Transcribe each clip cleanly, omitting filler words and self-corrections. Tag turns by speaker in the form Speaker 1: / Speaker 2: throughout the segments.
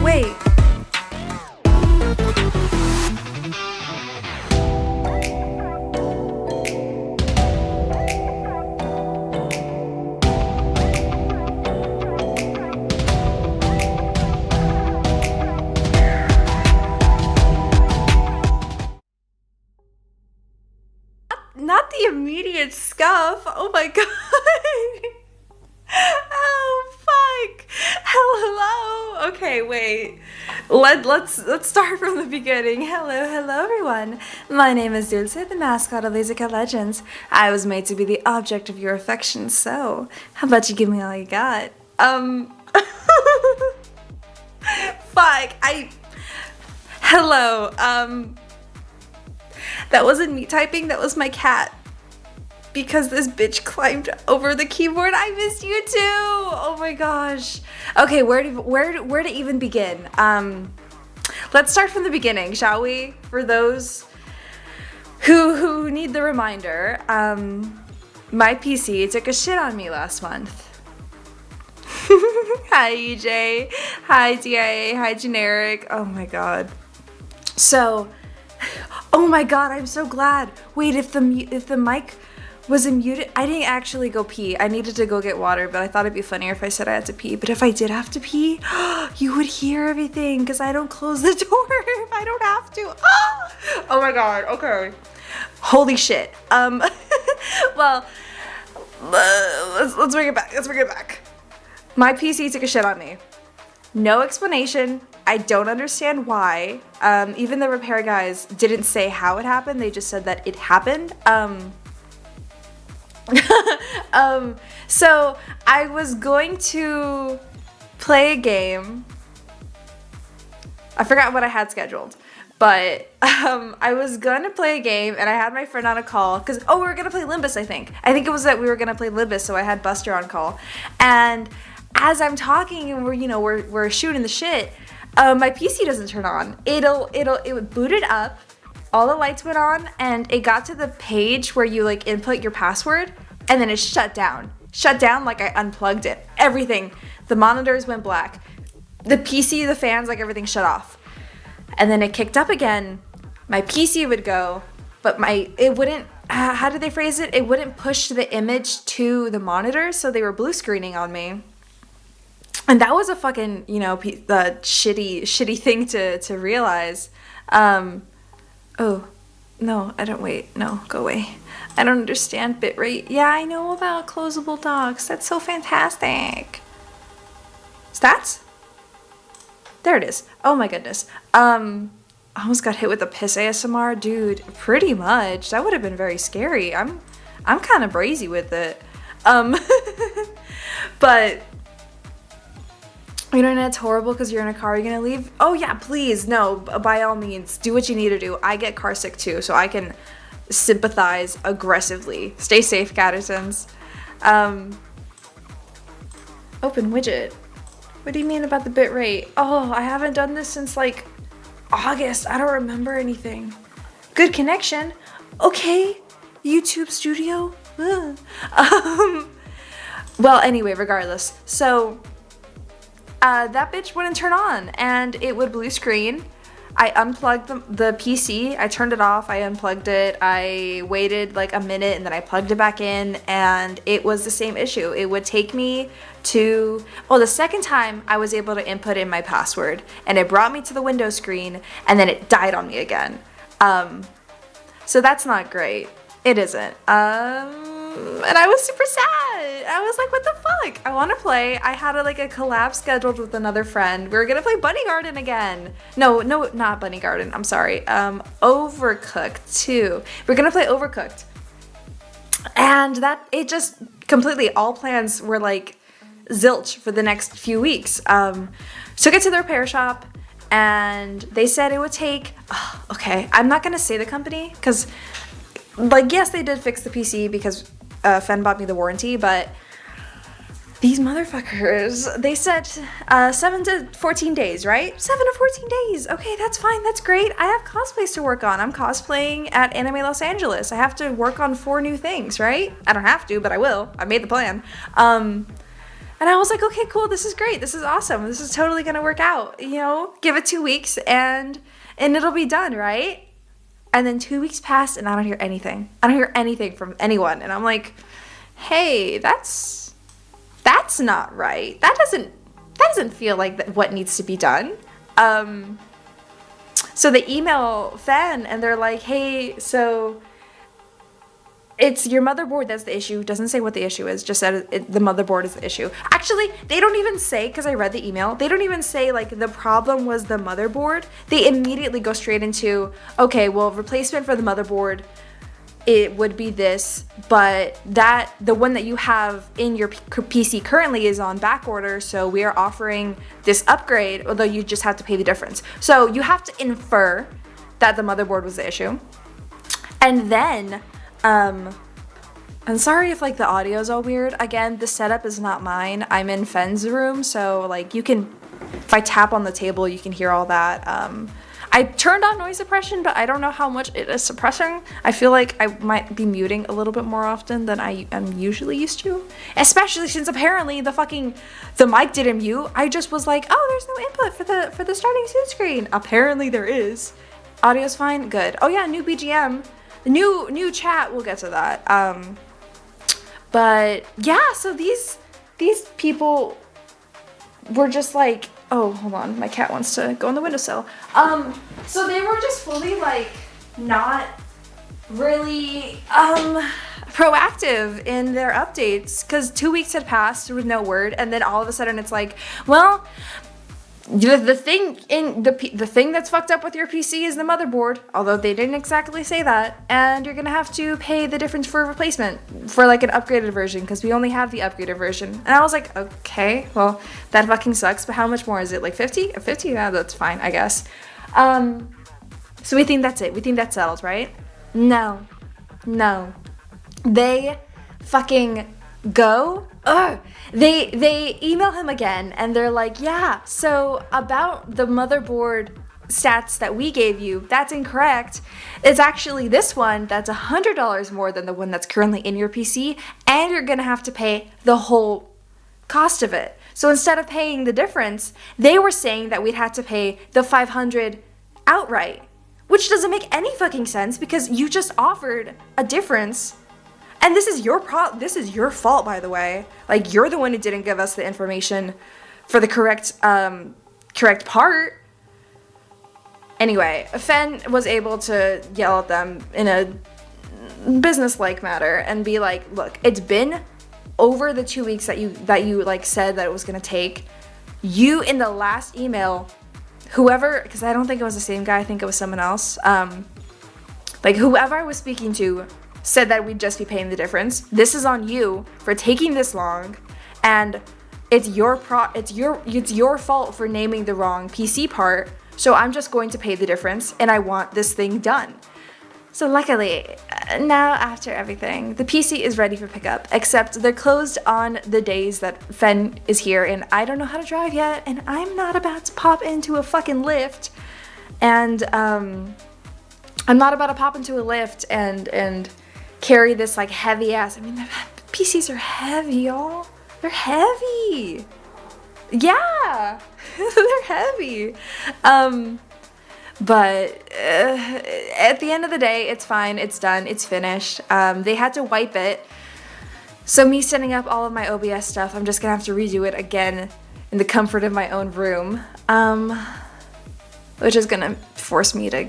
Speaker 1: wait. Not the immediate scuff. Oh my god. Oh fuck. Hello. Okay, wait. Let's start from the beginning. Hello everyone. My name is Dulce, the mascot of Lazy Cat Legends. I was made to be the object of your affection, so how about you give me all you got? Fuck. Hello. That wasn't me typing, that was my cat. Because this bitch climbed over the keyboard. I missed you too. Oh my gosh. Okay, where to even begin? Let's start from the beginning, shall we? For those who need the reminder, my PC took a shit on me last month. Hi EJ, hi DIA, hi Generic. Oh my god. So, oh my god, I'm so glad. Wait, if the mic was muted, I didn't actually go pee. I needed to go get water, but I thought it'd be funnier if I said I had to pee. But if I did have to pee, you would hear everything because I don't close the door if I don't have to. Oh my god, okay. Holy shit. Well, let's bring it back. Let's bring it back. My PC took a shit on me. No explanation. I don't understand why. Even the repair guys didn't say how it happened. They just said that it happened. So I was going to play a game. I forgot what I had scheduled, but I was gonna play a game and I had my friend on a call because we were gonna play Limbus. I think it was that we were gonna play Limbus, so I had Buster on call. And as I'm talking and we're shooting the shit, my PC doesn't turn on. It booted up. All the lights went on and it got to the page where you like input your password and then it shut down. Shut down like I unplugged it. Everything. The monitors went black. The PC, the fans, like everything shut off. And then it kicked up again. My PC would go, but it wouldn't, how did they phrase it? It wouldn't push the image to the monitor, so they were blue screening on me. And that was a fucking, the shitty thing to realize. Oh, no, I don't, wait, no, go away. I don't understand bitrate. Yeah, I know about closable docs. That's so fantastic. Stats? There it is. Oh my goodness. I almost got hit with a piss ASMR. Dude, pretty much. That would have been very scary. I'm kind of brazy with it. But internet's horrible because you're in a car. You're gonna leave? Oh yeah, please. No, by all means, do what you need to do. I get car sick too, so I can sympathize aggressively. Stay safe, Gaddisons. Open widget. What do you mean about the bitrate? Oh, I haven't done this since like August. I don't remember anything. Good connection. Okay. YouTube Studio. Well, anyway, regardless. So that bitch wouldn't turn on and it would blue screen. I unplugged the PC, I turned it off, I unplugged it, I waited like a minute and then I plugged it back in and it was the same issue. It would take me to, the second time I was able to input in my password and it brought me to the window screen and then it died on me again. So that's not great. It isn't. And I was super sad. I was like, what the fuck? I want to play. I had a collab scheduled with another friend. We were gonna play Bunny Garden again. No, not Bunny Garden. I'm sorry. Overcooked 2. We're gonna play Overcooked. And it just completely, all plans were like zilch for the next few weeks. Took it to the repair shop and they said it would take, okay, I'm not gonna say the company because yes, they did fix the PC because Fen bought me the warranty, but these motherfuckers, they said 7 to 14 days, right? 7 to 14 days. Okay, that's fine. That's great. I have cosplays to work on. I'm cosplaying at Anime Los Angeles. I have to work on 4 new things, right? I don't have to, but I will. I made the plan. And I was like, okay, cool. This is great. This is awesome. This is totally going to work out. You know, give it 2 weeks and it'll be done, right? And then 2 weeks passed and I don't hear anything. I don't hear anything from anyone. And I'm like, hey, that's not right. That doesn't feel like what needs to be done. So they email Fen and they're like, hey, so it's your motherboard that's the issue. Doesn't say what the issue is, just said the motherboard is the issue. Actually, they don't even say, because I read the email, they don't even say like the problem was the motherboard. They immediately go straight into, okay, well, replacement for the motherboard, it would be this, but the one that you have in your PC currently is on back order, so we are offering this upgrade, although you just have to pay the difference. So you have to infer that the motherboard was the issue. And then, I'm sorry if like the audio is all weird. Again, the setup is not mine. I'm in Fen's room, so like you can, if I tap on the table, you can hear all that. I turned on noise suppression, but I don't know how much it is suppressing. I feel like I might be muting a little bit more often than I am usually used to, especially since apparently the mic didn't mute. I just was like, oh, there's no input for the starting suit screen. Apparently there is. Audio's fine. Good. Oh yeah, new BGM. New chat, we'll get to that. But yeah, so these people were just like, oh, hold on, my cat wants to go on the windowsill. So they were just fully like not really proactive in their updates, because 2 weeks had passed with no word, and then all of a sudden it's like, well, the thing that's fucked up with your PC is the motherboard, although they didn't exactly say that, and you're gonna have to pay the difference for a replacement for like an upgraded version, because we only have the upgraded version. And I was like, okay, well, that fucking sucks, but how much more is it? Like 50? 50? Yeah, that's fine, I guess. So we think that's it. We think that's settled, right? No. They fucking go. They email him again and they're like, yeah, so about the motherboard stats that we gave you, that's incorrect. It's actually this one that's $100 more than the one that's currently in your PC, and you're gonna have to pay the whole cost of it. So instead of paying the difference, they were saying that we'd have to pay the $500 outright, which doesn't make any fucking sense because you just offered a difference. And this is your fault, by the way. Like, you're the one who didn't give us the information for the correct part. Anyway, Fen was able to yell at them in a business-like manner and be like, look, it's been over the 2 weeks that you like said that it was gonna take. You, in the last email, whoever, because I don't think it was the same guy, I think it was someone else, like whoever I was speaking to said that we'd just be paying the difference. This is on you for taking this long, and it's your fault for naming the wrong PC part. So I'm just going to pay the difference, and I want this thing done. So luckily, now after everything, the PC is ready for pickup, except they're closed on the days that Fen is here, and I don't know how to drive yet, and I'm not about to pop into a fucking lift, and I'm not about to pop into a lift and carry this like heavy ass. I mean, the PCs are heavy, y'all. They're heavy. Yeah, they're heavy. But at the end of the day, it's fine. It's done. It's finished. They had to wipe it. So me setting up all of my OBS stuff, I'm just gonna have to redo it again in the comfort of my own room, which is gonna force me to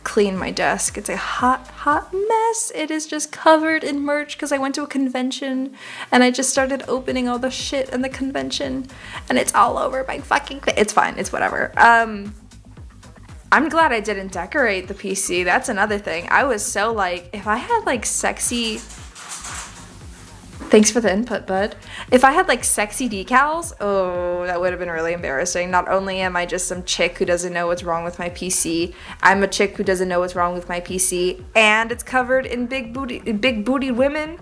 Speaker 1: clean my desk. It's a hot mess. It is just covered in merch because I went to a convention and I just started opening all the shit in the convention and it's all over my fucking it's fine. It's whatever. I'm glad I didn't decorate the PC. That's another thing. I was so like, if I had like sexy, thanks for the input, bud. If I had like sexy decals, oh, that would have been really embarrassing. Not only am I just some chick who doesn't know what's wrong with my PC, I'm a chick who doesn't know what's wrong with my PC, and it's covered in big booty women.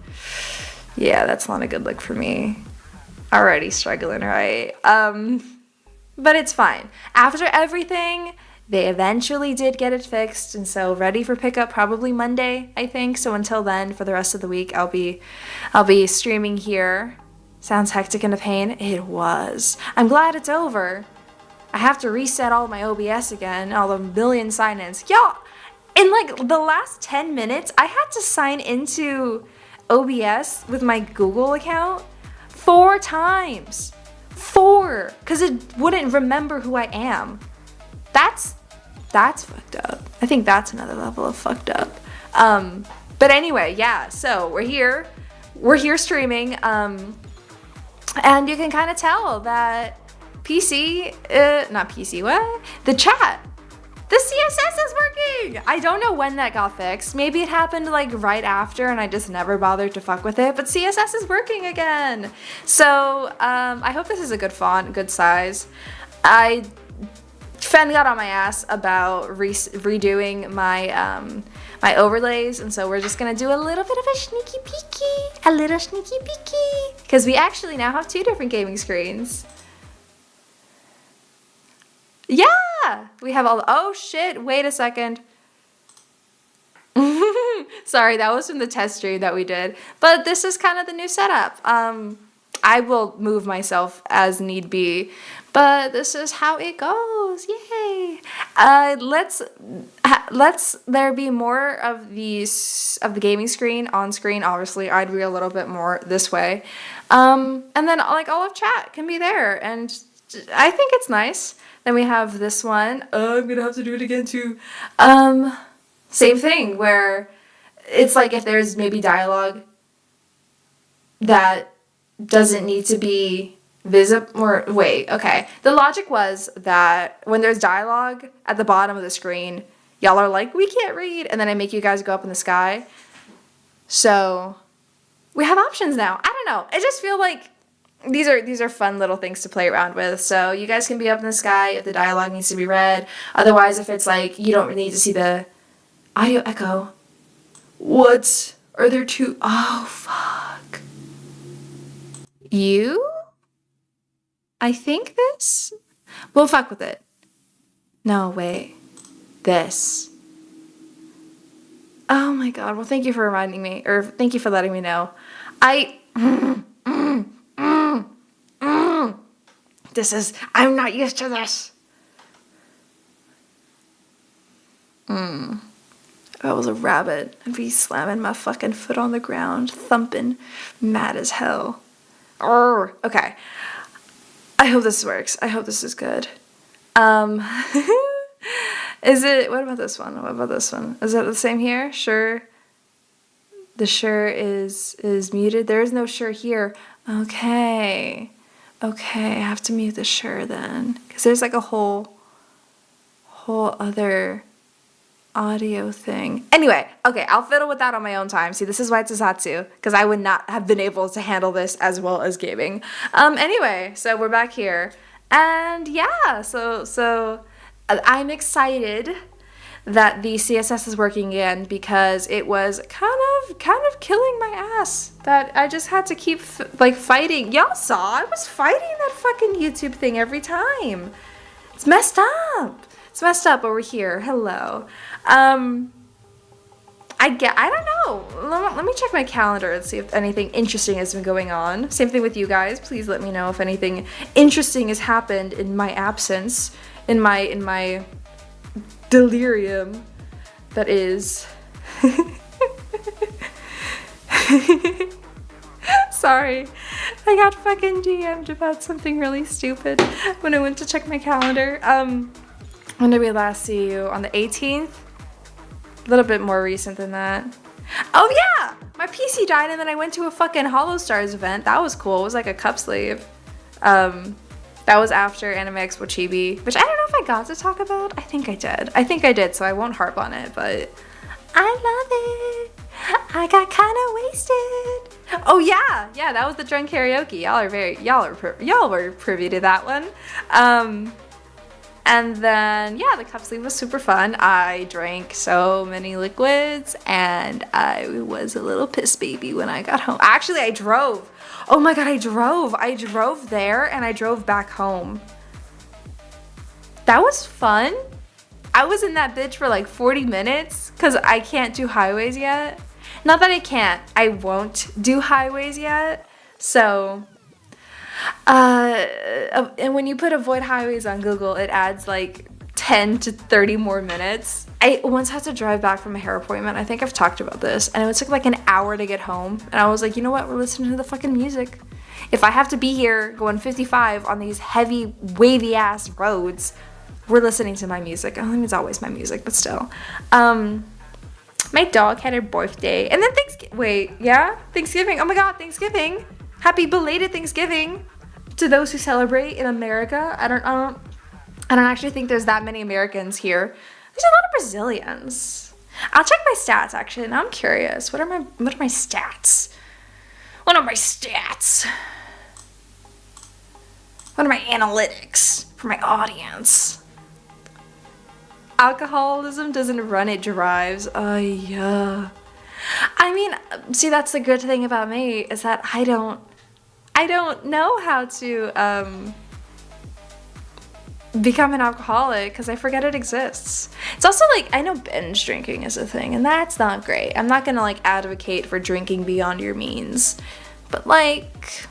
Speaker 1: Yeah, that's not a good look for me. Already struggling, right? But it's fine. After everything, they eventually did get it fixed, and so ready for pickup probably Monday, I think. So until then, for the rest of the week, I'll be streaming here. Sounds hectic and a pain. It was. I'm glad it's over. I have to reset all my OBS again, all the million sign-ins. Y'all, in like the last 10 minutes, I had to sign into OBS with my Google account 4 times. 4, because it wouldn't remember who I am. That's fucked up. I think that's another level of fucked up. But anyway, yeah, so we're here streaming, and you can kind of tell that the chat, the CSS is working. I don't know when that got fixed. Maybe it happened like right after and I just never bothered to fuck with it, but CSS is working again. So I hope this is a good font, good size. Fen got on my ass about redoing my my overlays, and so we're just gonna do a little bit of a sneaky peeky, because we actually now have 2 different gaming screens. Yeah, we have all. Oh shit! Wait a second. Sorry, that was from the test stream that we did. But this is kind of the new setup. I will move myself as need be, but this is how it goes. Yay! Let's there be more of the gaming screen on screen. Obviously, I'd be a little bit more this way, and then like all of chat can be there, and I think it's nice. Then we have this one. I'm gonna have to do it again too. Same thing where it's like if there's maybe dialogue that doesn't need to be visible, or wait, okay. The logic was that when there's dialogue at the bottom of the screen, y'all are like, we can't read, and then I make you guys go up in the sky. So we have options now. I don't know. I just feel like these are fun little things to play around with. So you guys can be up in the sky if the dialogue needs to be read. Otherwise, if it's like you don't need to see the audio echo. What? Are there 2? Oh, fuck. You? I think this? We'll fuck with it. No, wait. This. Oh my god. Well, thank you for reminding me. Or thank you for letting me know. I'm not used to this. If I was a rabbit, I'd be slamming my fucking foot on the ground, thumping, mad as hell. Okay. I hope this works. I hope this is good. Is it, what about this one? What about this one? Is that the same here? Sure. The sure is muted. There is no sure here. Okay. Okay, I have to mute the sure then. Because there's like a whole other audio thing. Anyway, okay, I'll fiddle with that on my own time. See, this is why it's a Zatsu, because I would not have been able to handle this as well as gaming. Anyway, so we're back here. And yeah, so I'm excited that the CSS is working again, because it was kind of killing my ass that I just had to keep like fighting. Y'all saw I was fighting that fucking YouTube thing every time. It's messed up. It's messed up over here. Hello. I don't know. Let me check my calendar and see if anything interesting has been going on. Same thing with you guys. Please let me know if anything interesting has happened in my absence, in my delirium that is. Sorry, I got fucking DM'd about something really stupid when I went to check my calendar. When did we last see you? On the 18th? A little bit more recent than that. Oh yeah! My PC died and then I went to a fucking Hollow Stars event. That was cool. It was like a cup sleeve. That was after Anime Expo Chibi, which I don't know if I got to talk about. I think I did, so I won't harp on it, but I love it. I got kind of wasted. Oh yeah, that was the drunk karaoke. Y'all were privy to that one. And then yeah, the cup sleeve was super fun. I drank so many liquids and I was a little piss baby when I got home. Actually, I drove. Oh my god, I drove there and I drove back home. That was fun. I was in that bitch for like 40 minutes because I can't do highways yet. Not that I can't, I won't do highways yet. So And when you put avoid highways on Google, it adds like 10 to 30 more minutes. I once had to drive back from a hair appointment. I think I've talked about this. And it took like an hour to get home. And I was like, you know what? We're listening to the fucking music. If I have to be here going 55 on these heavy, wavy ass roads, we're listening to my music. I mean, it's always my music, but still. My dog had her birthday. And then Thanksgiving. Oh my God, Thanksgiving. Happy belated Thanksgiving to those who celebrate in America. I don't actually think there's that many Americans here. There's a lot of Brazilians. I'll check my stats actually. Now I'm curious. What are my stats? What are my stats? What are my analytics for my audience? Alcoholism doesn't run, it drives. Yeah. I mean, see, that's the good thing about me is that I don't know how to become an alcoholic because I forget it exists. It's also like, I know binge drinking is a thing, and that's not great. I'm not gonna like advocate for drinking beyond your means, but like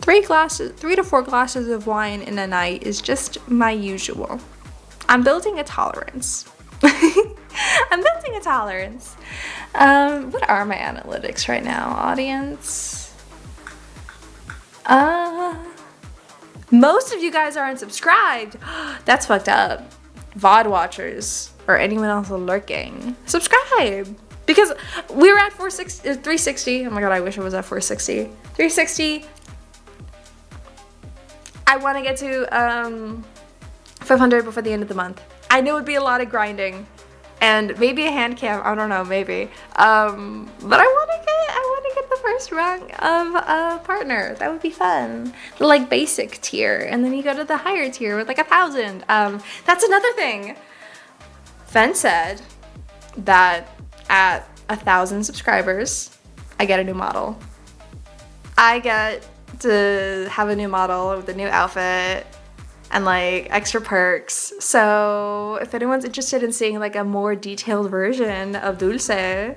Speaker 1: 3 to 4 glasses of wine in a night is just my usual. I'm building a tolerance. I'm building a tolerance. What are my analytics right now, audience? Most of you guys aren't subscribed. That's fucked up. VOD watchers or anyone else lurking, subscribe. Because we were at 360. Oh my God, I wish I was at 460. 360. I want to get to 500 before the end of the month. I know it'd be a lot of grinding and maybe a hand cam. I don't know, maybe. But I want to get the first rung of a partner. That would be fun. The like basic tier, and then you go to the higher tier with like 1,000. That's another thing. Fen said that at 1,000 subscribers, I get a new model. I get to have a new model with a new outfit and like extra perks. So if anyone's interested in seeing like a more detailed version of Dulce,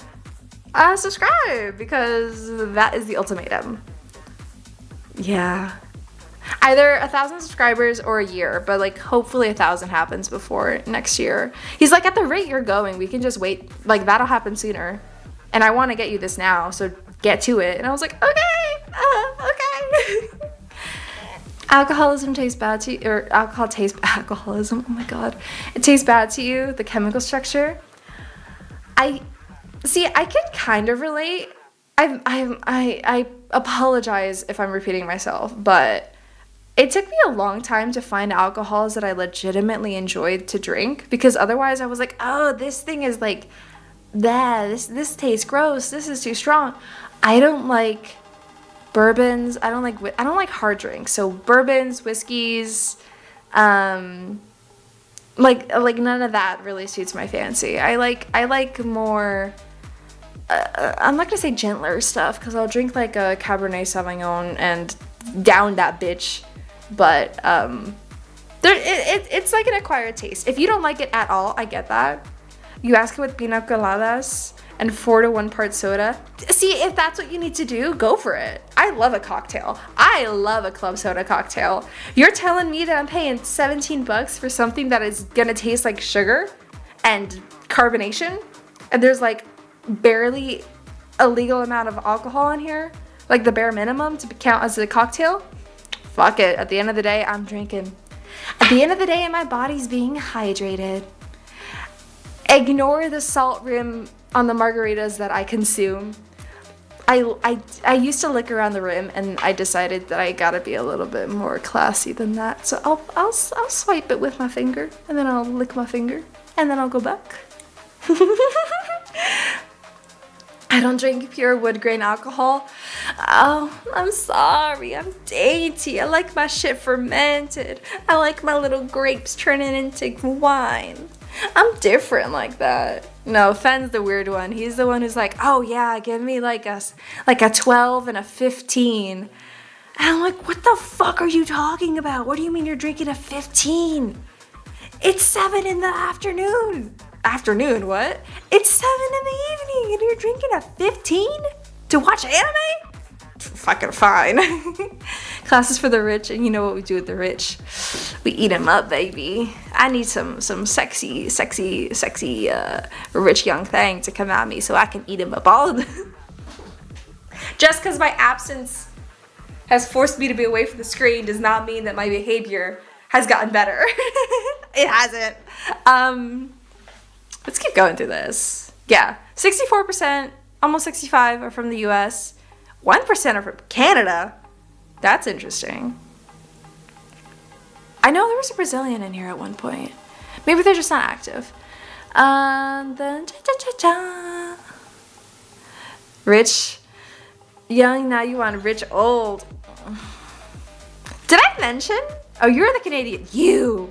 Speaker 1: subscribe, because that is the ultimatum. Yeah. Either 1,000 subscribers or a year, but like hopefully 1,000 happens before next year. He's like, at the rate you're going, we can just wait. Like that'll happen sooner. And I want to get you this now, so get to it. And I was like, okay. Alcoholism tastes bad to you, or alcoholism, oh my God. It tastes bad to you, the chemical structure. I can kind of relate. I apologize if I'm repeating myself, but it took me a long time to find alcohols that I legitimately enjoyed to drink, because otherwise I was like, oh, this thing is like, this tastes gross, this is too strong. I don't like bourbons. I don't like hard drinks. So bourbons, whiskeys, like none of that really suits my fancy. I like more. I'm not gonna say gentler stuff, because I'll drink like a Cabernet Sauvignon and down that bitch. But it's like an acquired taste. If you don't like it at all, I get that. You ask it with pina coladas and 4 to 1 part soda. See, if that's what you need to do, go for it. I love a cocktail. I love a club soda cocktail. You're telling me that I'm paying $17 for something that is gonna taste like sugar and carbonation, and there's like barely a legal amount of alcohol in here, like the bare minimum to count as a cocktail? Fuck it. At the end of the day, I'm drinking. At the end of the day, my body's being hydrated. Ignore the salt rim on the margaritas that I consume. I used to lick around the rim, and I decided that I gotta be a little bit more classy than that. So I'll swipe it with my finger, and then I'll lick my finger, and then I'll go back. I don't drink pure wood grain alcohol. Oh, I'm sorry. I'm dainty. I like my shit fermented. I like my little grapes turning into wine. I'm different like that. No, Fen's the weird one. He's the one who's like, oh yeah, give me like a 12 and a 15. And I'm like, what the fuck are you talking about? What do you mean you're drinking a 15? It's 7 in the afternoon. Afternoon, what? It's 7 in the evening and you're drinking a 15? To watch anime? fucking fine. Classes for the rich, and you know what we do with the rich? We eat them up, baby. I need some sexy rich young thing to come at me so I can eat them up all of them. Just because my absence has forced me to be away from the screen does not mean that my behavior has gotten better. It hasn't. Let's keep going through this. Yeah, 64%, almost 65% are from the US. 1% are from Canada. That's interesting. I know there was a Brazilian in here at one point. Maybe they're just not active. Rich, young, now you want rich, old. Did I mention? Oh, you're the Canadian. You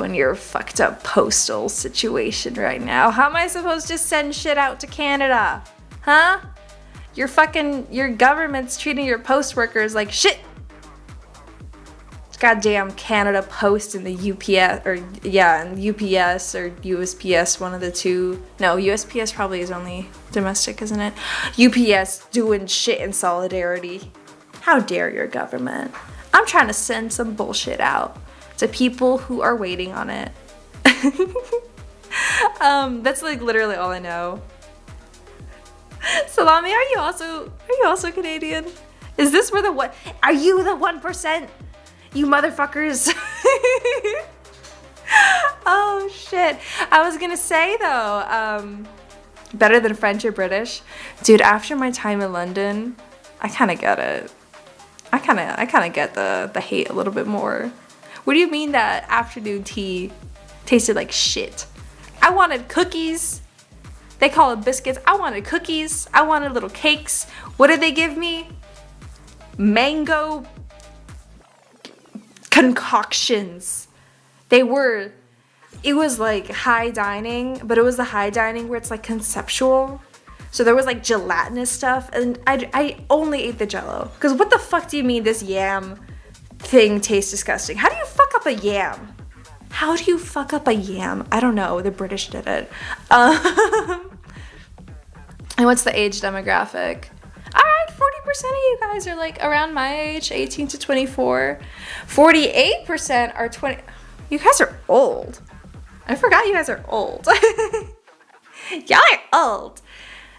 Speaker 1: and your fucked up postal situation right now. How am I supposed to send shit out to Canada? Huh? Your government's treating your post workers like shit. Goddamn Canada Post and the UPS, and UPS or USPS, one of the two. No, USPS probably is only domestic, isn't it? UPS doing shit in solidarity. How dare your government? I'm trying to send some bullshit out to people who are waiting on it. That's like literally all I know. Salami, are you also Canadian? Is this where are you the 1%? You motherfuckers. Oh shit. I was gonna say though, better than French or British. Dude, after my time in London, I kinda get it. I kinda get the hate a little bit more. What do you mean that afternoon tea tasted like shit? I wanted cookies. They call it biscuits. I wanted cookies. I wanted little cakes. What did they give me? Mango concoctions. It was like high dining, but it was the high dining where it's like conceptual. So there was like gelatinous stuff, and I only ate the Jell-O. Because what the fuck do you mean this yam thing tastes disgusting? How do you fuck up a yam? How do you fuck up a yam? I don't know. The British did it. And what's the age demographic? Alright, 40% of you guys are like around my age, 18 to 24. 48% are 20. You guys are old. I forgot you guys are old. Y'all are old.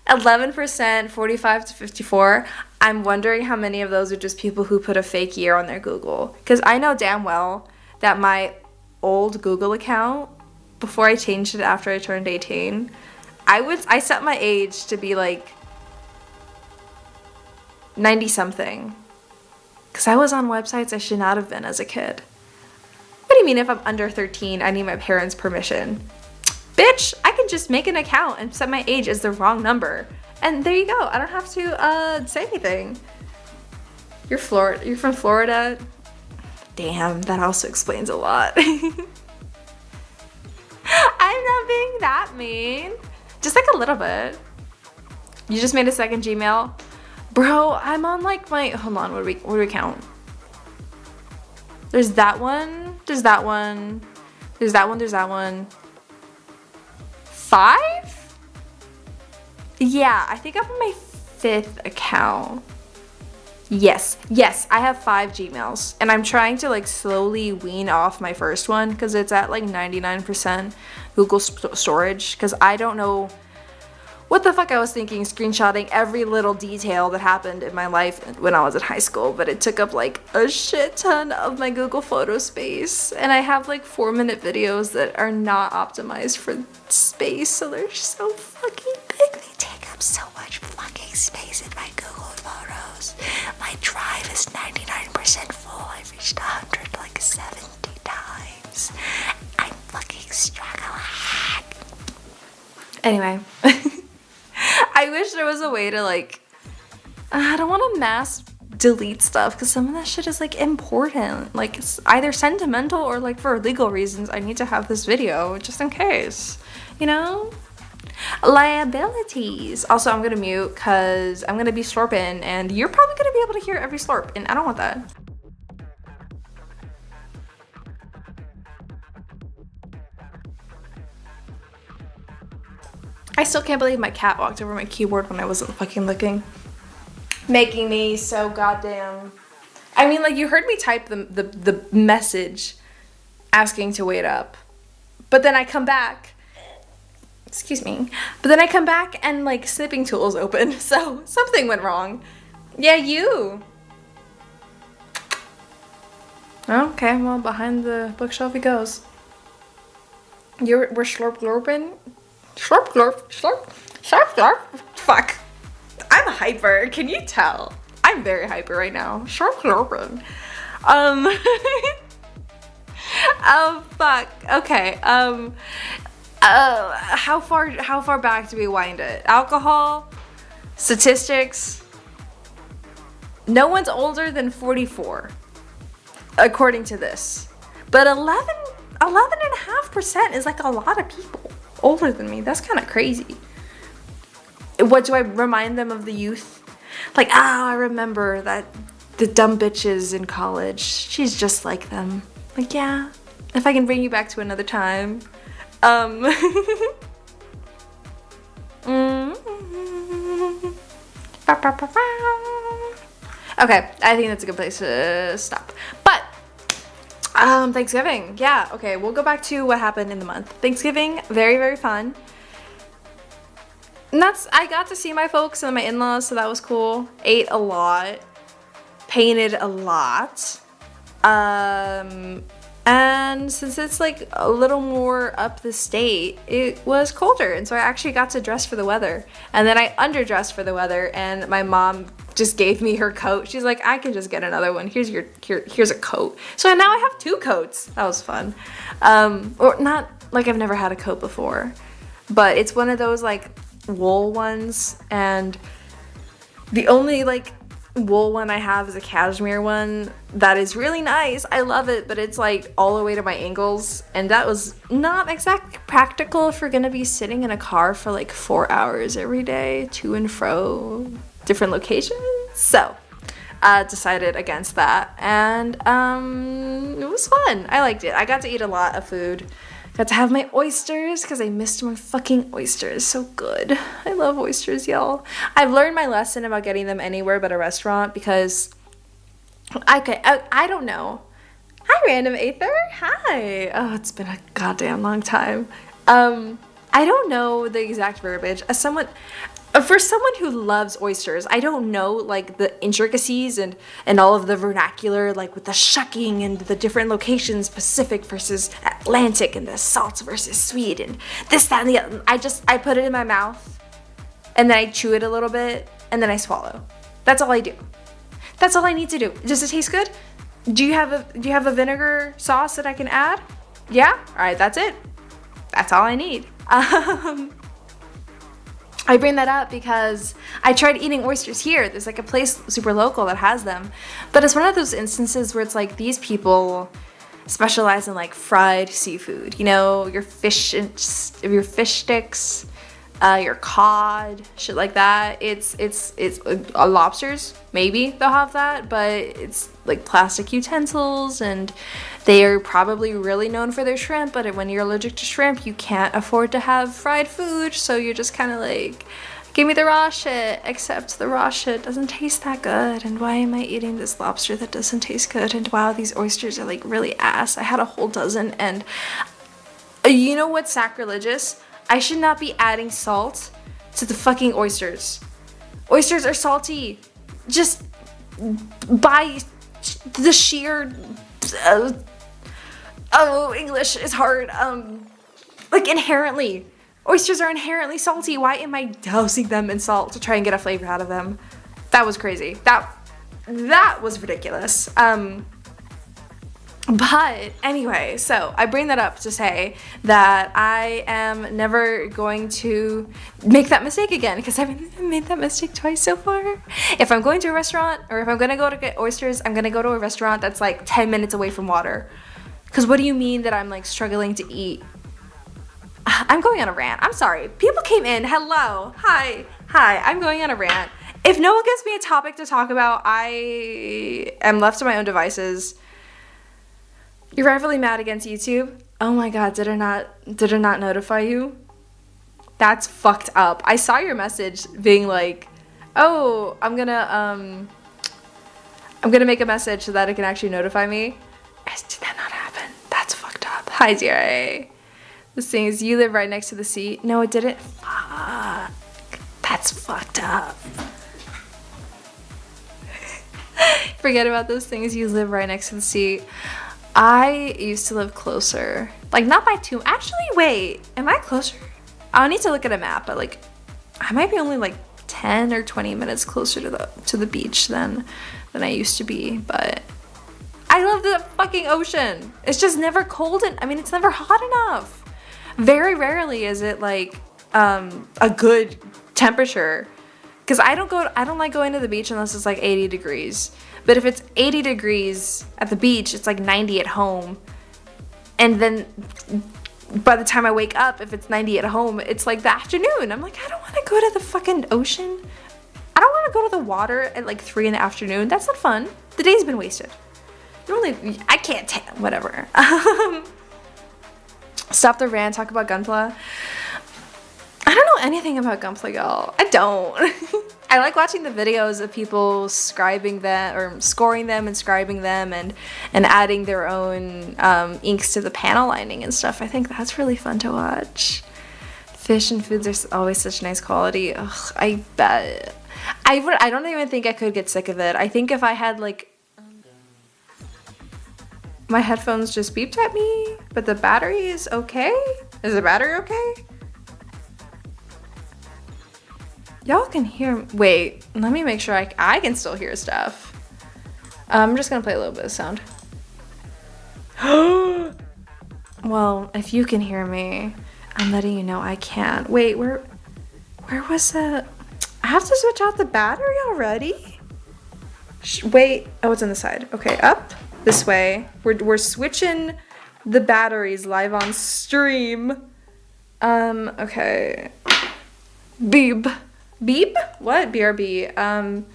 Speaker 1: 11%, 45 to 54. I'm wondering how many of those are just people who put a fake year on their Google. Because I know damn well that my old Google account, before I changed it after I turned 18, I set my age to be like 90 something. Because I was on websites I should not have been as a kid. What do you mean if I'm under 13, I need my parents' permission? Bitch, I can just make an account and set my age as the wrong number. And there you go. I don't have to say anything. You're from Florida? Damn, that also explains a lot. I'm not being that mean. Just like a little bit. You just made a second Gmail? Bro, I'm on like my, hold on, what do we count? There's that one, there's that one, there's that one, there's that one. 5? Yeah, I think I'm on my 5th account. Yes, I have 5 Gmails, and I'm trying to like slowly wean off my first one because it's at like 99% Google storage, because I don't know what the fuck I was thinking screenshotting every little detail that happened in my life when I was in high school, but it took up like a shit ton of my Google photo space, and I have like 4-minute videos that are not optimized for space, so they're so fucking big. They take up so much fucking space in my Google Photos. My drive is 99% full. I've reached 100 like 70 times. I'm fucking struggling. Anyway. I wish there was a way to like, I don't want to mass delete stuff because some of that shit is like important. Like it's either sentimental or like for legal reasons I need to have this video just in case, you know? Liabilities. Also, I'm gonna mute because I'm gonna be slurping and you're probably gonna be able to hear every slurp and I don't want that. I still can't believe my cat walked over my keyboard when I wasn't fucking looking. making me so goddamn... I mean, like, you heard me type the message asking to wait up. But then I come back... Excuse me. But then I come back and, like, snipping tool's open. So, something went wrong. Yeah, you. Okay, well, behind the bookshelf he goes. We're slurp glorping? Slurp glorp. Slurp. Slurp glorp. Fuck. I'm hyper. Can you tell? I'm very hyper right now. Slurp glorping. Oh, fuck. Okay. How far back do we wind it? Alcohol? Statistics? No one's older than 44. According to this. But 11.5% is like a lot of people older than me. That's kind of crazy. What do I remind them of the youth? Like, I remember that the dumb bitches in college. She's just like them. Like, yeah. If I can bring you back to another time. Okay, I think that's a good place to stop. But Thanksgiving, yeah, okay, we'll go back to what happened in the month. Thanksgiving, very, very fun. And I got to see my folks and my in-laws, so that was cool. Ate a lot, painted a lot. And since it's like a little more up the state, it was colder, and so I actually got to dress for the weather. And then I underdressed for the weather, and my mom just gave me her coat. She's like, I can just get another one. Here's a coat. So now I have 2 coats. That was fun. Or not like I've never had a coat before, but it's one of those like wool ones, and the only like wool one I have is a cashmere one that is really nice. I love it, but it's like all the way to my ankles, and that was not exactly practical if we're gonna be sitting in a car for like 4 hours every day, to and fro, different locations. So decided against that, and it was fun. I liked it. I got to eat a lot of food. Got to have my oysters because I missed my fucking oysters. So good. I love oysters, y'all. I've learned my lesson about getting them anywhere but a restaurant because I don't know. Hi, Random Aether. Hi. Oh, it's been a goddamn long time. I don't know the exact verbiage. For someone who loves oysters, I don't know like the intricacies and all of the vernacular, like with the shucking and the different locations, Pacific versus Atlantic, and the salt versus sweet, and this, that, and the other. I put it in my mouth, and then I chew it a little bit, and then I swallow. That's all I do. That's all I need to do. Does it taste good? Do you have a vinegar sauce that I can add? Yeah? All right, that's it. That's all I need. I bring that up because I tried eating oysters here. There's like a place super local that has them. But it's one of those instances where it's like these people specialize in like fried seafood. You know, your fish sticks, your cod, shit like that. It's lobsters, maybe they'll have that, but it's like plastic utensils, and they are probably really known for their shrimp, but when you're allergic to shrimp, you can't afford to have fried food, so you're just kind of like, give me the raw shit, except the raw shit doesn't taste that good, and why am I eating this lobster that doesn't taste good, and wow, these oysters are like really ass. I had a whole dozen, and you know what's sacrilegious? I should not be adding salt to the fucking oysters. Oysters are salty. Just by the sheer... English is hard. Like inherently. Oysters are inherently salty. Why am I dousing them in salt to try and get a flavor out of them? That was crazy. That was ridiculous. But anyway, so I bring that up to say that I am never going to make that mistake again, because I've made that mistake twice so far. If I'm going to a restaurant, or if I'm gonna go to get oysters, I'm gonna go to a restaurant that's like 10 minutes away from water. Because what do you mean that I'm like struggling to eat? I'm going on a rant. I'm sorry. People came in. Hello. Hi. I'm going on a rant. If no one gives me a topic to talk about, I am left to my own devices. You're rightfully mad against YouTube? Oh my god, did it not notify you? That's fucked up. I saw your message being like, Oh, I'm gonna make a message so that it can actually notify me. Did that not happen? That's fucked up. Hi, Zira. This thing is, you live right next to the seat. No, it didn't. Fuck. That's fucked up. Forget about those things. You live right next to the seat. I used to live closer. Like, not by too. Actually, wait. Am I closer? I'll need to look at a map, but like, I might be only like 10 or 20 minutes closer to the beach than I used to be. But I love the fucking ocean. It's just never cold, and I mean, it's never hot enough. Very rarely is it like a good temperature, because I don't like going to the beach unless it's like 80 degrees. But if it's 80 degrees at the beach, it's like 90 at home. And then by the time I wake up, if it's 90 at home, it's like the afternoon. I'm like, I don't want to go to the fucking ocean. I don't want to go to the water at like 3 in the afternoon. That's not fun. The day's been wasted. I can't whatever. Stop the rant, talk about Gunpla. I don't know anything about Gunpla, y'all. I don't. I like watching the videos of people scribing them, or scoring them and scribing them, and adding their own inks to the panel lining and stuff. I think that's really fun to watch. Fish and foods are always such nice quality. Ugh, I bet. I don't even think I could get sick of it. I think if I had like, my headphones just beeped at me, but the battery is okay? Is the battery okay? Y'all can hear, wait, let me make sure I can still hear stuff. I'm just gonna play a little bit of sound. Well, if you can hear me, I'm letting you know I can. Wait, where was that? I have to switch out the battery already? Wait, oh, it's on the side. Okay, up. This way. We're switching the batteries live on stream. Okay. Beep. Beep? What? BRB.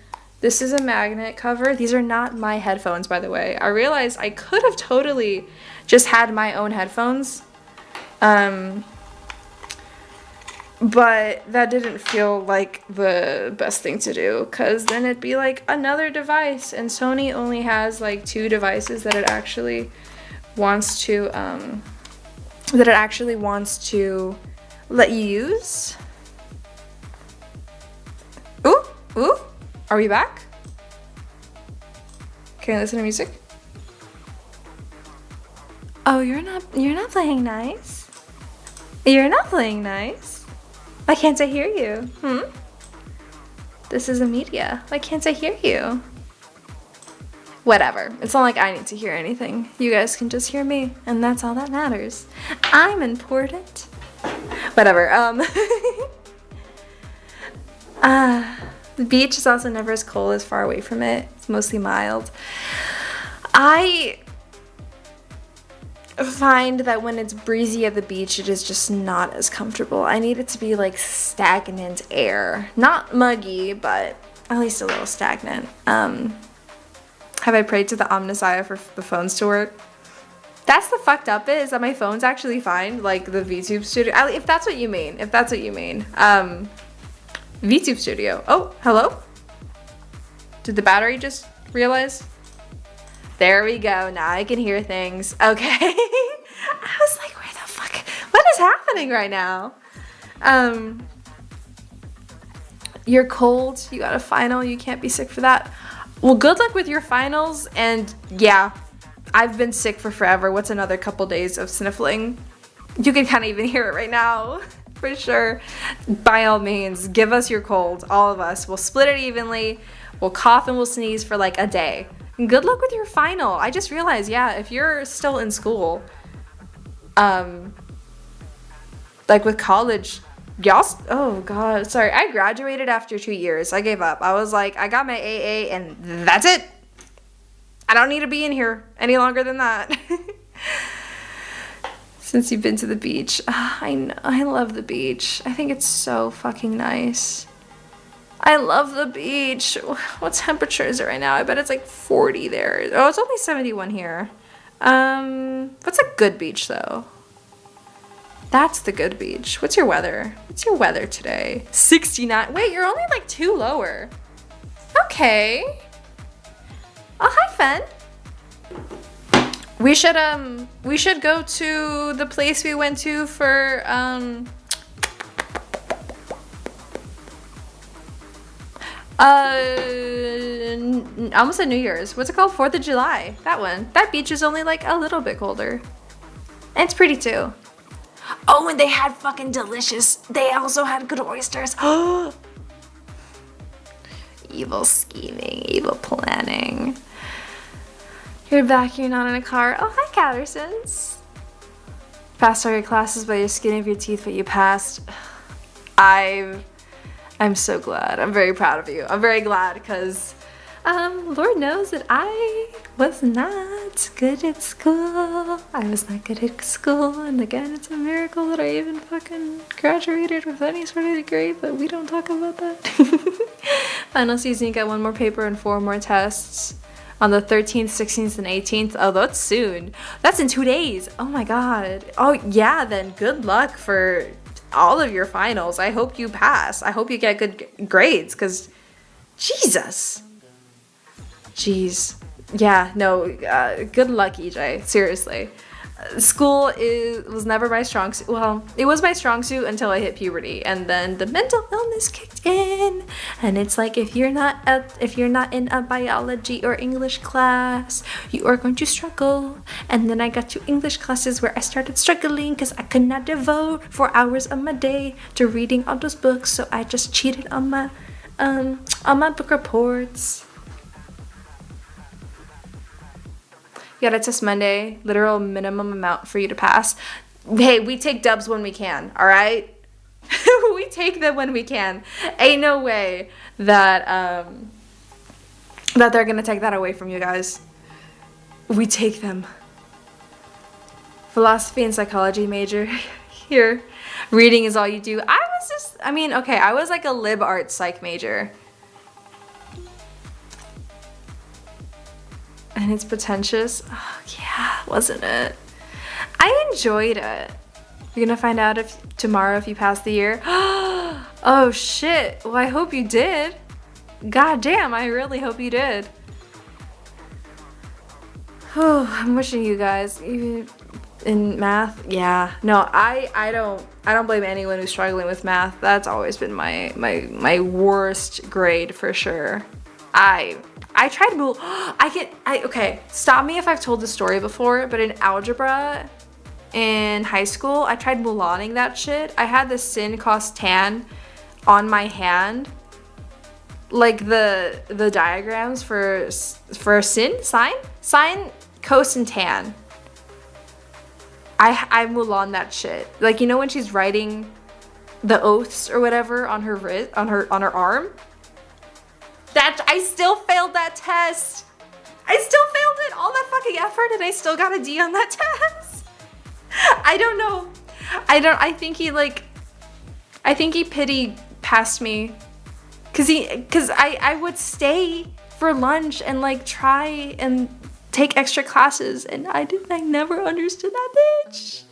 Speaker 1: This is a magnet cover. These are not my headphones, by the way. I realized I could have totally just had my own headphones. But that didn't feel like the best thing to do, because then it'd be like another device, and Sony only has like 2 devices that it actually wants to let you use. Ooh, are we back? Can I listen to music? Oh, you're not playing nice? You're not playing nice? Why can't I hear you? This is a media. Why can't I hear you? Whatever. It's not like I need to hear anything. You guys can just hear me, and that's all that matters. I'm important. Whatever. The beach is also never as cold as far away from it. It's mostly mild. I find that when it's breezy at the beach, it is just not as comfortable. I need it to be like stagnant air. Not muggy, but at least a little stagnant. Have I prayed to the Omnissiah for the phones to work? That's the fucked up bit, is that my phone's actually fine, like the Vtuber Studio. If that's what you mean. Vtuber Studio. Oh, hello? Did the battery just realize? There we go. Now I can hear things. Okay. I was like, where the fuck? What is happening right now? You're cold. You got a final. You can't be sick for that. Well, good luck with your finals. And yeah, I've been sick for forever. What's another couple days of sniffling? You can kind of even hear it right now. For sure. By all means, give us your cold. All of us. We'll split it evenly. We'll cough and we'll sneeze for like a day. Good luck with your final. I just realized, yeah, if you're still in school, like with college, y'all, oh god, sorry, I graduated after 2 years. I gave up. I was like, I got my AA and that's it. I don't need to be in here any longer than that. Since you've been to the beach. I know, I love the beach. I think it's so fucking nice. I love the beach. What temperature is it right now? I bet it's like 40 there. Oh, it's only 71 here. What's a good beach though? That's the good beach. What's your weather? What's your weather today? 69. Wait, you're only like 2 lower. Okay. Oh, hi, Fen. We should go to the place we went to for almost at New Year's. What's it called? 4th of July. That one. That beach is only like a little bit colder. And it's pretty too. Oh, and they had fucking delicious. They also had good oysters. Evil scheming, evil planning. You're back, you're not in a car. Oh, hi, Cattersons. Passed all your classes by your skin of your teeth, but you passed. I'm so glad. I'm very proud of you. I'm very glad because Lord knows that I was not good at school. I was not good at school, and again, it's a miracle that I even fucking graduated with any sort of degree, but we don't talk about that. Final season, you got 1 more paper and 4 more tests on the 13th, 16th, and 18th. Oh, that's soon. That's in 2 days. Oh my god. Oh yeah, then good luck for all of your finals. I hope you pass. I hope you get good grades, because Jesus. Jeez. Yeah, no, good luck, EJ. Seriously. School was never my strong suit. Well, it was my strong suit until I hit puberty, and then the mental illness kicked in. And it's like, if you're not in a biology or English class, you are going to struggle. And then I got to English classes where I started struggling because I could not devote 4 hours of my day to reading all those books. So I just cheated on my book reports. You got a test Monday, literal minimum amount for you to pass. Hey, we take dubs when we can, all right? We take them when we can. Ain't no way that that they're gonna take that away from you guys. We take them. Philosophy and psychology major here. Reading is all you do. I was like a lib arts psych major. And it's pretentious. Oh, yeah, wasn't it? I enjoyed it. You're gonna find out tomorrow if you pass the year. Oh shit. Well, I hope you did. God damn, I really hope you did. Oh, I'm wishing you guys, even in math. Yeah. No, I don't blame anyone who's struggling with math. That's always been my worst grade for sure. I tried okay, stop me if I've told this story before, but in algebra in high school, I tried Mulaning that shit. I had the sin, cos, tan on my hand. Like the diagrams for sin, sine, cos, and tan. I Mulan that shit. Like, you know when she's writing the oaths or whatever on her wrist, on her arm? That I still failed that test. I still failed it. All that fucking effort, and I still got a D on that test. I don't know. I think he pity passed me, cause I would stay for lunch and like try and take extra classes, and I never understood that bitch.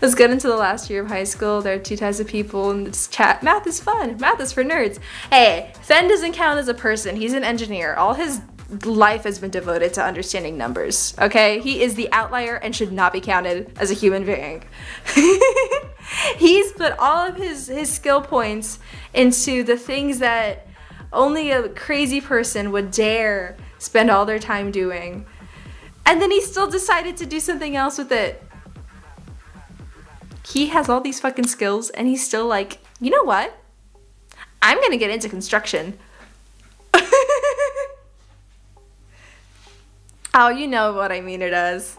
Speaker 1: Let's get into the last year of high school. There are 2 types of people in this chat. Math is fun. Math is for nerds. Hey, Fen doesn't count as a person. He's an engineer. All his life has been devoted to understanding numbers, okay? He is the outlier and should not be counted as a human being. He's put all of his skill points into the things that only a crazy person would dare spend all their time doing. And then he still decided to do something else with it. He has all these fucking skills, and he's still like, you know what? I'm gonna get into construction. Oh, you know what I mean it as.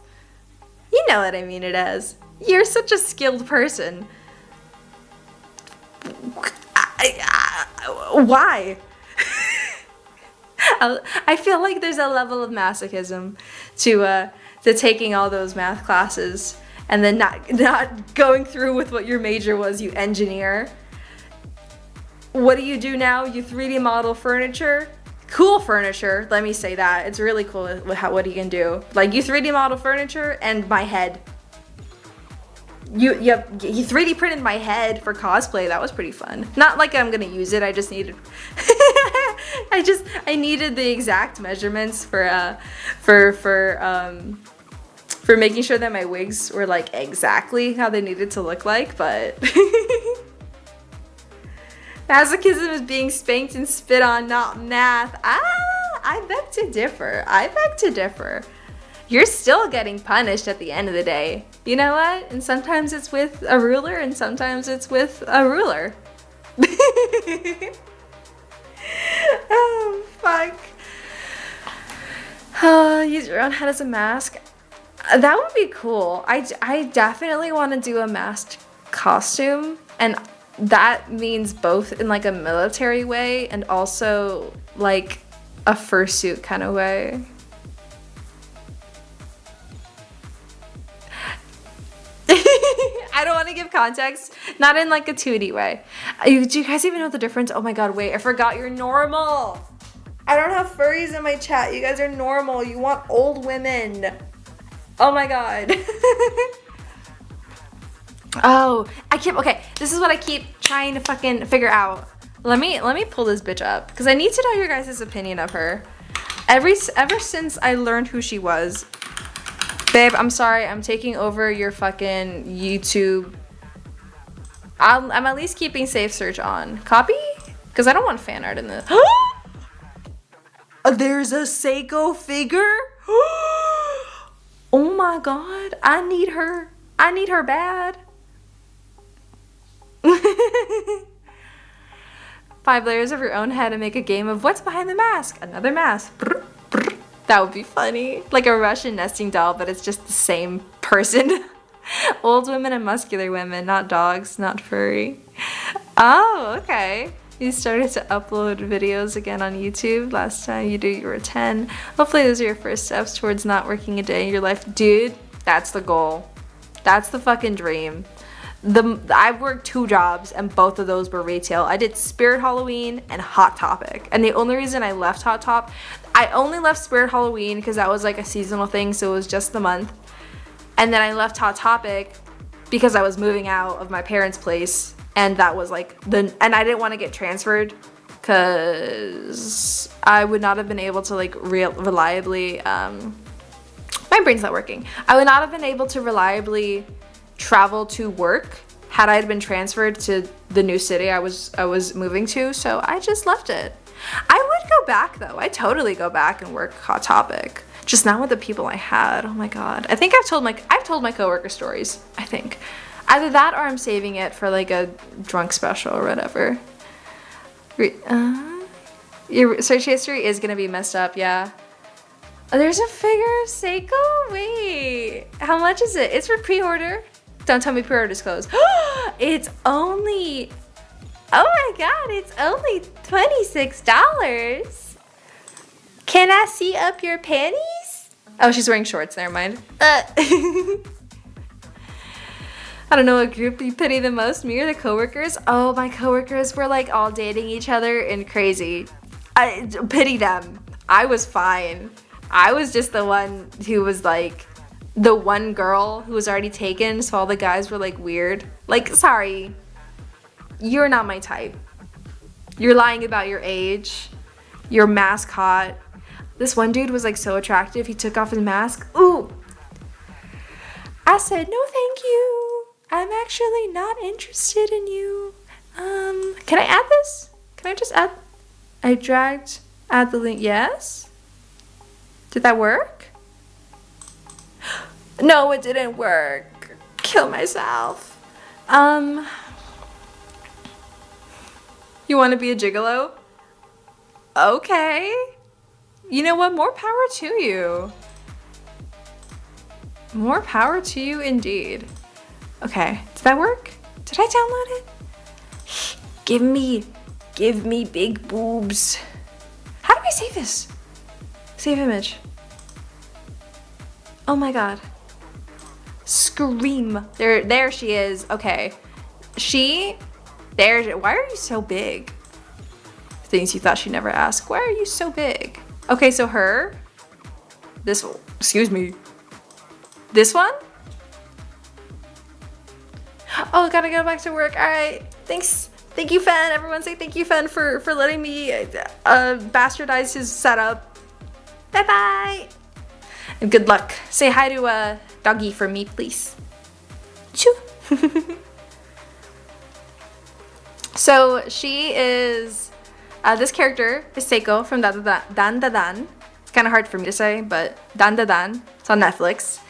Speaker 1: You know what I mean it as. You're such a skilled person. Why? I feel like there's a level of masochism to taking all those math classes and then not going through with what your major was, you engineer. What do you do now? You 3D model furniture? Cool furniture, let me say that. It's really cool what you can do. Like, you 3D model furniture and my head. He 3D printed my head for cosplay. That was pretty fun. Not like I'm gonna use it. I just needed. I needed the exact measurements for making sure that my wigs were like exactly how they needed to look like. But masochism is being spanked and spit on, not math. I beg to differ. I beg to differ. You're still getting punished at the end of the day. You know what? And sometimes it's with a ruler and sometimes it's with a ruler. Oh, fuck. Use your own head as a mask. That would be cool. I definitely want to do a masked costume. And that means both in like a military way and also like a fursuit kind of way. I don't want to give context, not in like a 2D way. Do you guys even know the difference? Oh my god, wait, I forgot you're normal. I don't have furries in my chat. You guys are normal. You want old women. Oh my god. Oh, okay, this is what I keep trying to fucking figure out. Let me pull this bitch up because I need to know your guys' opinion of her. Ever since I learned who she was. Babe, I'm sorry, I'm taking over your fucking YouTube. I'm at least keeping safe search on. Copy? Because I don't want fan art in this. There's a Seiko figure? Oh my god, I need her. I need her bad. 5 layers of your own head and make a game of what's behind the mask. Another mask. That would be funny. Like a Russian nesting doll, but it's just the same person. Old women and muscular women, not dogs, not furry. Oh, okay. You started to upload videos again on YouTube. Last time you were 10. Hopefully those are your first steps towards not working a day in your life. Dude, that's the goal. That's the fucking dream. I worked 2 jobs and both of those were retail. I did Spirit Halloween and Hot Topic. And the only reason I left Hot Top, I only left Spirit Halloween because that was like a seasonal thing, so it was just the month. And then I left Hot Topic because I was moving out of my parents' place, and that was like and I didn't want to get transferred because I would not have been able to like reliably my brain's not working. I would not have been able to reliably travel to work had I been transferred to the new city I was moving to, so I just left it. I would go back though. I'd totally go back and work Hot Topic. Just not with the people I had. Oh my god. I think I've told my coworker stories, I think. Either that or I'm saving it for like a drunk special or whatever. Your search history is gonna be messed up, yeah. Oh, there's a figure of Seiko? Wait. How much is it? It's for pre-order. Don't tell me pre-order is closed. It's only... Oh my god, it's only $26. Can I see up your panties? Oh, she's wearing shorts, never mind. I don't know what group you pity the most, me or the coworkers. Oh, my coworkers were like all dating each other and crazy. I pity them. I was fine. I was just the one who was like the one girl who was already taken, so all the guys were like weird. Like, sorry. You're not my type. You're lying about your age. You're mask hot. This one dude was like so attractive. He took off his mask. Ooh. I said, no thank you. I'm actually not interested in you. Can I add this? Can I just add? Add the link. Yes? Did that work? No, it didn't work. Kill myself. You want to be a gigolo? Okay. You know what? More power to you. More power to you indeed. Okay. Did that work? Did I download it? Give me big boobs. How do I save this? Save image. Oh my god. Scream. There she is. Okay. Why are you so big? Things you thought she'd never ask. Why are you so big? Okay, so her. Excuse me. This one? Oh, gotta go back to work. All right. Thanks. Thank you, Fen. Everyone say thank you, Fen, for letting me bastardize his setup. Bye-bye. And good luck. Say hi to Doggy for me, please. Choo. So she is, this character is Seiko from Dan Da Dan. It's kind of hard for me to say, but Dan Da Dan. It's on Netflix.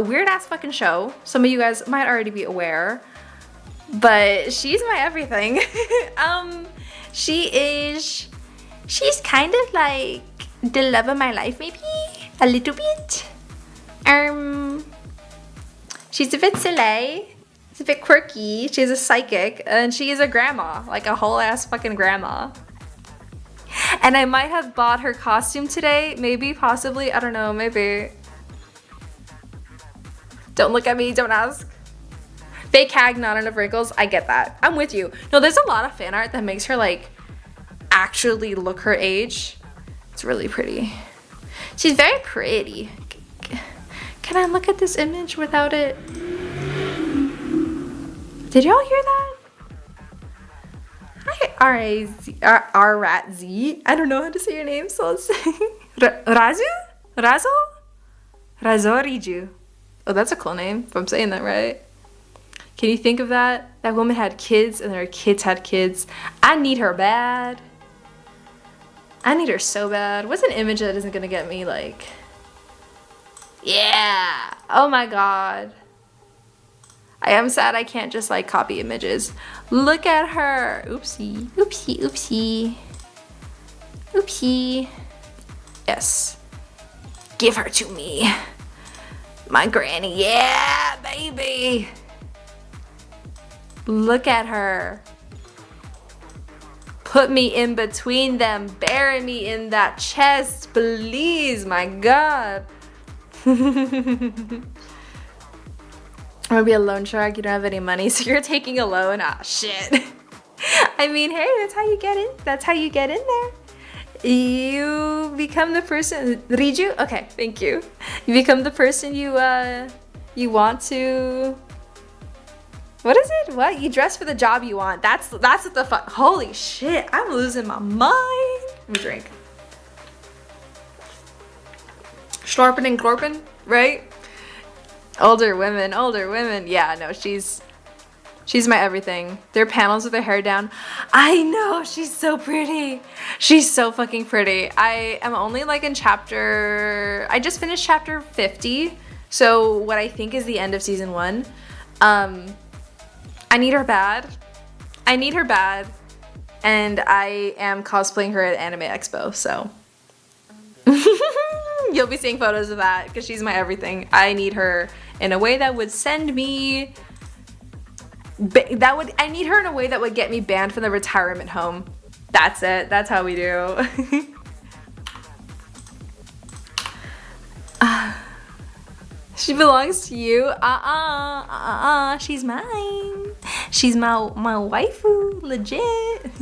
Speaker 1: Weird ass fucking show. Some of you guys might already be aware. But she's my everything. She's kind of like the love of my life, maybe a little bit. She's a bit silly. She's a bit quirky. She's a psychic, and she is a grandma, like a whole ass fucking grandma. And I might have bought her costume today, maybe, possibly, I don't know, maybe. Don't look at me, don't ask. Fake hag, not enough wrinkles. I get that. I'm with you. No, there's a lot of fan art that makes her like actually look her age. It's really pretty. She's very pretty. Can I look at this image without it? Did y'all hear that? Hi, R-A-Z. I don't know how to say your name, so let's say Razo? Razoriju. Oh, that's a cool name, if I'm saying that right. Can you think of that? That woman had kids and her kids had kids. I need her bad. I need her so bad. What's an image that isn't gonna get me like... Yeah! Oh my god. I am sad I can't just like copy images. Look at her! Oopsie. Oopsie, oopsie. Oopsie. Yes. Give her to me. My granny. Yeah, baby! Look at her. Put me in between them. Bury me in that chest, please. My god. I'm gonna be a loan shark. You don't have any money, so you're taking a loan. Ah, shit. I mean, hey, that's how you get in. That's how you get in there. You become the person. Riju? Okay, thank you. You become the person you want to. What is it? What? You dress for the job you want. That's what the fuck. Holy shit, I'm losing my mind. Let me drink. Schlorpin and glorpin, right? Older women. Yeah, no, she's my everything. Their panels with their hair down. I know, she's so pretty. She's so fucking pretty. I am only like in I just finished chapter 50. So what I think is the end of season 1. I need her bad. And I am cosplaying her at Anime Expo, so. You'll be seeing photos of that because she's my everything. I need her in a way that would send me... I need her in a way that would get me banned from the retirement home. That's it. That's how we do. She belongs to you. She's mine. She's my waifu, legit.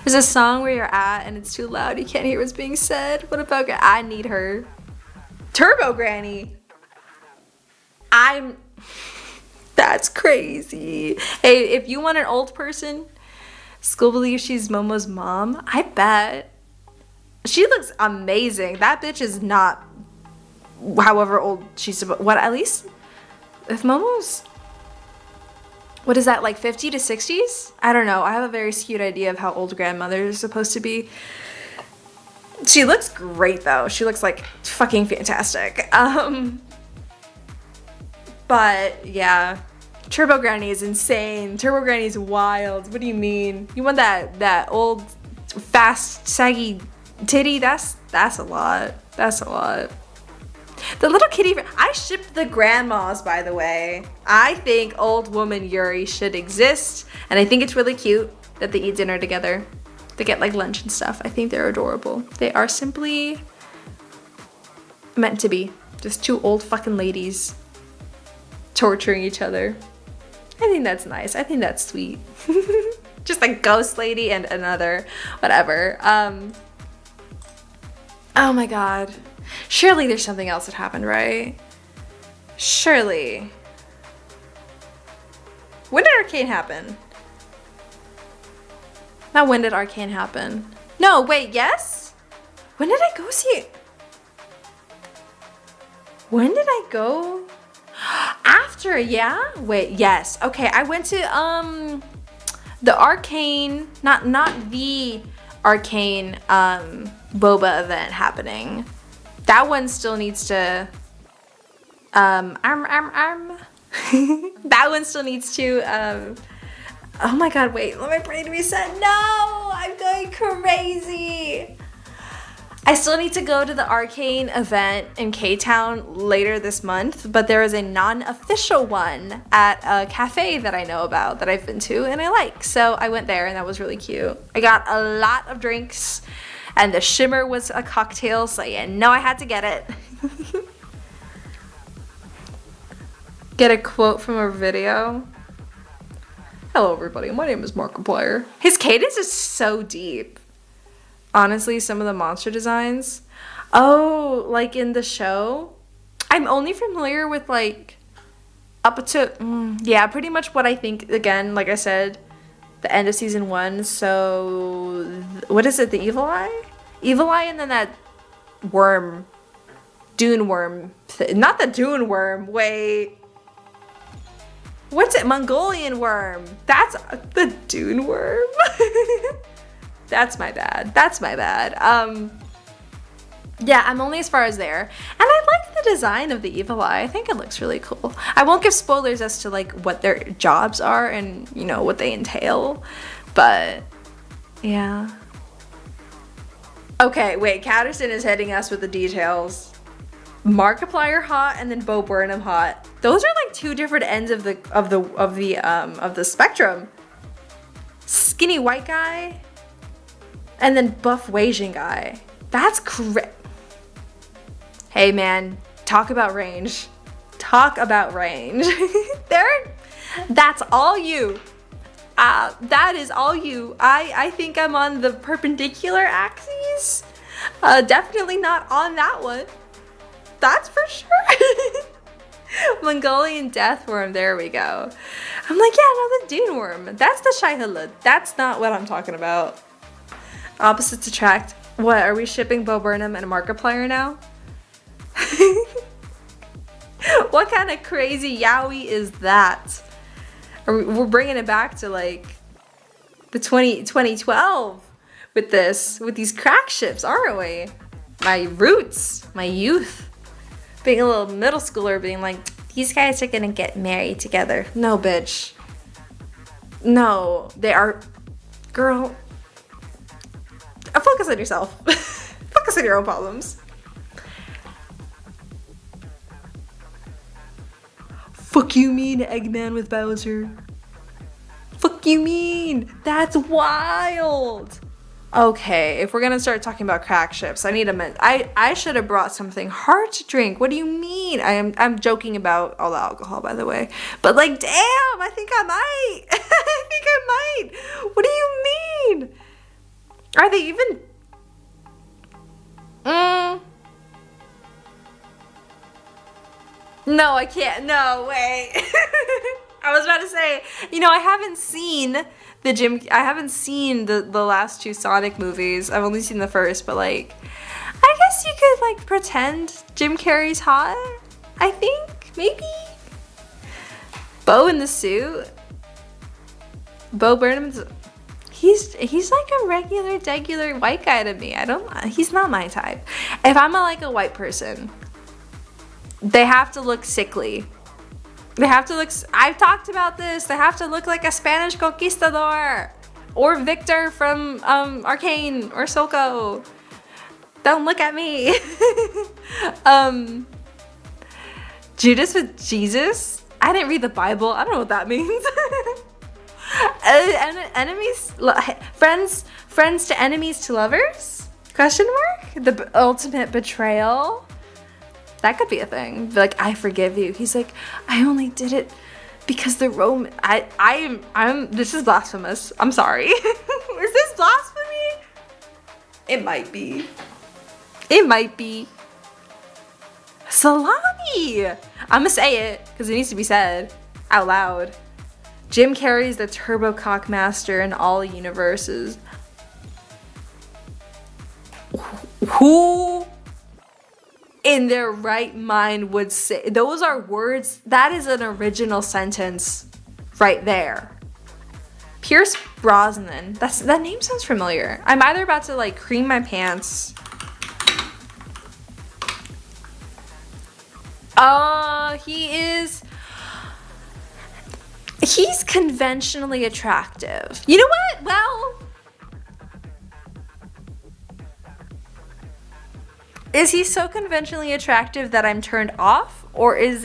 Speaker 1: There's a song where you're at and it's too loud. You can't hear what's being said. What about I need her. Turbo Granny. That's crazy. Hey, if you want an old person, school believes she's Momo's mom. I bet. She looks amazing. That bitch is not however old she's supposed. What, at least if Momo's, what is that, like 50 to 60s? I don't know. I have a very skewed idea of how old grandmothers are supposed to be. She looks great though. She looks like fucking fantastic. But yeah, Turbo Granny is insane. Turbo Granny is wild. What do you mean? You want that old fast saggy titty? That's a lot. That's a lot. The little kitty, I ship the grandmas, by the way. I think old woman Yuri should exist, and I think it's really cute that they eat dinner together. They get like lunch and stuff. I think they're adorable. They are simply meant to be. Just two old fucking ladies torturing each other. I think that's nice. I think that's sweet. Just a ghost lady and another, whatever. Oh my god. Surely there's something else that happened, right? Surely. When did Arcane happen? Not when did Arcane happen? No, wait, yes? When did I go see it? When did I go? After, yeah? Wait, yes. Okay, I went to the Arcane, not the Arcane boba event happening. That one still needs to that one still needs to oh my god, wait, let my brain reset. No, I'm going crazy. I still need to go to the Arcane event in K-Town later this month, but there is a non-official one at a cafe that I know about that I've been to and I like. So I went there and that was really cute. I got a lot of drinks and the shimmer was a cocktail, so you know I had to get it. Get a quote from a video. Hello everybody, my name is Markiplier. His cadence is so deep. Honestly, some of the monster designs. Oh, like in the show? I'm only familiar with like up to, yeah, pretty much what I think, again, like I said, the end of season 1. So, what is it, the Evil Eye? Evil Eye and then that worm, Dune worm, not the Dune worm, wait. What's it, Mongolian worm? That's the Dune worm? That's my bad. That's my bad. Yeah, I'm only as far as there. And I like the design of the Evil Eye. I think it looks really cool. I won't give spoilers as to like what their jobs are and, you know, what they entail. But, yeah. Okay, wait, Catterson is hitting us with the details. Markiplier hot and then Bo Burnham hot. Those are like two different ends of the spectrum. Skinny white guy. And then buff Asian guy. That's crazy. Hey man, talk about range. Talk about range. That's all you. That is all you. I think I'm on the perpendicular axis. Definitely not on that one. That's for sure. Mongolian death worm, there we go. I'm like, yeah, no, the Dune worm. That's the Shai-Hulud. That's not what I'm talking about. Opposites attract. What, are we shipping Bo Burnham and Markiplier now? What kind of crazy yaoi is that? We're bringing it back to like the 2012 with these crack ships, aren't we? My roots, my youth. Being a little middle schooler, being like, these guys are gonna get married together. No, bitch. No, they are, girl. Focus on yourself. Focus on your own problems. Fuck you mean, Eggman with Bowser. Fuck you mean. That's wild. Okay, if we're gonna start talking about crack ships, I need a I should have brought something hard to drink. What do you mean? I'm joking about all the alcohol, by the way. But like, damn, I think I might. I think I might. What do you mean? Are they even? No, I can't. No, wait. I was about to say, you know, I haven't seen the last two Sonic movies. I've only seen the first, but like, I guess you could like pretend Jim Carrey's hot. I think, maybe. Bo in the suit. Bo Burnham's, he's like a regular white guy to me. He's not my type. If I'm a white person, they have to look sickly. They have to look, I've talked about this, they have to look like a Spanish conquistador or Victor from Arcane or Silco. Don't look at me. Judas with Jesus? I didn't read the Bible. I don't know what that means. Enemies, friends to enemies to lovers? Question mark? The ultimate betrayal? That could be a thing. Like, I forgive you. He's like, I only did it because the Roman. I'm. This is blasphemous. I'm sorry. Is this blasphemy? It might be. It might be. Salami. I'm gonna say it because it needs to be said out loud. Jim Carrey's the turbo cockmaster in all universes. Who in their right mind would say those are words? That is an original sentence right there. Pierce Brosnan. That name sounds familiar. I'm either about to like cream my pants. He's conventionally attractive. You know what? Well, is he so conventionally attractive that I'm turned off? Or is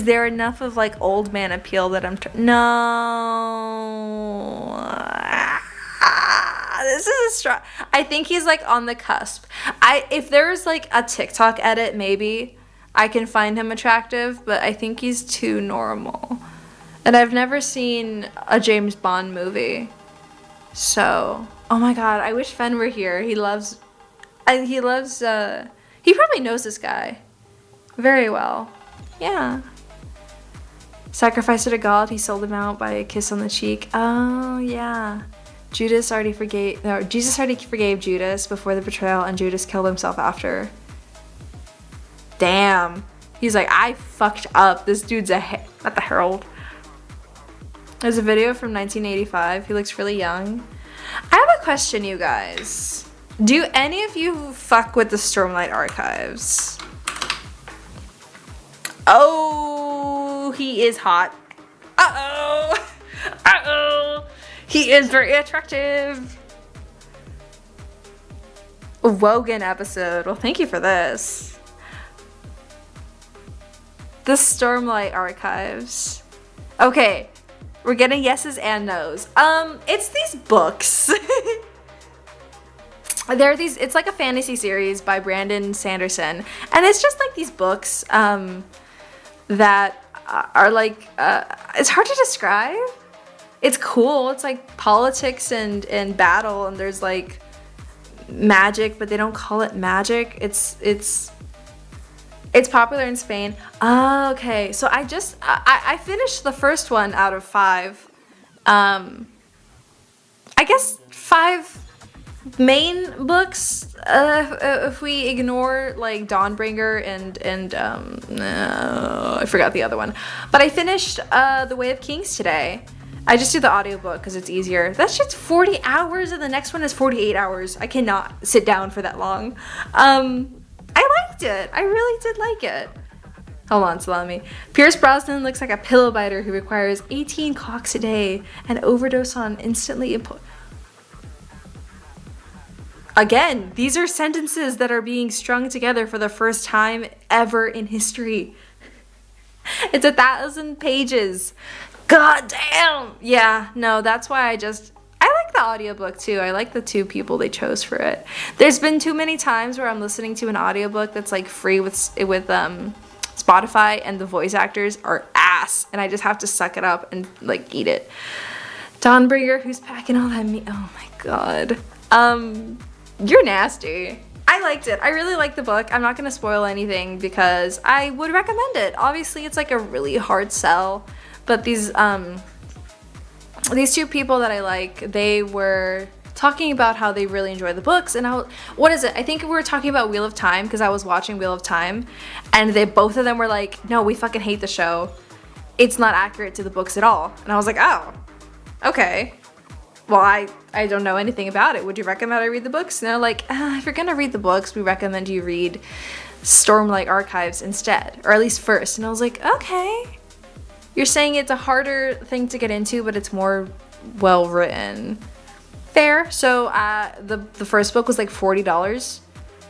Speaker 1: there enough of like old man appeal that I'm no. This is a strong. I think he's like on the cusp. If there's like a TikTok edit, maybe I can find him attractive, but I think he's too normal. And I've never seen a James Bond movie. So, oh my god, I wish Fen were here. He probably knows this guy very well. Yeah. Sacrificed to God, he sold him out by a kiss on the cheek. Oh, yeah. Jesus already forgave Judas before the betrayal, and Judas killed himself after. Damn. He's like, I fucked up. This dude's not the Herald. There's a video from 1985. He looks really young. I have a question, you guys. Do any of you fuck with the Stormlight Archives? Oh, he is hot. Uh-oh. Uh-oh. He is very attractive. A Wogan episode. Well, thank you for this. The Stormlight Archives. Okay. We're getting yeses and nos. It's these books. It's like a fantasy series by Brandon Sanderson. And it's just like these books that are like, it's hard to describe. It's cool. It's like politics and battle, and there's like magic, but they don't call it magic. It's popular in Spain. Oh, okay. So I finished the first one out of 5. I guess 5 main books, if we ignore like Dawnbringer and I forgot the other one. But I finished The Way of Kings today. I just do the audiobook because it's easier. That shit's 40 hours and the next one is 48 hours. I cannot sit down for that long. I liked it. I really did like it. Hold on, salami. Pierce Brosnan looks like a pillow biter who requires 18 cocks a day and overdose on instantly Again, these are sentences that are being strung together for the first time ever in history. It's 1,000 pages. God damn! Yeah, no, that's why I like the audiobook too. I like the 2 people they chose for it. There's been too many times where I'm listening to an audiobook that's like free with Spotify, and the voice actors are ass, and I just have to suck it up and like eat it. Dawnbringer, who's packing all that meat? Oh my god. You're nasty. I liked it. I really liked the book. I'm not gonna spoil anything because I would recommend it. Obviously, it's like a really hard sell. But these 2 people that I like, they were talking about how they really enjoy the books. And what is it? I think we were talking about Wheel of Time because I was watching Wheel of Time. And both of them were like, no, we fucking hate the show. It's not accurate to the books at all. And I was like, oh, okay. Well, I don't know anything about it. Would you recommend I read the books? And they're like, if you're going to read the books, we recommend you read Stormlight Archives instead. Or at least first. And I was like, okay. You're saying it's a harder thing to get into, but it's more well written. Fair. So the first book was like $40,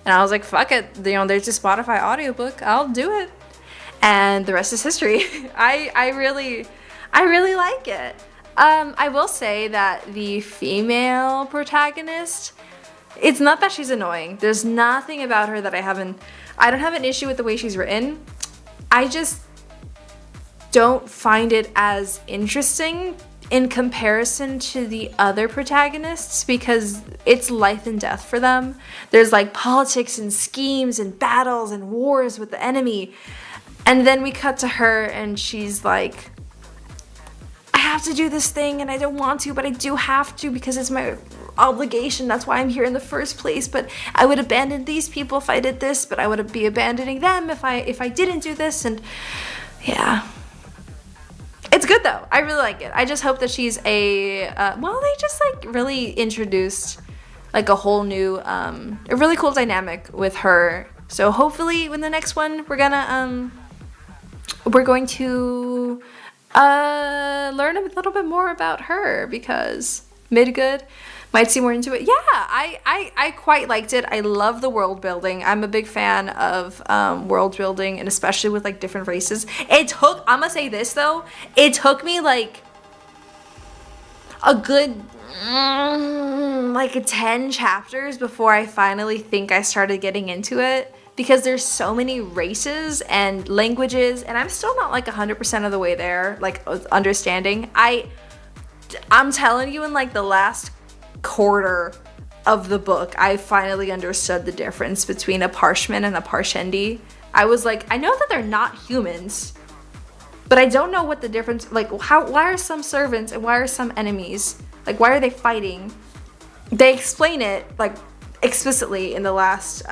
Speaker 1: and I was like, fuck it. There's a Spotify audiobook. I'll do it. And the rest is history. I really like it. I will say that the female protagonist, it's not that she's annoying. There's nothing about her that I don't have an issue with the way she's written. I just don't find it as interesting in comparison to the other protagonists because it's life and death for them. There's like politics and schemes and battles and wars with the enemy. And then we cut to her and she's like, I have to do this thing and I don't want to, but I do have to because it's my obligation. That's why I'm here in the first place. But I would abandon these people if I did this, but I would be abandoning them if I didn't do this. And yeah. It's good though. I really like it. I just hope that she's they just like really introduced like a whole new, a really cool dynamic with her. So hopefully in the next one, we're going to learn a little bit more about her, because Midgood might see more into it. Yeah, I quite liked it. I love the world building. I'm a big fan of world building, and especially with like different races. I'm gonna say this though, it took me like a good like 10 chapters before I finally think I started getting into it, because there's so many races and languages, and I'm still not like 100% of the way there, like understanding. I'm telling you, in like the last quarter of the book, I finally understood the difference between a Parshman and a Parshendi. I was like, I know that they're not humans, but I don't know what the difference, like why are some servants and why are some enemies? Like, why are they fighting? They explain it like explicitly in the last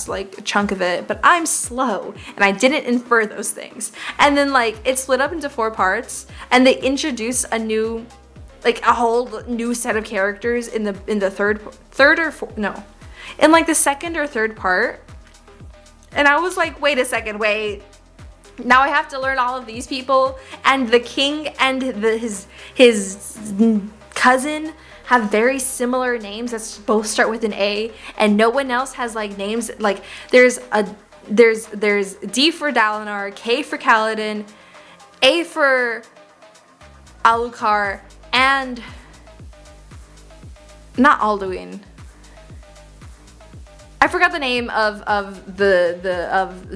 Speaker 1: like chunk of it, but I'm slow and I didn't infer those things. And then like it split up into 4 parts, and they introduce a whole new set of characters in the second or third part. And I was like, wait a second, wait. Now I have to learn all of these people, and the king and his cousin have very similar names that both start with an A, and no one else has like names like there's D for Dalinar, K for Kaladin, A for Alucard, and not Alduin. I forgot the name of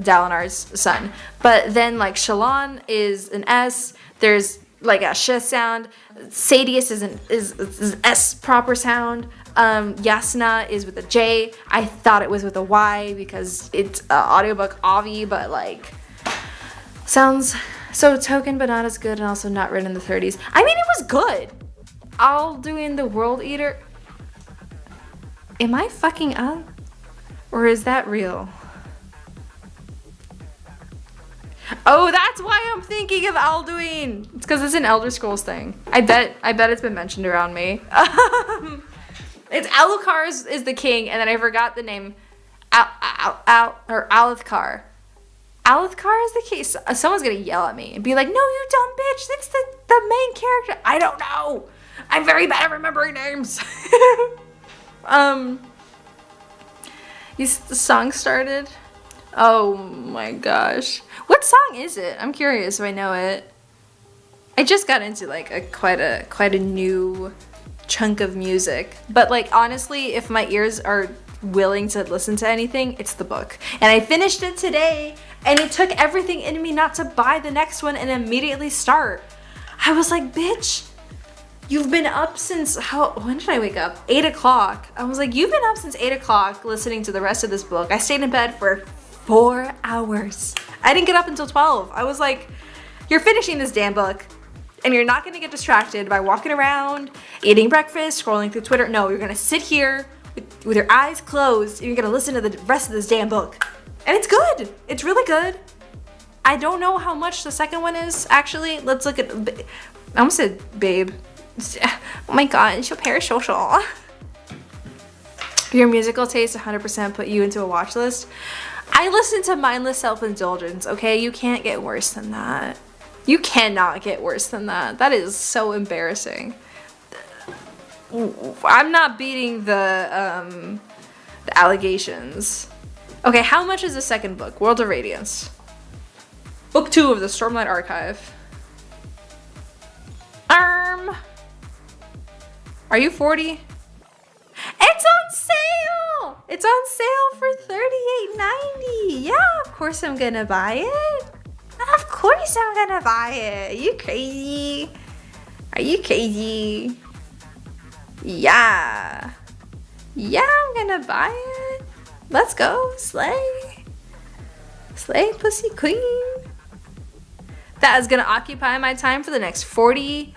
Speaker 1: Dalinar's son, but then like Shallan is an S. There's like a sh sound. Sadius is an S proper sound. Yasna is with a J. I thought it was with a Y because it's an audiobook Avi, but like sounds so token, but not as good, and also not written in the 30s. I mean, it was good. Alduin the World Eater. Am I fucking up? Or is that real? Oh, that's why I'm thinking of Alduin. It's because it's an Elder Scrolls thing. I bet it's been mentioned around me. It's Alucard is the king, and then I forgot the name. Alethkar. Alethkar is the king. Someone's gonna yell at me and be like, "No, you dumb bitch! That's the main character." I don't know. I'm very bad at remembering names. The song started. Oh my gosh. What song is it? I'm curious if I know it. I just got into like quite a new chunk of music. But like honestly, if my ears are willing to listen to anything, it's the book. And I finished it today, and it took everything in me not to buy the next one and immediately start. I was like, bitch, you've been up since when did I wake up? 8 o'clock. I was like, you've been up since 8 o'clock listening to the rest of this book. I stayed in bed for 4 hours. I didn't get up until 12. I was like, you're finishing this damn book, and you're not gonna get distracted by walking around, eating breakfast, scrolling through Twitter. No, you're gonna sit here with your eyes closed, and you're gonna listen to the rest of this damn book. And it's good. It's really good. I don't know how much the second one is, actually. Let's look at, I almost said babe. Oh my god, she'll parasocial. Your musical taste 100% put you into a watch list. I listen to mindless self-indulgence, okay? You can't get worse than that. You cannot get worse than that. That is so embarrassing. I'm not beating the allegations. Okay, how much is the second book? World of Radiance. Book 2 of the Stormlight Archive. Are you 40? It's on sale! It's on sale for $38.90. Yeah, of course I'm gonna buy it. Of course I'm gonna buy it. Are you crazy? Are you crazy? Yeah. Yeah, I'm gonna buy it. Let's go, slay. Slay, pussy queen. That is gonna occupy my time for the next 48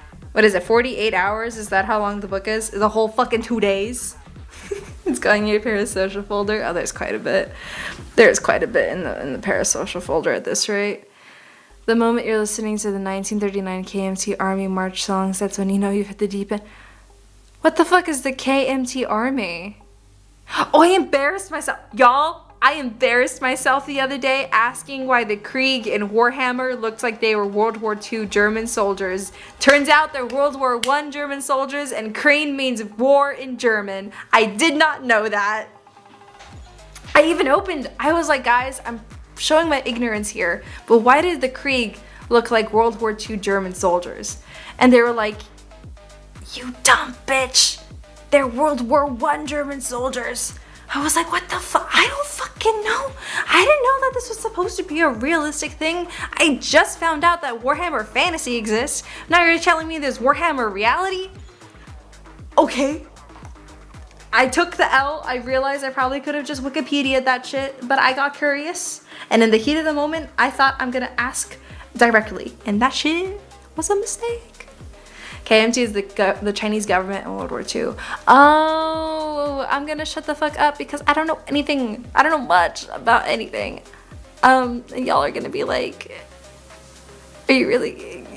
Speaker 1: hours? Is that how long the book is? The whole fucking 2 days? It's going in your parasocial folder. Oh, there's quite a bit. There's quite a bit in the parasocial folder at this rate. The moment you're listening to the 1939 KMT Army March songs, that's when you know you've hit the deep end. What the fuck is the KMT Army? Oh, I embarrassed myself. Y'all, I embarrassed myself the other day asking why the Krieg in Warhammer looked like they were World War II German soldiers. Turns out they're World War I German soldiers, and Crane means war in German. I did not know that. I was like, guys, I'm showing my ignorance here, but why did the Krieg look like World War II German soldiers? And they were like, you dumb bitch. They're World War I German soldiers. I was like, what the fuck? I don't fucking know. I didn't know that this was supposed to be a realistic thing. I just found out that Warhammer Fantasy exists. Now you're telling me there's Warhammer Reality? Okay. I took the L. I realized I probably could have just Wikipedia'd that shit, but I got curious. And in the heat of the moment, I thought I'm gonna ask directly. And that shit was a mistake. KMT is the Chinese government in World War II. Oh, I'm gonna shut the fuck up because I don't know anything. I don't know much about anything. And y'all are gonna be like, are you really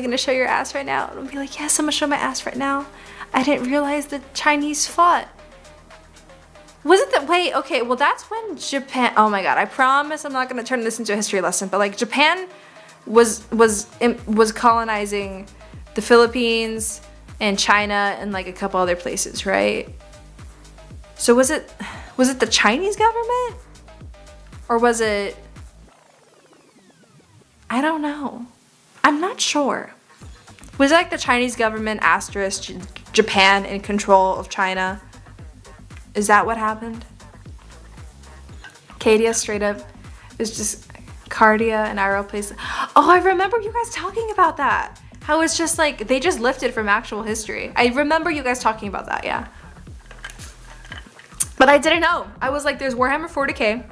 Speaker 1: gonna show your ass right now? And I'll be like, yes, I'm gonna show my ass right now. I didn't realize the Chinese fought. Was it that, wait, okay, well that's when Japan, oh my god, I promise I'm not gonna turn this into a history lesson, but like Japan was colonizing the Philippines and China and like a couple other places, right? So was it the Chinese government? Or was it, I don't know. I'm not sure. Was it like the Chinese government asterisk Japan in control of China? Is that what happened? Cadia straight up is just Cardia and Iroh place. Oh, I remember you guys talking about that. How it's just like, they just lifted from actual history. I remember you guys talking about that, yeah. But I didn't know. I was like, there's Warhammer 40k,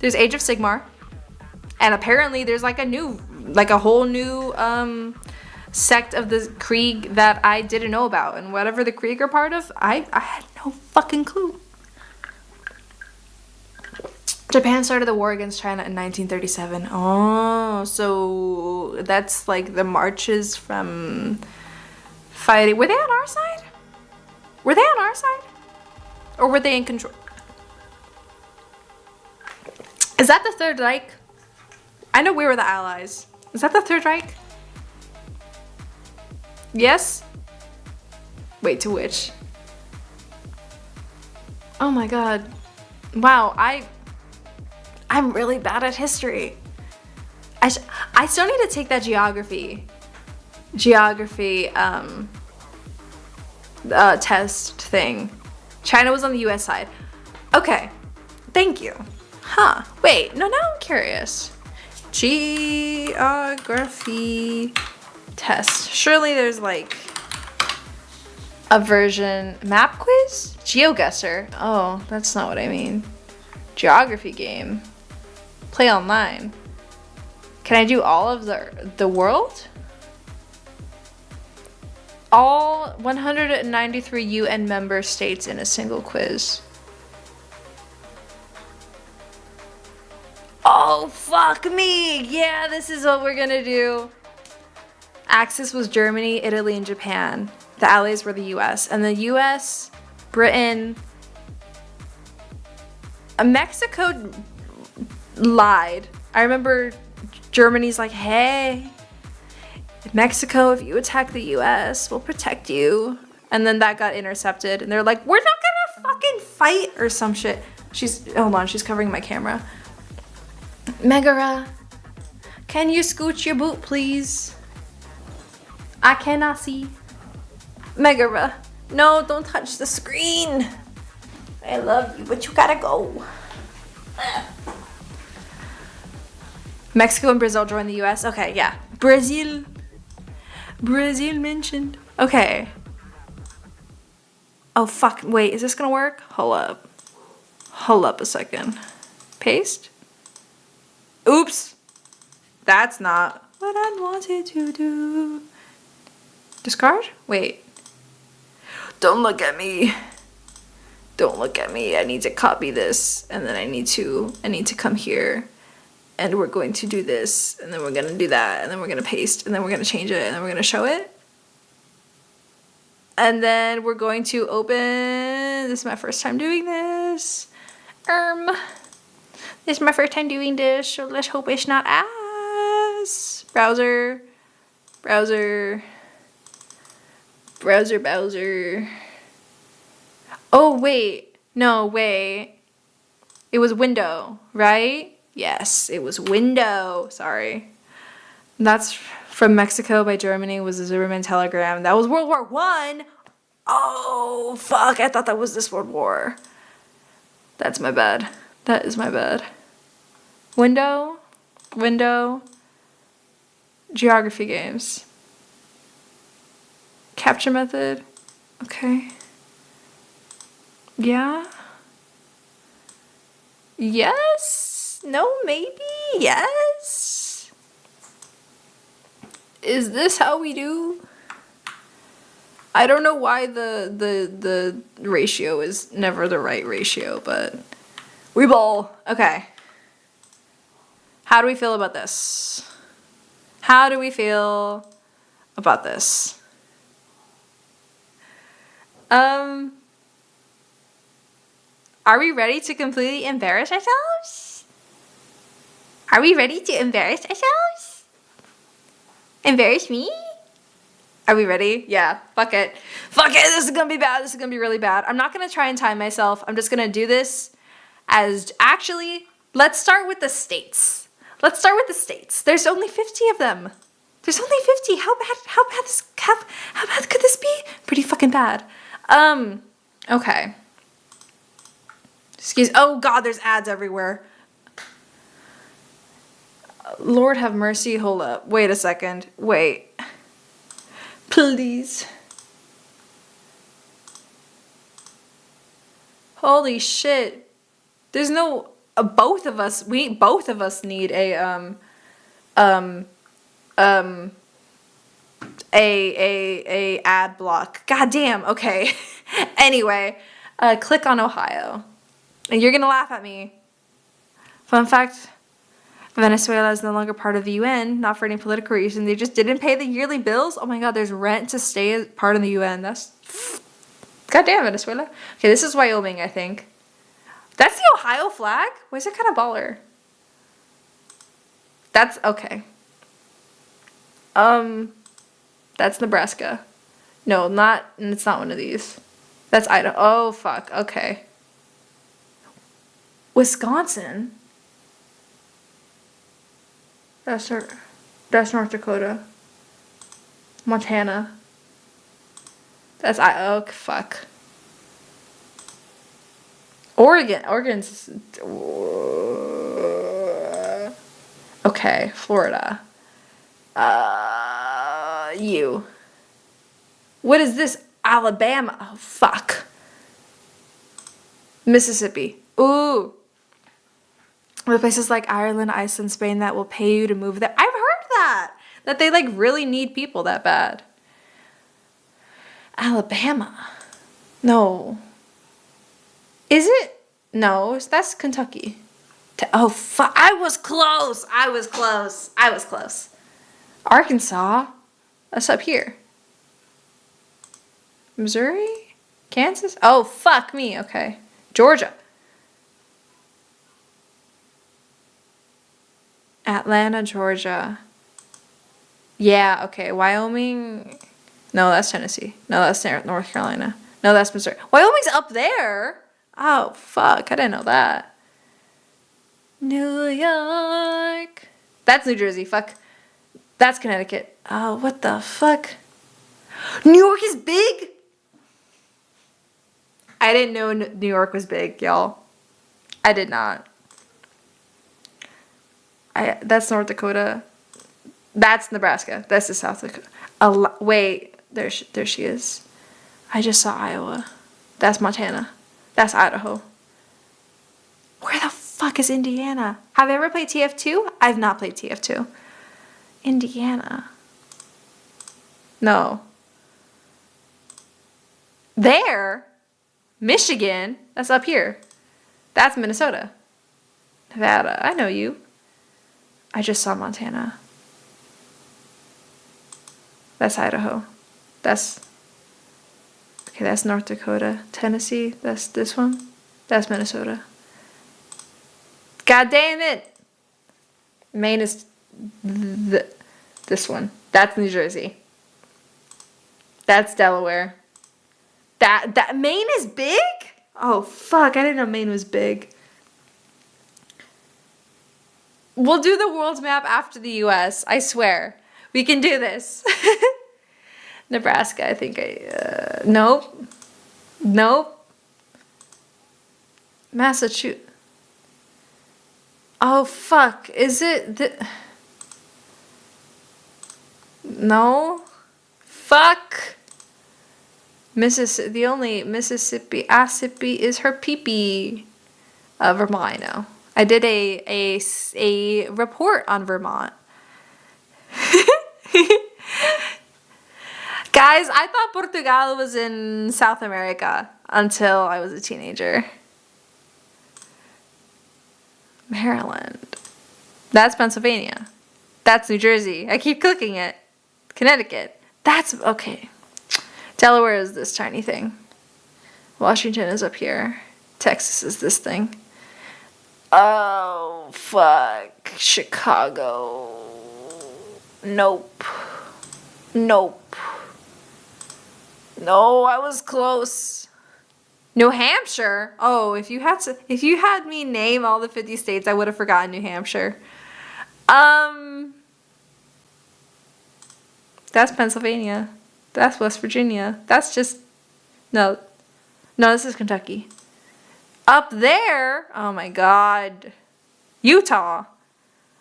Speaker 1: there's Age of Sigmar, and apparently there's like a whole new sect of the Krieg that I didn't know about. And whatever the Krieg are part of, I had no fucking clue. Japan started the war against China in 1937. Oh, so that's like the marches from fighting. Were they on our side? Were they on our side? Or were they in control? Is that the Third Reich? I know we were the Allies. Is that the Third Reich? Yes? Wait, to which? Oh my god. Wow, I'm really bad at history. I still need to take that geography test thing. China was on the US side. Okay, thank you. Huh, wait, no, now I'm curious. Geography test. Surely there's like a version, map quiz? GeoGuessr. Oh, that's not what I mean. Geography game. Play online. Can I do all of the world? All 193 UN member states in a single quiz. Oh, fuck me! Yeah, this is what we're gonna do. Axis was Germany, Italy, and Japan. The Allies were the US. And the US, Britain, Mexico lied. I remember Germany's like, hey, Mexico, if you attack the US, we'll protect you. And then that got intercepted. And they're like, we're not gonna fucking fight or some shit. Hold on, she's covering my camera. Megara, can you scooch your boot, please? I cannot see. Megara, no, don't touch the screen. I love you, but you gotta go. Mexico and Brazil joined the US. Okay, yeah. Brazil mentioned. Okay. Oh, fuck. Wait, is this gonna work? Hold up a second. Paste? Oops. That's not. what I wanted to do. Discard? Wait. Don't look at me. Don't look at me. I need to copy this, and then I need to come here, and we're going to do this, and then we're gonna do that, and then we're gonna paste, and then we're gonna change it, and then we're gonna show it. And then we're going to open, this is my first time doing this. This is my first time doing this, so let's hope it's not ass. Browser. Oh, wait. No, wait. It was window, right? Yes, it was window. Sorry. That's from Mexico by Germany was a Zimmerman telegram. That was World War One. Oh, fuck. I thought that was this World War. That's my bad. That is my bad. Window. Geography games. Capture method. Okay. Yeah. Yes. No, maybe. Yes. Is this how we do? I don't know why the ratio is never the right ratio, but we bowl. Okay. How do we feel about this? How do we feel about this? Are we ready to completely embarrass ourselves? Are we ready to embarrass ourselves? Embarrass me? Are we ready? Yeah, fuck it. Fuck it, this is gonna be bad. This is gonna be really bad. I'm not gonna try and time myself. I'm just gonna do this as, actually, let's start with the states. Let's start with the states. There's only 50 of them. There's only 50. How bad could this be? Pretty fucking bad. Okay. Oh God, there's ads everywhere. Lord have mercy, hold up. Wait a second. Wait. Please. Holy shit. There's no, both of us need a ad block. God damn, okay. Anyway, click on Ohio. And you're gonna laugh at me. Fun fact, Venezuela is no longer part of the UN, not for any political reason. They just didn't pay the yearly bills. Oh my God, there's rent to stay as part of the UN. That's, goddamn, Venezuela. Okay, this is Wyoming, I think. That's the Ohio flag? Why is it kind of baller? That's, okay. That's Nebraska. No, it's not one of these. That's Idaho. Oh, fuck, okay. Wisconsin? That's North Dakota. Montana. That's oh fuck. Oregon's okay. Florida. What is this? Alabama. Oh fuck. Mississippi. Ooh. The places like Ireland, Iceland, Spain that will pay you to move there. I've heard that they like really need people that bad. Alabama. No. Is it? No, that's Kentucky. Oh fuck! I was close. Arkansas. That's up here. Missouri? Kansas? Oh fuck me. Okay. Georgia. Atlanta, Georgia. Yeah, okay. Wyoming. No, that's Tennessee. No, that's North Carolina. No, that's Missouri. Wyoming's up there. Oh, fuck. I didn't know that. New York. That's New Jersey. Fuck. That's Connecticut. Oh, what the fuck? New York is big? I didn't know New York was big, y'all. I did not. That's North Dakota. That's Nebraska. That's the South Dakota. Wait, there she is. I just saw Iowa. That's Montana. That's Idaho. Where the fuck is Indiana? Have I ever played TF2? I've not played TF2. Indiana. No. There? Michigan? That's up here. That's Minnesota. Nevada. I know you. I just saw Montana. That's Idaho. That's... Okay, that's North Dakota. Tennessee. That's this one. That's Minnesota. God damn it! Maine is this one. That's New Jersey. That's Delaware. That Maine is big? Oh fuck, I didn't know Maine was big. We'll do the world map after the US, I swear. We can do this. Nebraska, I think nope. Nope. Massachusetts. Oh fuck, is it no? Fuck. Mississippi, the only Mississippi is her pee-pee. Vermont, I know. I did a report on Vermont. Guys, I thought Portugal was in South America until I was a teenager. Maryland. That's Pennsylvania. That's New Jersey. I keep clicking it. Connecticut. That's okay. Delaware is this tiny thing. Washington is up here. Texas is this thing. Oh, fuck. Chicago. Nope. Nope. No, I was close. New Hampshire? Oh, if you had me name all the 50 states, I would have forgotten New Hampshire. That's Pennsylvania. That's West Virginia. That's just... No, this is Kentucky. Up there? Oh my god. Utah.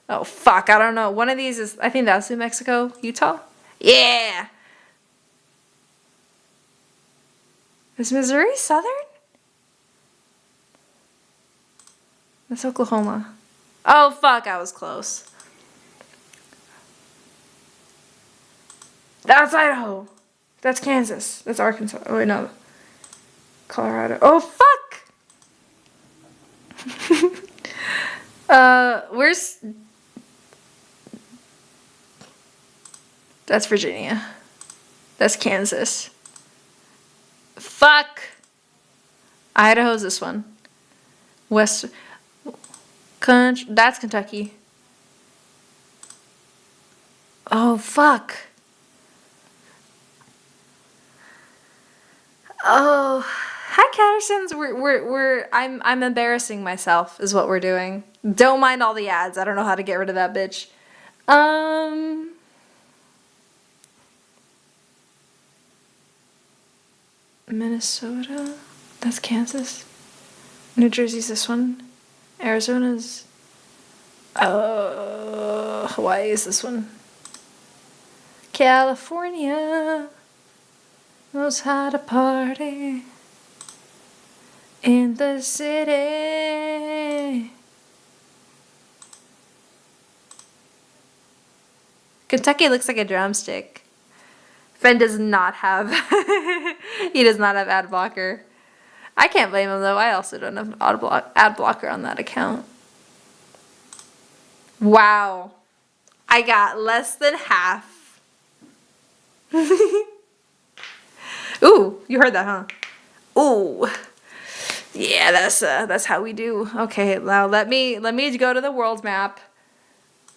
Speaker 1: Oh fuck, I don't know. One of these is... I think that's New Mexico. Utah? Yeah! Is Missouri Southern? That's Oklahoma. Oh fuck, I was close. That's Idaho. That's Kansas. That's Arkansas. Oh wait, no. Colorado. Oh fuck! Where's... That's Virginia. That's Kansas. Fuck! Idaho's this one. That's Kentucky. Oh fuck. Oh, hi Cattersons. I'm embarrassing myself is what we're doing. Don't mind all the ads. I don't know how to get rid of that bitch. Minnesota. That's Kansas. New Jersey's this one. Arizona's. Hawaii is this one. California knows how to party in the city. Kentucky looks like a drumstick. Fen does not have he does not have ad blocker. I can't blame him though. I also don't have ad blocker on that account. Wow. I got less than half. Ooh, you heard that, huh? Ooh. Yeah, that's how we do. Okay, now let me go to the world map.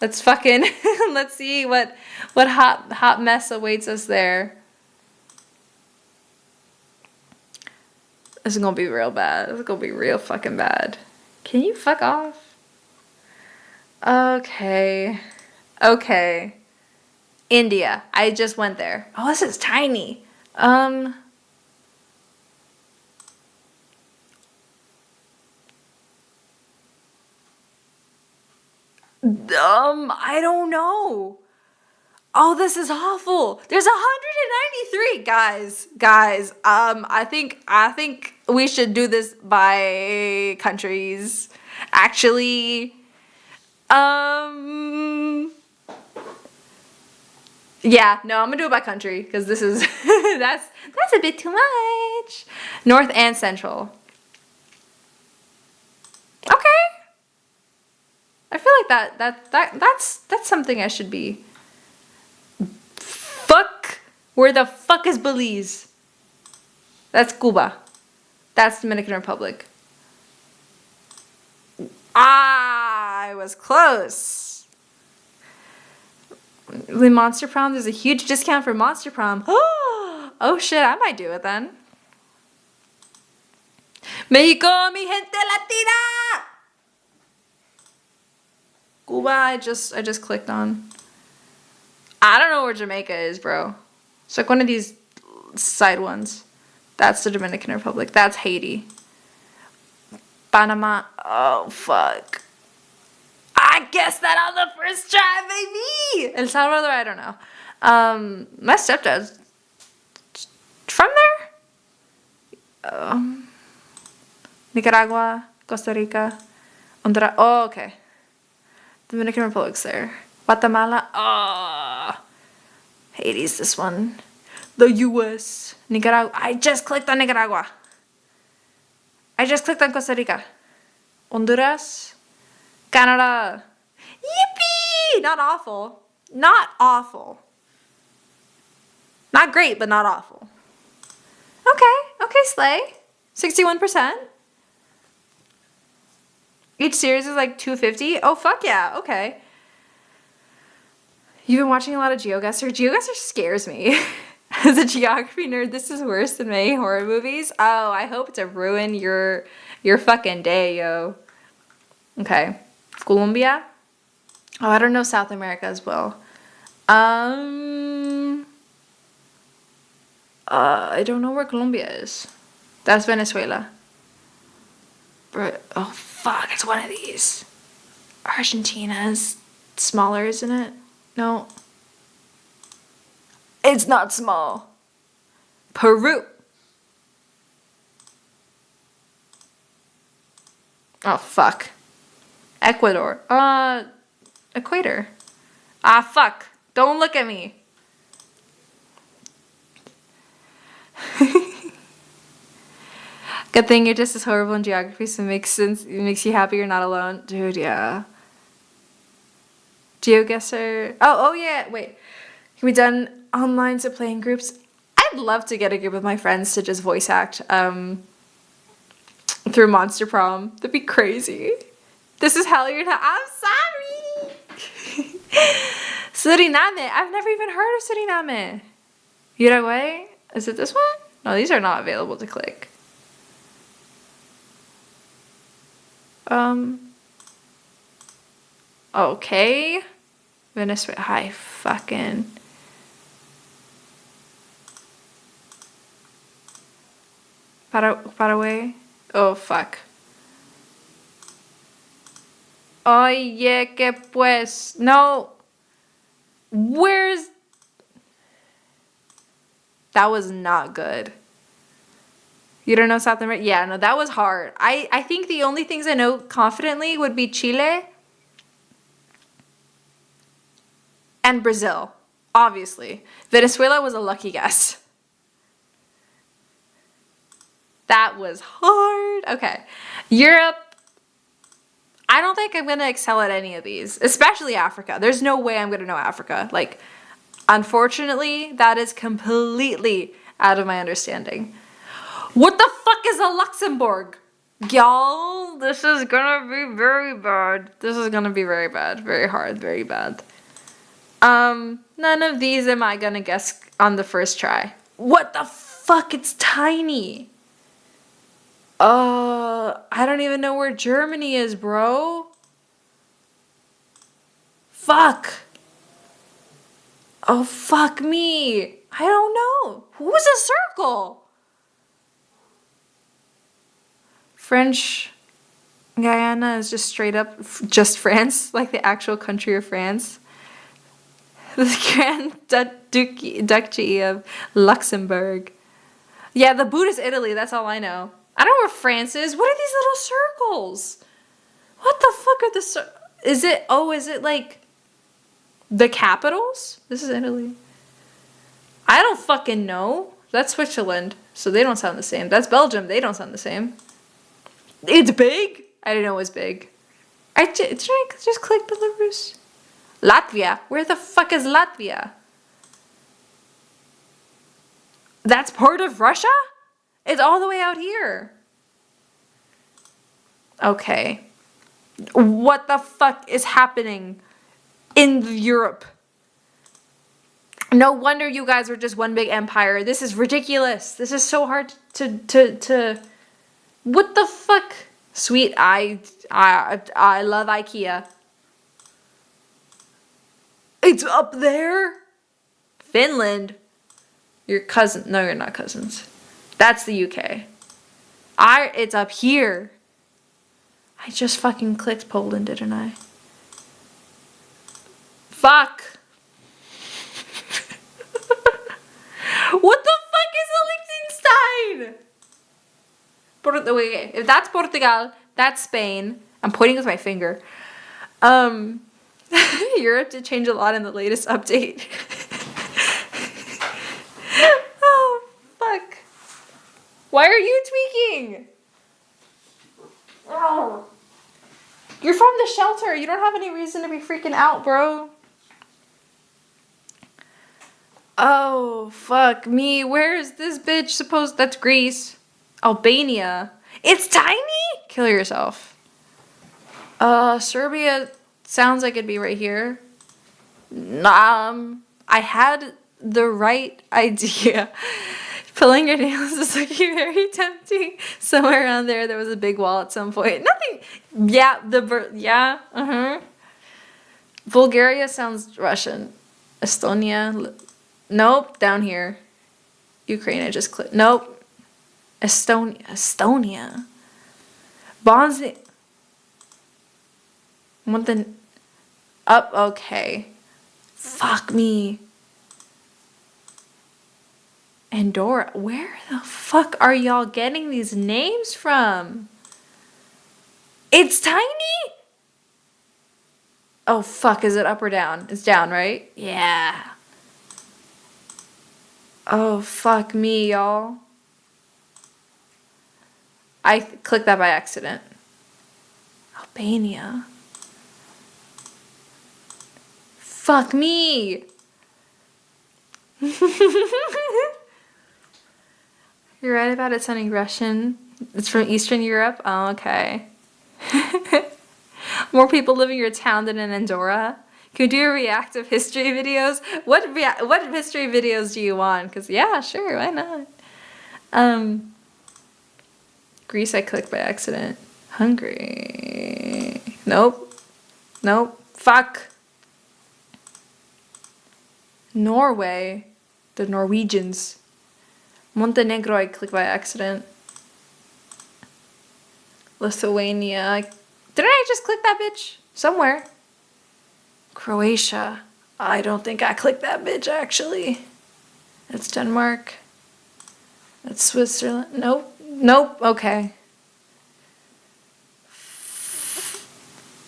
Speaker 1: Let's fucking let's see what hot mess awaits us there. This is gonna be real bad. This is gonna be real fucking bad. Can you fuck off? Okay. India. I just went there. Oh, this is tiny. I don't know. Oh, this is awful. There's 193 guys. I think we should do this by countries. Actually, Yeah, no, I'm gonna do it by country because this is that's a bit too much. North and Central. Okay. I feel like that's something I should be. Fuck. Where the fuck is Belize? That's Cuba. That's Dominican Republic. I was close. The Monster Prom, there's a huge discount for Monster Prom. Oh shit, I might do it then. Mexico, mi gente latina! Cuba, I just clicked on. I don't know where Jamaica is, bro. It's like one of these side ones. That's the Dominican Republic. That's Haiti. Panama. Oh, fuck. I guessed that on the first try, baby! El Salvador, I don't know. My stepdad's from there? Nicaragua, Costa Rica, Honduras. Oh, okay. Dominican Republic's there. Guatemala. Oh. Haiti's this one. The U.S. Nicaragua. I just clicked on Nicaragua. I just clicked on Costa Rica. Honduras. Canada. Yippee! Not awful. Not awful. Not great, but not awful. Okay. Okay, slay. 61%. Each series is like $2.50. Oh, fuck yeah. Okay. You've been watching a lot of GeoGuessr. GeoGuessr scares me. As a geography nerd, this is worse than many horror movies. Oh, I hope to ruin your fucking day, yo. Okay. Colombia. Oh, I don't know South America as well. I don't know where Colombia is. That's Venezuela. Oh, fuck. It's one of these. Argentina is smaller, isn't it? No. It's not small. Peru. Oh, fuck. Ecuador. Equator. Ah, fuck. Don't look at me. Good thing you're just as horrible in geography, so it makes sense. It makes you happy you're not alone. Dude, yeah. GeoGuessr. Oh, yeah. Wait. Can we done online to play in groups? I'd love to get a group of my friends to just voice act through Monster Prom. That'd be crazy. This is hell you're not. I'm sorry. Suriname. I've never even heard of Suriname. Uruguay. Is it this one? No, these are not available to click. Okay. Venezuela. Hi, fucking. Paraguay. Oh, fuck. Oye, que pues. No. Where's. That was not good. You don't know South America? Yeah, no, that was hard. I think the only things I know confidently would be Chile and Brazil, obviously. Venezuela was a lucky guess. That was hard. Okay. Europe. I don't think I'm going to excel at any of these, especially Africa. There's no way I'm going to know Africa. Like, unfortunately, that is completely out of my understanding. What the fuck is a Luxembourg? Y'all, this is gonna be very bad. This is gonna be very bad. Very hard, very bad. None of these am I gonna guess on the first try. What the fuck? It's tiny. I don't even know where Germany is, bro. Fuck. Oh, fuck me. I don't know. Who's a circle? French Guyana is just straight up just France, like the actual country of France. The Grand Duchy of Luxembourg. Yeah, the Buddhist Italy, that's all I know. I don't know where France is. What are these little circles? What the fuck are the is it like the capitals? This is Italy. I don't fucking know. That's Switzerland, so they don't sound the same. That's Belgium. They don't sound the same. It's big? I didn't know it was big. Did I just click Belarus? Latvia. Where the fuck is Latvia? That's part of Russia? It's all the way out here. Okay. What the fuck is happening in Europe? No wonder you guys are just one big empire. This is ridiculous. This is so hard to what the fuck? Sweet, I love IKEA. It's up there? Finland? Your cousin. No, you're not cousins. That's the UK. It's up here. I just fucking clicked Poland, didn't I? Fuck. What the fuck is a Liechtenstein? Wait, if that's Portugal, that's Spain. I'm pointing with my finger. Europe did change a lot in the latest update. Oh, fuck. Why are you tweaking? Oh. You're from the shelter. You don't have any reason to be freaking out, bro. Oh, fuck me. Where is this bitch supposed? That's Greece. Albania. It's tiny? Kill yourself. Serbia sounds like it'd be right here. I had the right idea. Pulling your nails is looking very tempting. Somewhere around there was a big wall at some point. Nothing. Yeah, Bulgaria sounds Russian. Estonia. Nope, down here. Ukraine, I just clicked. Nope. Estonia. Bosnia. Up, okay. Fuck me. Andorra. Where the fuck are y'all getting these names from? It's tiny? Oh, fuck. Is it up or down? It's down, right? Yeah. Oh, fuck me, y'all. I clicked that by accident. Albania. Fuck me. You're right about it sounding Russian. It's from Eastern Europe? Oh, okay. More people live in your town than in Andorra. Can we do reactive history videos? What history videos do you want? Because, yeah, sure, why not? Greece, I clicked by accident. Hungary. Nope. Fuck. Norway. The Norwegians. Montenegro, I clicked by accident. Lithuania. Didn't I just click that bitch? Somewhere. Croatia. I don't think I clicked that bitch, actually. That's Denmark. That's Switzerland. Nope. Okay.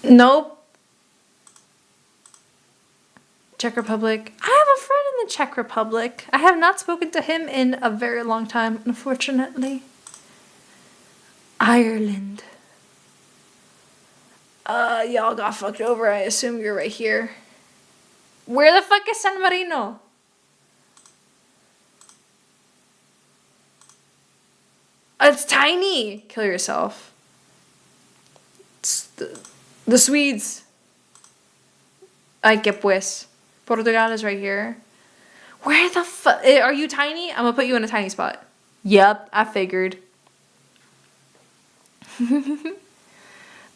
Speaker 1: Nope. Czech Republic. I have a friend in the Czech Republic. I have not spoken to him in a very long time, unfortunately. Ireland. Y'all got fucked over. I assume you're right here. Where the fuck is San Marino? It's tiny. Kill yourself. It's the Swedes. Ay, que pues. Portugal is right here. Where the fuck? Are you tiny? I'm gonna put you in a tiny spot. Yep, I figured.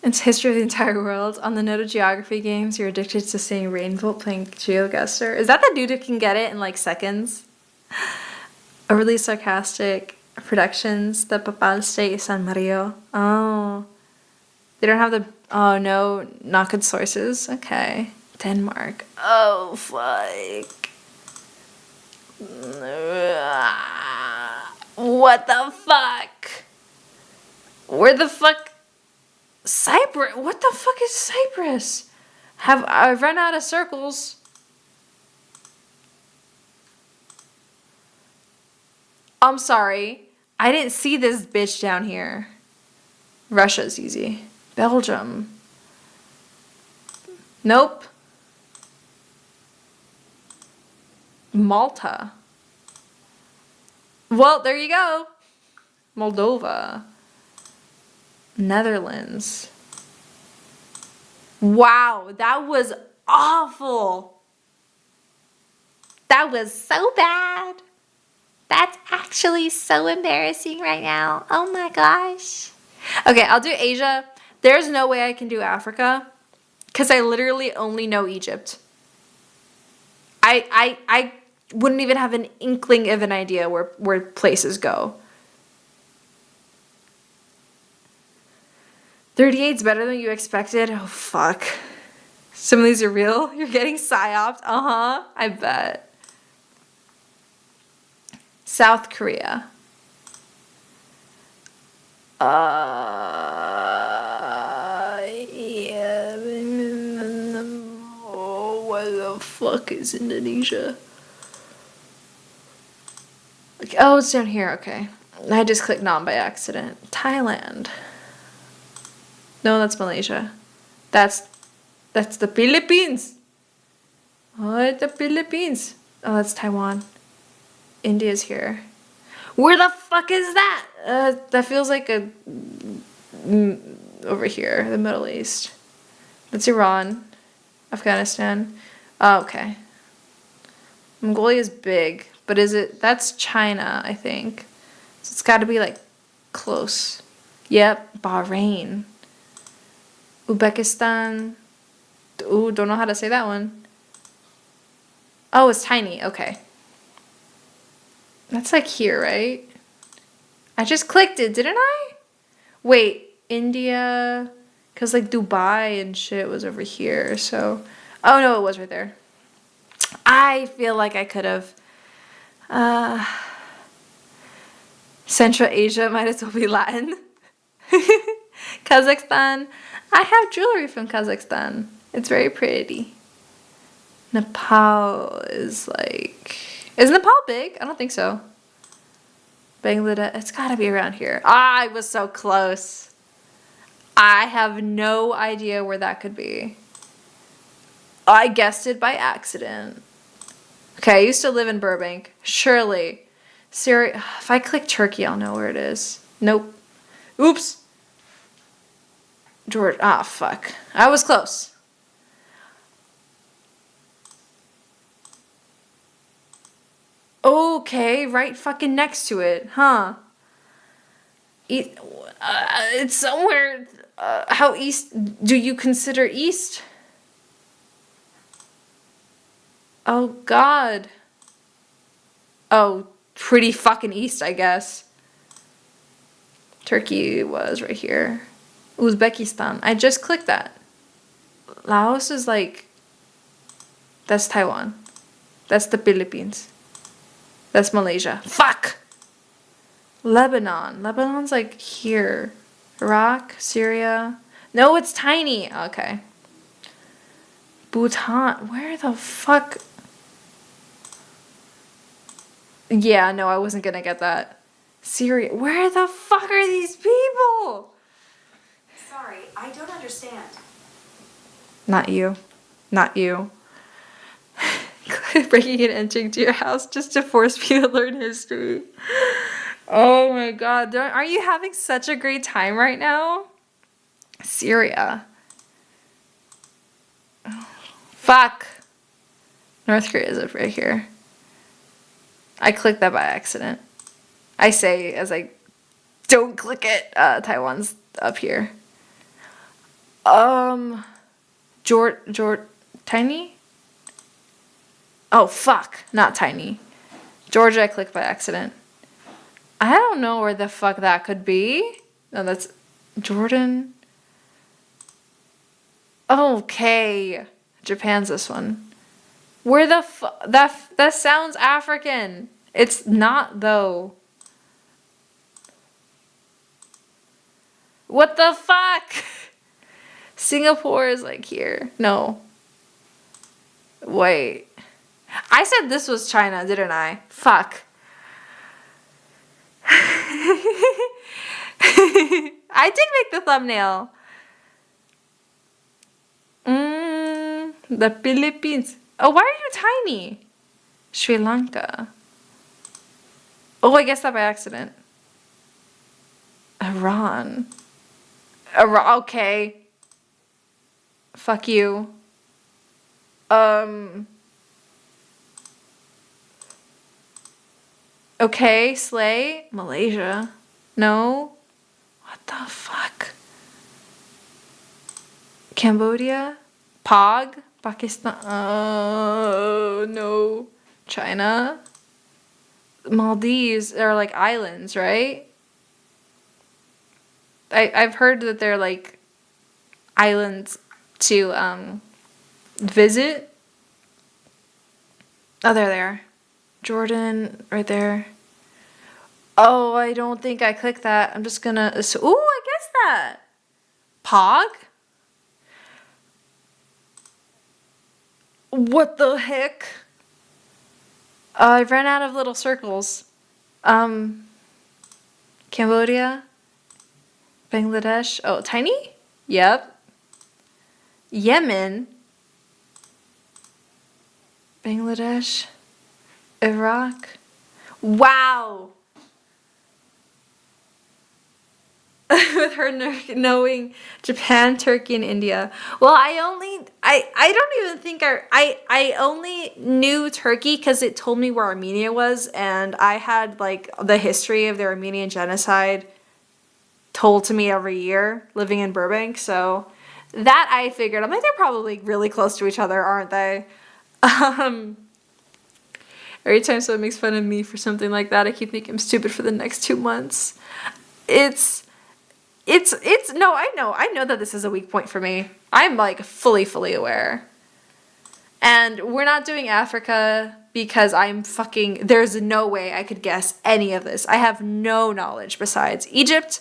Speaker 1: It's history of the entire world. On the note of geography games, you're addicted to seeing Rainbolt playing GeoGuessr. Is that the dude who can get it in like seconds? Overly sarcastic productions. The Papal State San Mario. Oh. They don't have the... Oh, no. Not good sources. Okay. Denmark. Oh, fuck. What the fuck? Where the fuck? Cyprus? What the fuck is Cyprus? I've run out of circles. I'm sorry. I didn't see this bitch down here. Russia's easy. Belgium. Nope. Malta. Well, there you go. Moldova. Netherlands. Wow, that was awful. That was so bad. That's actually so embarrassing right now. Oh my gosh. Okay, I'll do Asia. There's no way I can do Africa because I literally only know Egypt. I wouldn't even have an inkling of an idea where places go. 38's better than you expected? Oh, fuck. Some of these are real? You're getting psyoped? Uh-huh. I bet. South Korea. Yeah. Oh, what the fuck is Indonesia? Okay, oh, it's down here. Okay. I just clicked non by accident. Thailand. No, that's Malaysia. That's the Philippines. What? The Philippines. Oh, that's Taiwan. India's here. Where the fuck is that? That feels like over here, the Middle East. That's Iran. Afghanistan. Oh, okay. Mongolia's big, but that's China, I think. So it's got to be like close. Yep, Bahrain. Uzbekistan. Ooh, don't know how to say that one. Oh, it's tiny. Okay. That's like here, right? I just clicked it, didn't I? Wait, India. Because like Dubai and shit was over here, so. Oh, no, it was right there. I feel like I could have. Central Asia might as well be Latin. Kazakhstan. I have jewelry from Kazakhstan. It's very pretty. Nepal is like... Is Nepal big? I don't think so. Bangladesh. It's gotta be around here. Ah, I was so close. I have no idea where that could be. I guessed it by accident. Okay, I used to live in Burbank. Surely. Syria. If I click Turkey, I'll know where it is. Nope. Oops. George. Ah, fuck. I was close. Okay, right fucking next to it, huh? It's somewhere. How east do you consider east? Oh, God. Oh, pretty fucking east, I guess. Turkey was right here. Uzbekistan. I just clicked that. Laos is like... That's Taiwan. That's the Philippines. That's Malaysia. Fuck! Lebanon. Lebanon's like here. Iraq, Syria. No, it's tiny. Okay. Bhutan. Where the fuck? Yeah, no, I wasn't gonna get that. Syria. Where the fuck are these people?
Speaker 2: Sorry, I don't understand.
Speaker 1: Not you. Not you. Breaking and entering to your house just to force me to learn history. Oh my God. Aren't you having such a great time right now? Syria. Oh, fuck. North Korea is over right here. I clicked that by accident. I say as I don't click it. Taiwan's up here. Tiny? Oh, fuck. Not tiny. Georgia, I clicked by accident. I don't know where the fuck that could be. No, that's Jordan. Okay. Japan's this one. Where the fuck? That sounds African. It's not, though. What the fuck? Singapore is like here. No. Wait. I said this was China, didn't I? Fuck. I did make the thumbnail. The Philippines. Oh, why are you tiny? Sri Lanka. Oh, I guessed that by accident. Iran. Okay. Fuck you. Okay, Slay. Malaysia. No. What the fuck? Cambodia? Pog? Pakistan? Oh, no. China? Maldives are like islands, right? I've heard that they're like islands to visit. Oh, they're there. Jordan, right there. Oh, I don't think I clicked that. I'm just gonna. Ooh, I guessed that. Pog? What the heck? I've run out of little circles. Cambodia? Bangladesh? Oh, tiny? Yep. Yemen? Bangladesh? Iraq? Wow! With her knowing Japan, Turkey, and India. Well, I don't even think I only knew Turkey because it told me where Armenia was, and I had like the history of the Armenian genocide told to me every year living in Burbank, so that I figured, I'm like, they're probably really close to each other, aren't they? Every time someone makes fun of me for something like that, I keep thinking I'm stupid for the next 2 months. It's no, I know that this is a weak point for me. I'm like fully aware. And we're not doing Africa because there's no way I could guess any of this. I have no knowledge besides Egypt.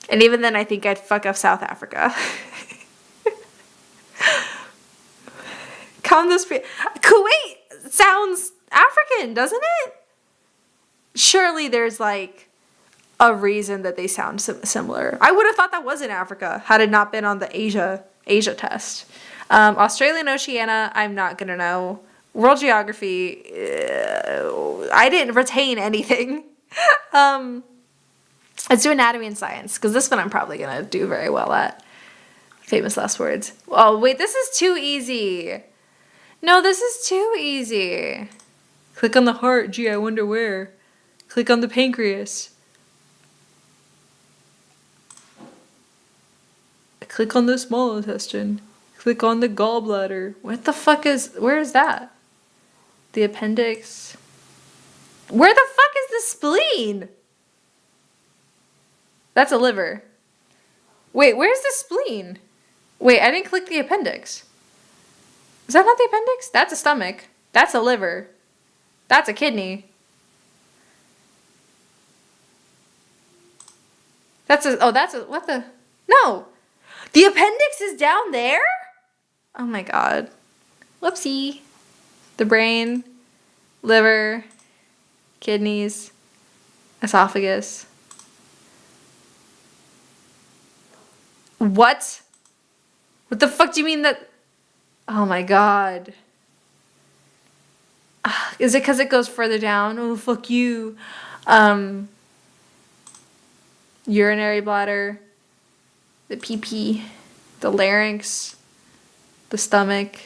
Speaker 1: And even then I think I'd fuck up South Africa. Kuwait sounds African, doesn't it? Surely there's like a reason that they sound similar. I would have thought that was in Africa had it not been on the Asia test. Australia and Oceania, I'm not gonna know. World geography, I didn't retain anything. Let's do anatomy and science because this one I'm probably gonna do very well at. Famous last words. Oh wait, this is too easy. No, this is too easy. Click on the heart. Gee, I wonder where. Click on the pancreas. Click on the small intestine. Click on the gallbladder. Where is that? The appendix. Where the fuck is the spleen? That's a liver. Wait, where's the spleen? Wait, I didn't click the appendix. Is that not the appendix? That's a stomach. That's a liver. That's a kidney. What the? No! The appendix is down there? Oh my god. Whoopsie. The brain, liver, kidneys, esophagus. What? What the fuck do you mean that? Oh my god. Is it because it goes further down? Oh, fuck you. Urinary bladder, the PP, the larynx, the stomach,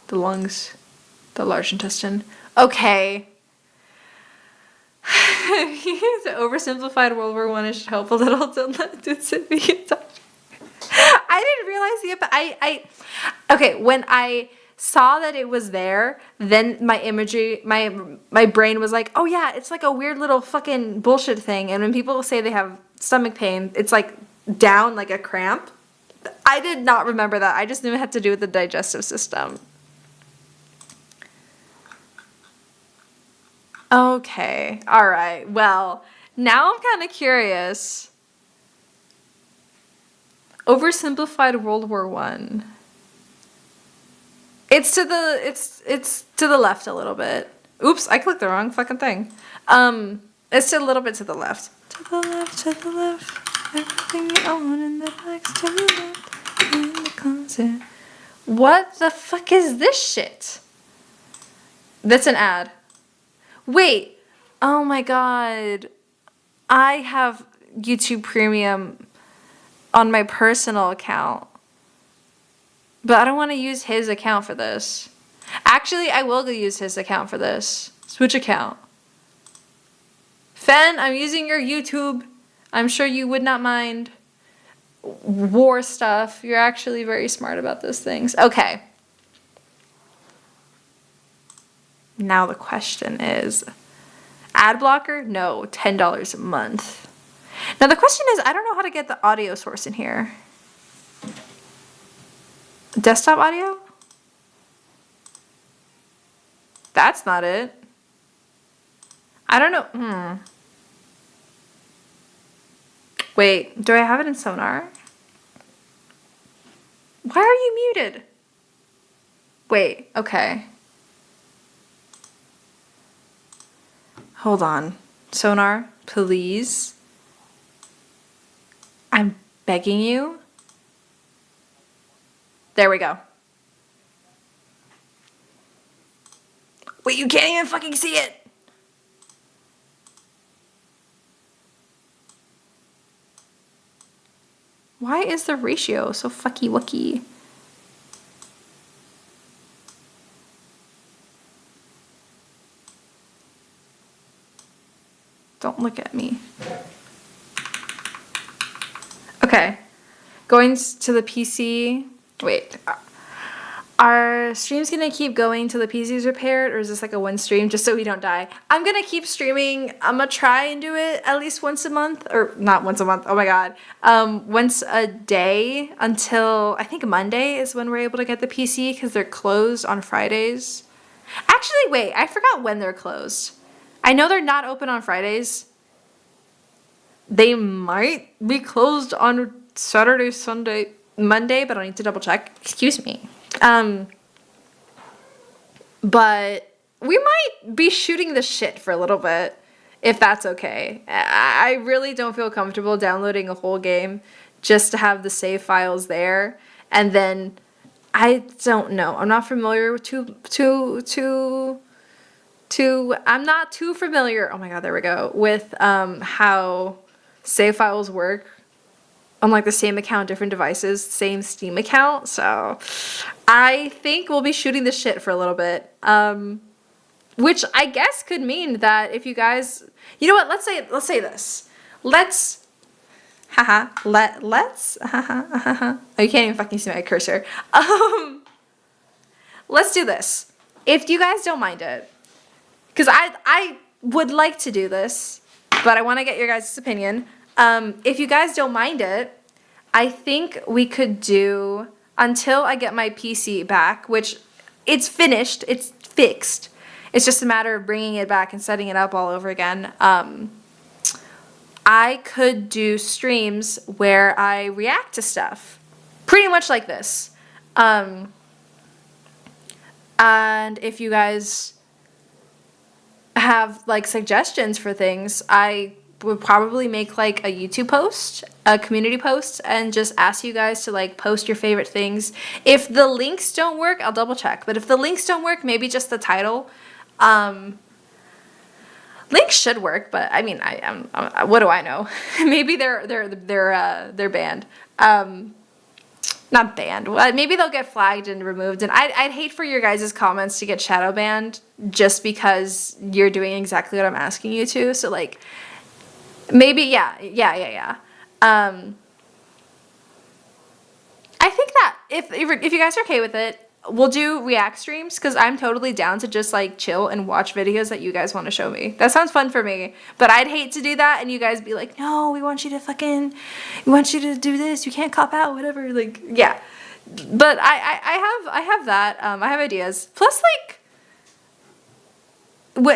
Speaker 1: the lungs, the large intestine. Okay. The oversimplified World War I should help a little. Don't let it sit me in touch. I didn't realize okay, when I saw that it was there, then my brain was like, oh yeah, it's like a weird little fucking bullshit thing. And when people say they have stomach pain, it's like down like a cramp. I did not remember that. I just knew it had to do with the digestive system. Okay, all right. Well, now I'm kind of curious. Oversimplified World War I. It's to the left a little bit. Oops, I clicked the wrong fucking thing. It's a little bit to the left. To the left, to the left. Everything you own in the box to the left. In the closet. What the fuck is this shit? That's an ad. Wait. Oh my god. I have YouTube Premium on my personal account. But I don't want to use his account for this. Actually, I will go use his account for this. Switch account. Fen, I'm using your YouTube. I'm sure you would not mind. War stuff. You're actually very smart about those things. Okay. Now the question is, ad blocker? No, $10 a month. Now the question is, I don't know how to get the audio source in here. Desktop audio? That's not it. I don't know. Wait, do I have it in Sonar? Why are you muted? Wait, okay. Hold on. Sonar, please. I'm begging you. There we go. Wait, you can't even fucking see it. Why is the ratio so fucky wucky? Don't look at me. Okay. Going to the PC. Wait. Are streams gonna keep going till the PC's repaired, or is this like a one stream just so we don't die? I'm gonna keep streaming. I'm gonna try and do it at least once a month, or not once a month. Oh my god, once a day until I think Monday is when we're able to get the PC because they're closed on Fridays. Actually, wait, I forgot when they're closed. I know they're not open on Fridays. They might be closed on Saturday, Sunday, Monday, but I need to double check. Excuse me. But we might be shooting the shit for a little bit, if that's okay. I really don't feel comfortable downloading a whole game just to have the save files there, and then I don't know. I'm not familiar with I'm not too familiar. Oh my god, there we go. With how save files work on like the same account, different devices, same Steam account. So I think we'll be shooting the shit for a little bit. Which I guess could mean that if you guys, you know what? Let's say this. Let's. Oh, you can't even fucking see my cursor. Let's do this. If you guys don't mind it, because I would like to do this, but I want to get your guys' opinion. If you guys don't mind it, I think we could do until I get my PC back, which it's finished, it's fixed. It's just a matter of bringing it back and setting it up all over again. I could do streams where I react to stuff, pretty much like this. And if you guys have like suggestions for things, I would probably make like a YouTube post, a community post, and just ask you guys to like post your favorite things. If the links don't work, I'll double check. But if the links don't work, maybe just the title. Links should work, but I mean, what do I know? Maybe they're banned. Not banned. Well, maybe they'll get flagged and removed. And I'd hate for your guys' comments to get shadow banned just because you're doing exactly what I'm asking you to. So like, maybe yeah. I think that if you guys are okay with it, we'll do react streams, because I'm totally down to just like chill and watch videos that you guys want to show me. That sounds fun for me. But I'd hate to do that and you guys be like, no, we want you to do this. You can't cop out, whatever. Like, yeah. But I have that. I have ideas. Plus, like,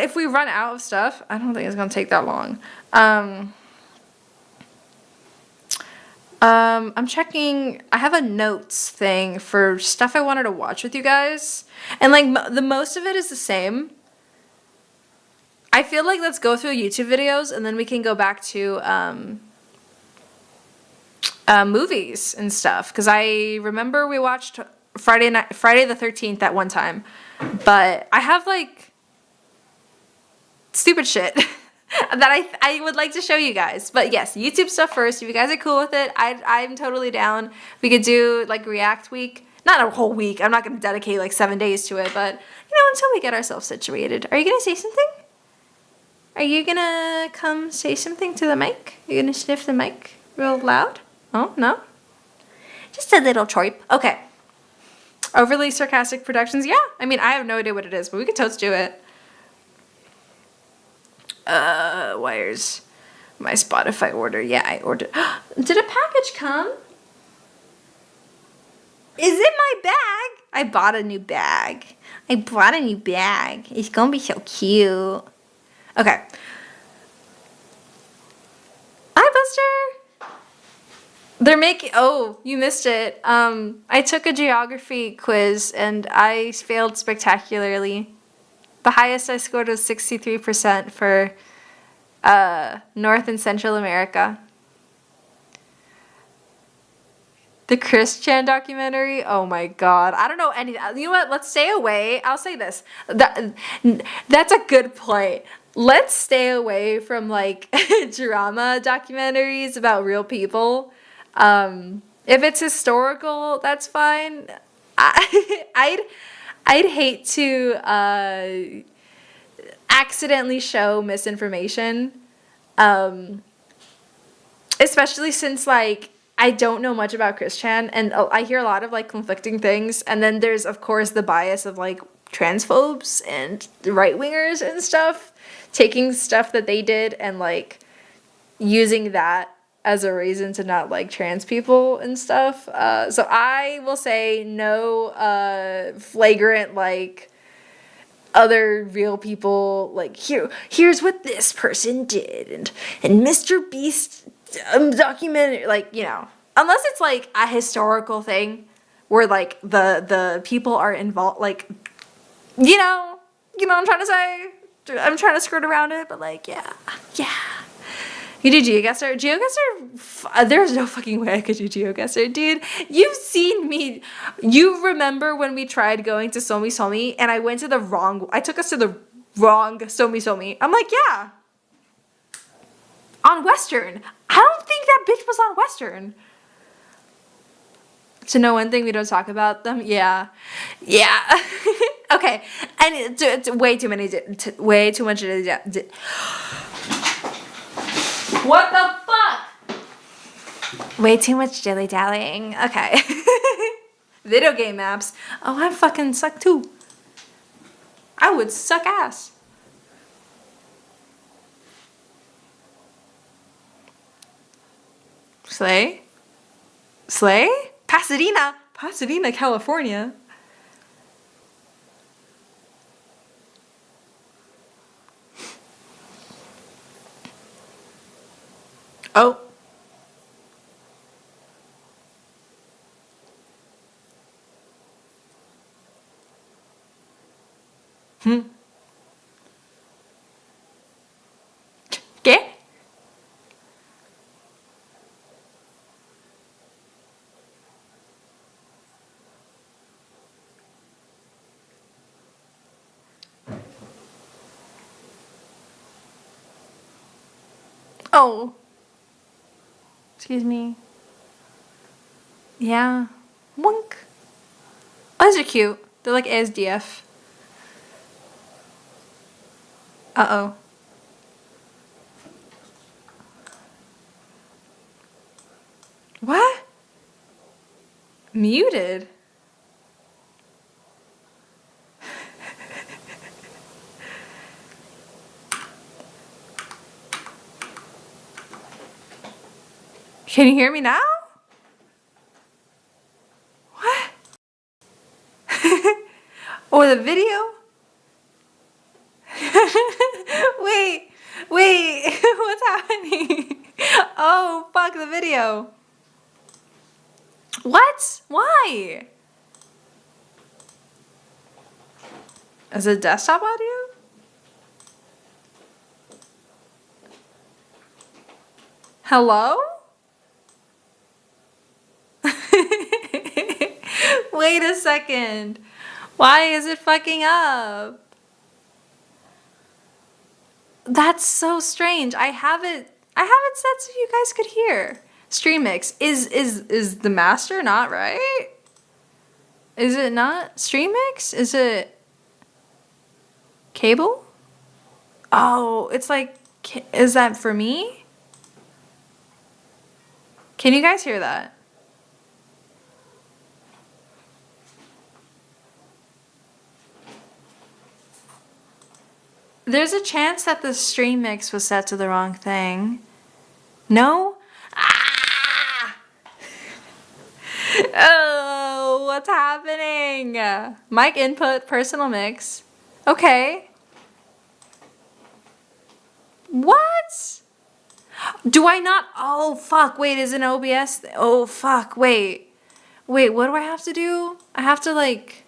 Speaker 1: if we run out of stuff, I don't think it's gonna take that long. I'm checking, I have a notes thing for stuff I wanted to watch with you guys. And like the most of it is the same. I feel like let's go through YouTube videos and then we can go back to movies and stuff. Because I remember we watched Friday the 13th at one time. But I have like stupid shit that I would like to show you guys. But yes, YouTube stuff first. If you guys are cool with it, I'm totally down. We could do like React week. Not a whole week. I'm not going to dedicate like 7 days to it. But, you know, until we get ourselves situated. Are you going to say something? Are you going to come say something to the mic? Are you going to sniff the mic real loud? Oh, no? Just a little chirp. Okay. Overly sarcastic productions? Yeah. I mean, I have no idea what it is, but we could totes do it. Where's my Spotify order? Yeah, I ordered. Did a package come? Is it my bag? I bought a new bag. It's gonna be so cute. Okay. Hi, Buster. They're making. Oh, you missed it. I took a geography quiz and I failed spectacularly. The highest I scored was 63% for North and Central America. The Chris Chan documentary? Oh my god. I don't know any. You know what? Let's stay away. I'll say this. That's a good point. Let's stay away from like drama documentaries about real people. If it's historical, that's fine. I'd hate to accidentally show misinformation, especially since like I don't know much about Chris Chan, and I hear a lot of like conflicting things, and then there's of course the bias of like transphobes and right wingers and stuff taking stuff that they did and like using that as a reason to not like trans people and stuff. So I will say no flagrant like other real people like here's what this person did and Mr. Beast documentary, like, you know, unless it's like a historical thing where like the people are involved, like, you know what I'm trying to say. I'm trying to skirt around it, but like yeah. You do GeoGuessr? GeoGuessr, there's no fucking way I could do GeoGuessr. Dude, you've seen me. You remember when we tried going to Somi Somi and I took us to the wrong Somi Somi. I'm like, yeah. On Western. I don't think that bitch was on Western. To know one thing we don't talk about them? Yeah. Okay. And it's way too many, way too much. What the fuck? Way too much dilly-dallying. Okay. Video game apps. Oh, I fucking suck too. I would suck ass. Slay? Pasadena, California. Oh. ¿Qué? Oh. Excuse me. Yeah. Wunk. Oh, those are cute. They're like ASDF. Uh-oh. What? Muted? Can you hear me now? What? Or the video? Wait, what's happening? Oh, fuck the video. What? Why? Is it desktop audio? Hello? Wait a second. Why is it fucking up? That's so strange. I have it set so you guys could hear. Stream mix is the master not right? Is it not stream mix? Is it cable? Oh, it's like, is that for me? Can you guys hear that? There's a chance that the stream mix was set to the wrong thing. No? Ah! Oh, what's happening? Mic input, personal mix. Okay. What? Do I not? Oh, fuck. Wait, is it an OBS? Oh, fuck. Wait. Wait, what do I have to do? I have to, like...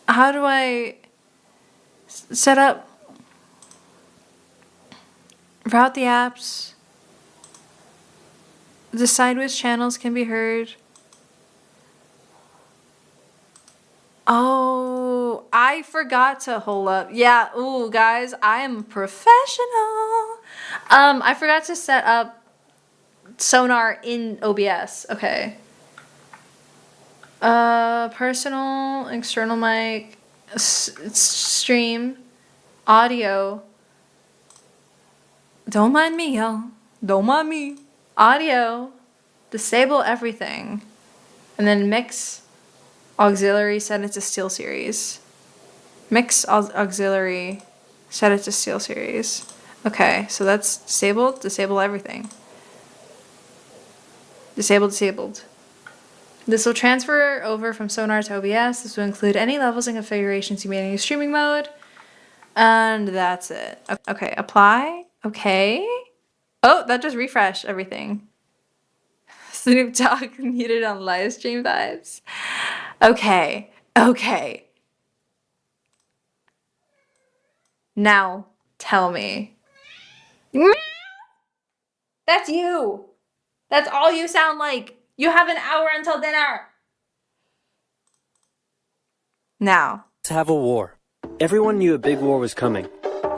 Speaker 1: How do I... set up... Route the apps. Decide which channels can be heard. Oh, I forgot to hold up. Yeah, ooh, guys, I am a professional. I forgot to set up sonar in OBS. Okay. Personal, external mic, stream, audio. Don't mind me, y'all. Don't mind me. Audio, disable everything. And then mix. Auxiliary, set it to Steel Series. Mix auxiliary, set it to Steel Series. Okay, so that's disabled. Disable everything. Disabled. This will transfer over from Sonar to OBS. This will include any levels and configurations you made in your streaming mode. And that's it. Okay, apply. Okay. Oh, that just refreshed everything. Snoop Dogg muted on live stream vibes. Okay. Now, tell me. That's you. That's all you sound like. You have an hour until dinner. Now.
Speaker 3: Let's have a war. Everyone knew a big war was coming.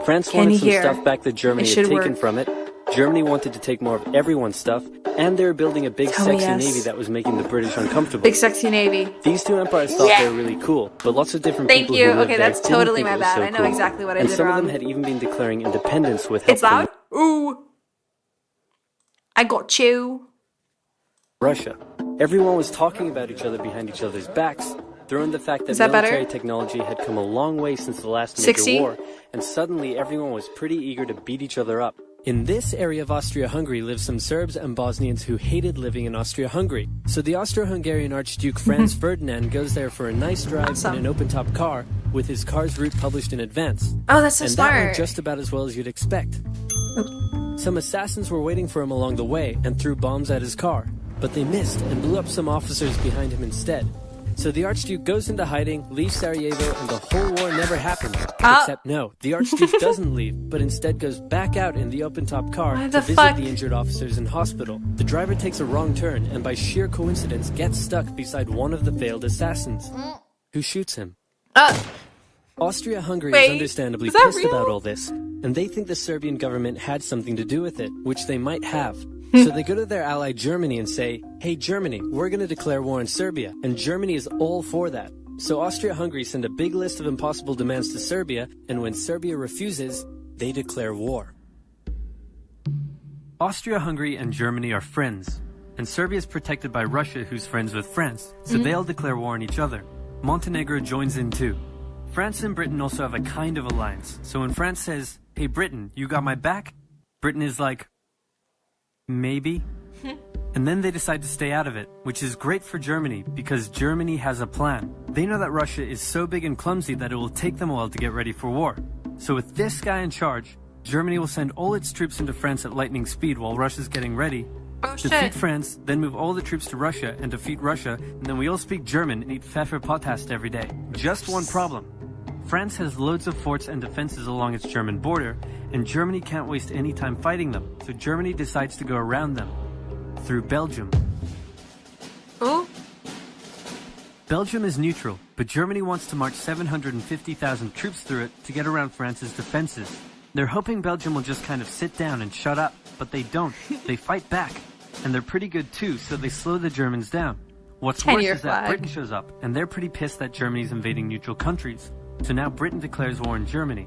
Speaker 3: France wanted some stuff back that Germany had taken from it. Germany wanted to take more of everyone's stuff, and they were building a big sexy navy that was making the British uncomfortable.
Speaker 1: Big sexy navy.
Speaker 3: These two empires thought they were really cool, but lots of different people who lived
Speaker 1: okay,
Speaker 3: there
Speaker 1: that's totally
Speaker 3: didn't
Speaker 1: my
Speaker 3: think
Speaker 1: bad.
Speaker 3: it was so
Speaker 1: I know
Speaker 3: cool.
Speaker 1: exactly what I
Speaker 3: and
Speaker 1: did
Speaker 3: some
Speaker 1: wrong.
Speaker 3: of them had even been declaring independence with help
Speaker 1: It's loud? Ooh. I got you.
Speaker 3: Russia. Everyone was talking about each other behind each other's backs, throwing the fact that military technology had come a long way since the last major war, and suddenly everyone was pretty eager to beat each other up. In this area of Austria-Hungary live some Serbs and Bosnians who hated living in Austria-Hungary. So the Austro-Hungarian Archduke Franz Ferdinand goes there for a nice drive in an open-top car with his car's route published in advance.
Speaker 1: Oh, that's so smart.
Speaker 3: And that went just about as well as you'd expect. Some assassins were waiting for him along the way and threw bombs at his car, but they missed and blew up some officers behind him instead. So the Archduke goes into hiding, leaves Sarajevo, and the whole war never happens. Except no, the Archduke doesn't leave, but instead goes back out in the open-top car to visit the injured officers in hospital. The driver takes a wrong turn and by sheer coincidence gets stuck beside one of the failed assassins, who shoots him. Austria-Hungary is understandably pissed about all this, and they think the Serbian government had something to do with it, which they might have. So they go to their ally Germany and say, hey Germany, we're going to declare war on Serbia, and Germany is all for that. So Austria-Hungary send a big list of impossible demands to Serbia, and when Serbia refuses, they declare war. Austria-Hungary and Germany are friends, and Serbia is protected by Russia, who's friends with France, so they'll declare war on each other. Montenegro joins in too. France and Britain also have a kind of alliance, so when France says, hey Britain, you got my back? Britain is like, maybe. And then they decide to stay out of it, which is great for Germany because Germany has a plan. They know that Russia is so big and clumsy that it will take them a while to get ready for war. So with this guy in charge, Germany will send all its troops into France at lightning speed while Russia's getting ready. Defeat France, then move all the troops to Russia and defeat Russia, and then we all speak German and eat Pfeffer Pottast every day. Just one problem. France has loads of forts and defenses along its German border, and Germany can't waste any time fighting them, so Germany decides to go around them. Through Belgium.
Speaker 1: Ooh.
Speaker 3: Belgium is neutral, but Germany wants to march 750,000 troops through it to get around France's defenses. They're hoping Belgium will just kind of sit down and shut up, but they don't. They fight back. And they're pretty good too, so they slow the Germans down. What's worse is that Britain shows up, and they're pretty pissed that Germany's invading neutral countries. So now Britain declares war on Germany.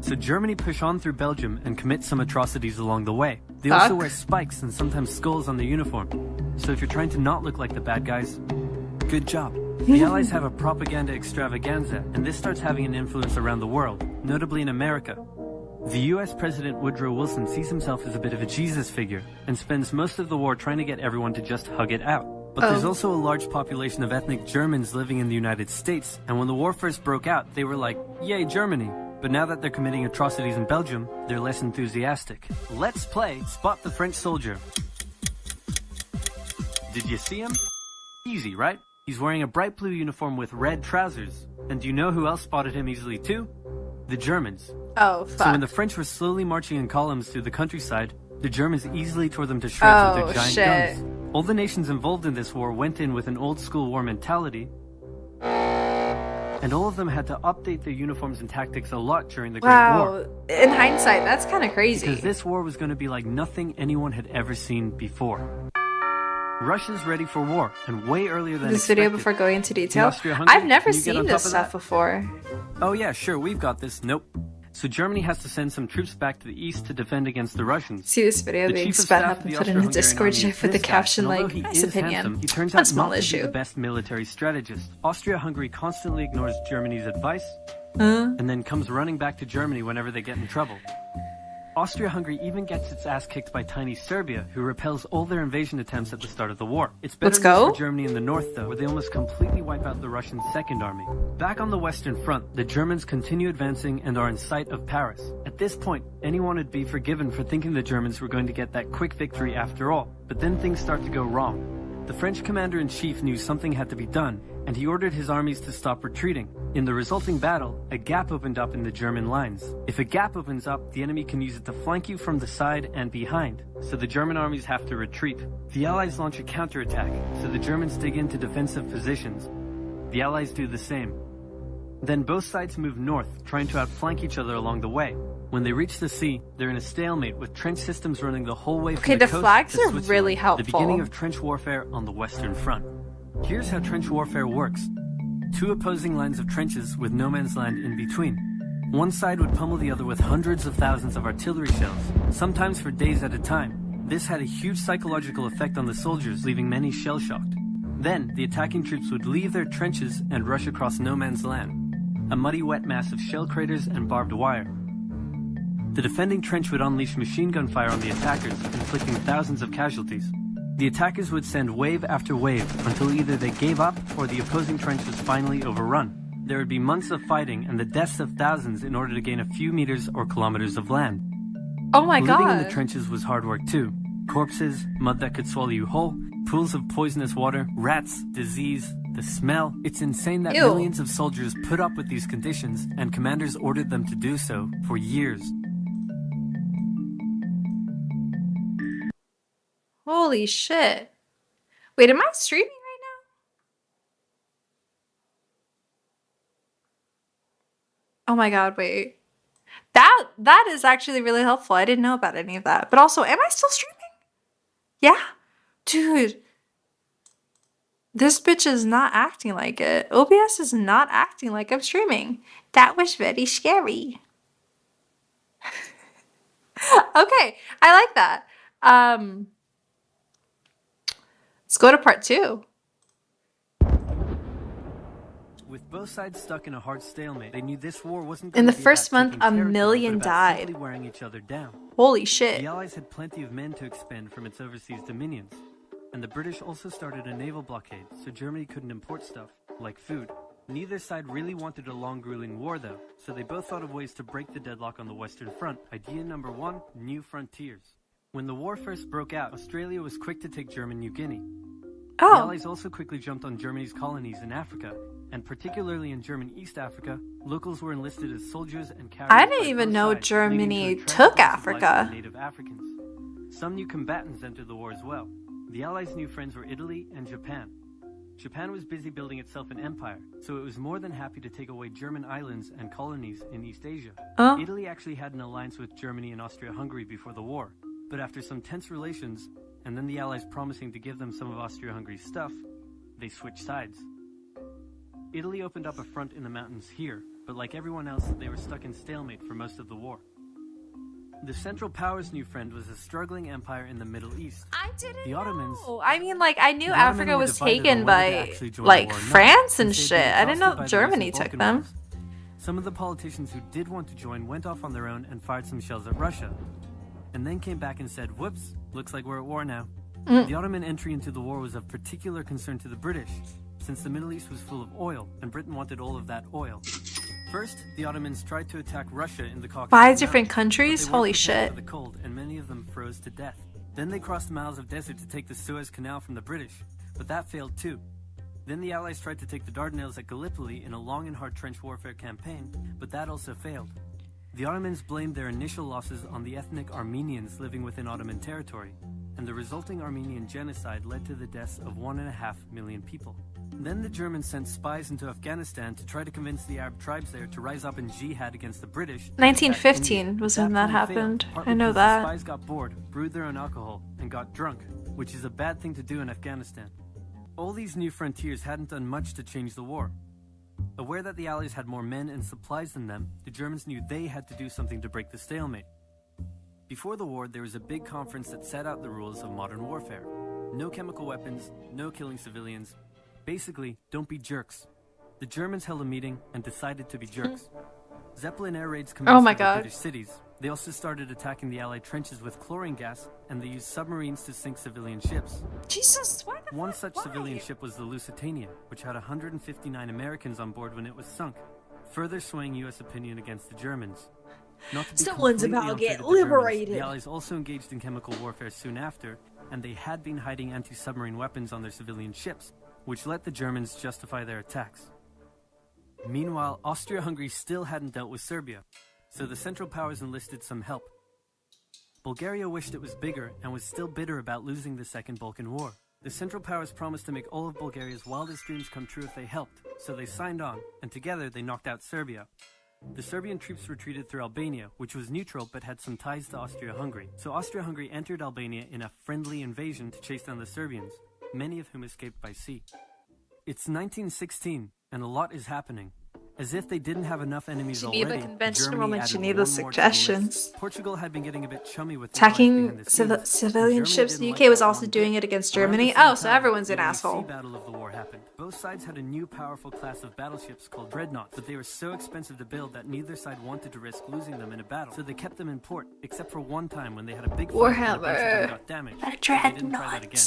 Speaker 3: So Germany push on through Belgium and commit some atrocities along the way. They also wear spikes and sometimes skulls on their uniform. So if you're trying to not look like the bad guys, good job. The Allies have a propaganda extravaganza, and this starts having an influence around the world, notably in America. The US President Woodrow Wilson sees himself as a bit of a Jesus figure, and spends most of the war trying to get everyone to just hug it out. But there's also a large population of ethnic Germans living in the United States, and when the war first broke out, they were like, yay, Germany. But now that they're committing atrocities in Belgium, they're less enthusiastic. Let's play Spot the French Soldier. Did you see him? Easy, right? He's wearing a bright blue uniform with red trousers. And do you know who else spotted him easily too? The Germans.
Speaker 1: Oh, fuck.
Speaker 3: So when the French were slowly marching in columns through the countryside, the Germans easily tore them to shreds with their giant guns. All the nations involved in this war went in with an old school war mentality, and all of them had to update their uniforms and tactics a lot during the Great War.
Speaker 1: Wow, in hindsight, that's kind of crazy.
Speaker 3: Because this war was going to be like nothing anyone had ever seen before. Russia's ready for war, and way earlier than
Speaker 1: this
Speaker 3: expected.
Speaker 1: video before going into detail. I've never seen this stuff before.
Speaker 3: Oh yeah, sure, we've got this. Nope. So Germany has to send some troops back to the east to defend against the Russians.
Speaker 1: See this video being sped up and put in a Discord GIF with the caption like, nice opinion.
Speaker 3: Handsome, he turns out not to be the best military strategist. Austria-Hungary constantly ignores Germany's advice, and then comes running back to Germany whenever they get in trouble. Austria-Hungary even gets its ass kicked by tiny Serbia, who repels all their invasion attempts at the start of the war. It's better news for Germany in the north, though, where they almost completely wipe out the Russian Second Army. Back on the Western Front, the Germans continue advancing and are in sight of Paris. At this point, anyone would be forgiven for thinking the Germans were going to get that quick victory after all. But then things start to go wrong. The French commander-in-chief knew something had to be done, and he ordered his armies to stop retreating. In the resulting battle, a gap opened up in the German lines. If a gap opens up, the enemy can use it to flank you from the side and behind, so the German armies have to retreat. The Allies launch a counterattack, so the Germans dig into defensive positions. The Allies do the same. Then both sides move north, trying to outflank each other along the way. When they reach the sea, they're in a stalemate with trench systems running the whole way from the coast
Speaker 1: flags
Speaker 3: to
Speaker 1: are
Speaker 3: Switzerland,
Speaker 1: really helpful.
Speaker 3: the beginning of trench warfare on the Western Front. Here's how trench warfare works. Two opposing lines of trenches with no man's land in between. One side would pummel the other with hundreds of thousands of artillery shells, sometimes for days at a time. This had a huge psychological effect on the soldiers, leaving many shell-shocked. Then, the attacking troops would leave their trenches and rush across no man's land, a muddy wet mass of shell craters and barbed wire. The defending trench would unleash machine gun fire on the attackers, inflicting thousands of casualties. The attackers would send wave after wave until either they gave up or the opposing trench was finally overrun. There would be months of fighting and the deaths of thousands in order to gain a few meters or kilometers of land.
Speaker 1: Oh my god.
Speaker 3: Living in the trenches was hard work too. Corpses, mud that could swallow you whole, pools of poisonous water, rats, disease, the smell. It's insane that millions of soldiers put up with these conditions, and commanders ordered them to do so for years.
Speaker 1: Holy shit. Wait, am I streaming right now? Oh my god, wait. That is actually really helpful. I didn't know about any of that. But also, am I still streaming? Yeah. Dude. This bitch is not acting like it. OBS is not acting like I'm streaming. That was very scary. Okay, I like that. Let's go to part 2.
Speaker 3: With both sides stuck in a hard stalemate, they knew this war wasn't
Speaker 1: In
Speaker 3: going
Speaker 1: the
Speaker 3: to be
Speaker 1: first
Speaker 3: about
Speaker 1: month,
Speaker 3: taking
Speaker 1: a
Speaker 3: territory,
Speaker 1: million
Speaker 3: but about
Speaker 1: died.
Speaker 3: simply wearing each other down.
Speaker 1: Holy shit.
Speaker 3: The Allies had plenty of men to expend from its overseas dominions, and the British also started a naval blockade, so Germany couldn't import stuff, like food. Neither side really wanted a long, grueling war, though, so they both thought of ways to break the deadlock on the Western Front. Idea number 1, new frontiers. When the war first broke out, Australia was quick to take German New Guinea. The
Speaker 1: Oh,
Speaker 3: Allies also quickly jumped on Germany's colonies in Africa, and particularly in German East Africa, locals were enlisted as soldiers and carriers.
Speaker 1: I didn't
Speaker 3: by
Speaker 1: even
Speaker 3: both
Speaker 1: know
Speaker 3: sides,
Speaker 1: Germany
Speaker 3: leading to a
Speaker 1: took
Speaker 3: tremendous supply
Speaker 1: Africa.
Speaker 3: of native Africans. Some new combatants entered the war as well. The Allies' new friends were Italy and Japan. Japan was busy building itself an empire, so it was more than happy to take away German islands and colonies in East Asia.
Speaker 1: Oh.
Speaker 3: Italy actually had an alliance with Germany and Austria-Hungary before the war, but after some tense relations, and then the Allies promising to give them some of Austria-Hungary's stuff, they switched sides. Italy opened up a front in the mountains here, but like everyone else, they were stuck in stalemate for most of the war. The Central Powers' new friend was a struggling empire in the Middle East.
Speaker 1: I didn't
Speaker 3: The Ottomans.
Speaker 1: know. I mean, like, I knew
Speaker 3: The Ottoman
Speaker 1: Africa
Speaker 3: were
Speaker 1: was
Speaker 3: divided
Speaker 1: taken
Speaker 3: on whether to
Speaker 1: by,
Speaker 3: actually join
Speaker 1: like,
Speaker 3: the war or not,
Speaker 1: France and
Speaker 3: since they'd been
Speaker 1: shit. I didn't know
Speaker 3: exhausted by the
Speaker 1: Germany
Speaker 3: recent
Speaker 1: took
Speaker 3: Balkan
Speaker 1: them.
Speaker 3: wars. Some of the politicians who did want to join went off on their own and fired some shells at Russia, and then came back and said, whoops, looks like we're at war now. The Ottoman entry into the war was of particular concern to the British, since the Middle East was full of oil, and Britain wanted all of that oil. First, the Ottomans tried to attack Russia in the Caucasus
Speaker 1: 5 different
Speaker 3: Mountains,
Speaker 1: countries?
Speaker 3: but they weren't
Speaker 1: Holy
Speaker 3: prepared
Speaker 1: shit.
Speaker 3: for the cold, and many of them froze to death. Then they crossed miles of desert to take the Suez Canal from the British, but that failed too. Then the Allies tried to take the Dardanelles at Gallipoli in a long and hard trench warfare campaign, but that also failed. The Ottomans blamed their initial losses on the ethnic Armenians living within Ottoman territory, and the resulting Armenian genocide led to the deaths of 1.5 million people. Then the Germans sent spies into Afghanistan to try to convince the Arab tribes there to rise up in jihad against the British.
Speaker 1: 1915 was when that
Speaker 3: plan failed,
Speaker 1: happened.
Speaker 3: partly
Speaker 1: I know
Speaker 3: because
Speaker 1: that.
Speaker 3: The spies got bored, brewed their own alcohol, and got drunk, which is a bad thing to do in Afghanistan. All these new frontiers hadn't done much to change the war. Aware that the Allies had more men and supplies than them, the Germans knew they had to do something to break the stalemate. Before the war, there was a big conference that set out the rules of modern warfare. No chemical weapons, no killing civilians. Basically, don't be jerks. The Germans held a meeting and decided to be jerks. Zeppelin air raids commenced
Speaker 1: Oh my
Speaker 3: over
Speaker 1: God.
Speaker 3: British cities. They also started attacking the Allied trenches with chlorine gas, and they used submarines to sink civilian ships.
Speaker 1: Jesus, why the
Speaker 3: One
Speaker 1: fuck?
Speaker 3: such civilian ship was the Lusitania, which had 159 Americans on board when it was sunk, further swaying U.S. opinion against the Germans. Not to be
Speaker 1: Someone's
Speaker 3: completely
Speaker 1: about to
Speaker 3: unfair
Speaker 1: get
Speaker 3: to the Germans,
Speaker 1: liberated.
Speaker 3: the Allies also engaged in chemical warfare soon after, and they had been hiding anti-submarine weapons on their civilian ships, which let the Germans justify their attacks. Meanwhile, Austria-Hungary still hadn't dealt with Serbia, so the Central Powers enlisted some help. Bulgaria wished it was bigger and was still bitter about losing the Second Balkan War. The Central Powers promised to make all of Bulgaria's wildest dreams come true if they helped, so they signed on, and together they knocked out Serbia. The Serbian troops retreated through Albania, which was neutral but had some ties to Austria-Hungary. So Austria-Hungary entered Albania in a friendly invasion to chase down the Serbians, many of whom escaped by sea. It's 1916, and a lot is happening. As if they didn't have enough enemies
Speaker 1: Geneva
Speaker 3: already,
Speaker 1: Convention
Speaker 3: Germany
Speaker 1: Roman
Speaker 3: added
Speaker 1: Geneva
Speaker 3: one more to the list.
Speaker 1: suggestions.
Speaker 3: Portugal had been getting a bit chummy with
Speaker 1: Attacking
Speaker 3: behind the scenes.
Speaker 1: civilian
Speaker 3: Germany
Speaker 1: ships. The
Speaker 3: didn't
Speaker 1: UK
Speaker 3: like
Speaker 1: was
Speaker 3: that
Speaker 1: also
Speaker 3: one
Speaker 1: doing
Speaker 3: bit.
Speaker 1: it against
Speaker 3: Around the
Speaker 1: Germany.
Speaker 3: same
Speaker 1: Oh, so
Speaker 3: time,
Speaker 1: everyone's an
Speaker 3: the
Speaker 1: asshole.
Speaker 3: Sea Battle of the war happened. Both sides had a new powerful class of battleships called dreadnoughts, but they were so expensive to build that neither side wanted to risk losing them in a battle. So they kept them in port, except for one time when they had a big fight and a bunch of them got damaged. So they didn't try that again.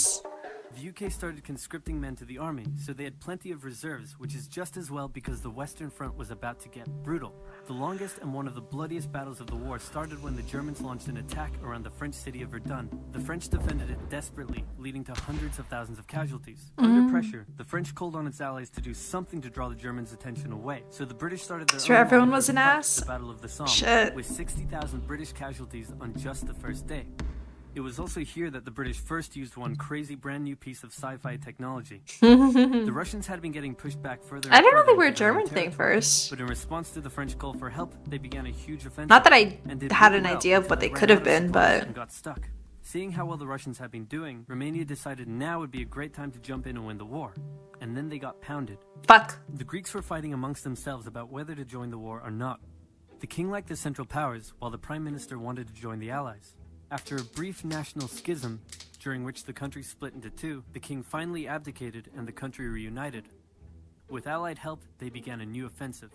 Speaker 3: The UK started conscripting men to the army, so they had plenty of reserves, which is just as well because the Western Front was about to get brutal. The longest and one of the bloodiest battles of the war started when the Germans launched an attack around the French city of Verdun. The French defended it desperately, leading to hundreds of thousands of casualties. Under pressure, the French called on its allies to do something to draw the Germans' attention away, so the British started their
Speaker 1: So
Speaker 3: own
Speaker 1: everyone
Speaker 3: war
Speaker 1: was an
Speaker 3: fight,
Speaker 1: ass?
Speaker 3: the Battle of the Somme,
Speaker 1: Shit.
Speaker 3: with 60,000 British casualties on just the first day. It was also here that the British first used one crazy brand new piece of sci-fi technology. The Russians had been getting pushed back further.
Speaker 1: I
Speaker 3: and
Speaker 1: didn't know
Speaker 3: further
Speaker 1: they were a
Speaker 3: into their own
Speaker 1: German thing
Speaker 3: territory.
Speaker 1: first.
Speaker 3: But in response to the French call for help, they began a huge offensive.
Speaker 1: Not that I
Speaker 3: and did
Speaker 1: had
Speaker 3: really
Speaker 1: an
Speaker 3: well
Speaker 1: idea of
Speaker 3: until
Speaker 1: what they
Speaker 3: ran
Speaker 1: could have
Speaker 3: out of
Speaker 1: been,
Speaker 3: supplies
Speaker 1: but
Speaker 3: and got stuck. Seeing how well the Russians had been doing, Romania decided now would be a great time to jump in and win the war. And then they got pounded.
Speaker 1: fuck.
Speaker 3: The Greeks were fighting amongst themselves about whether to join the war or not. The king liked the Central Powers, while the Prime Minister wanted to join the Allies. After a brief national schism, during which the country split into two, the king finally abdicated and the country reunited. With Allied help, they began a new offensive.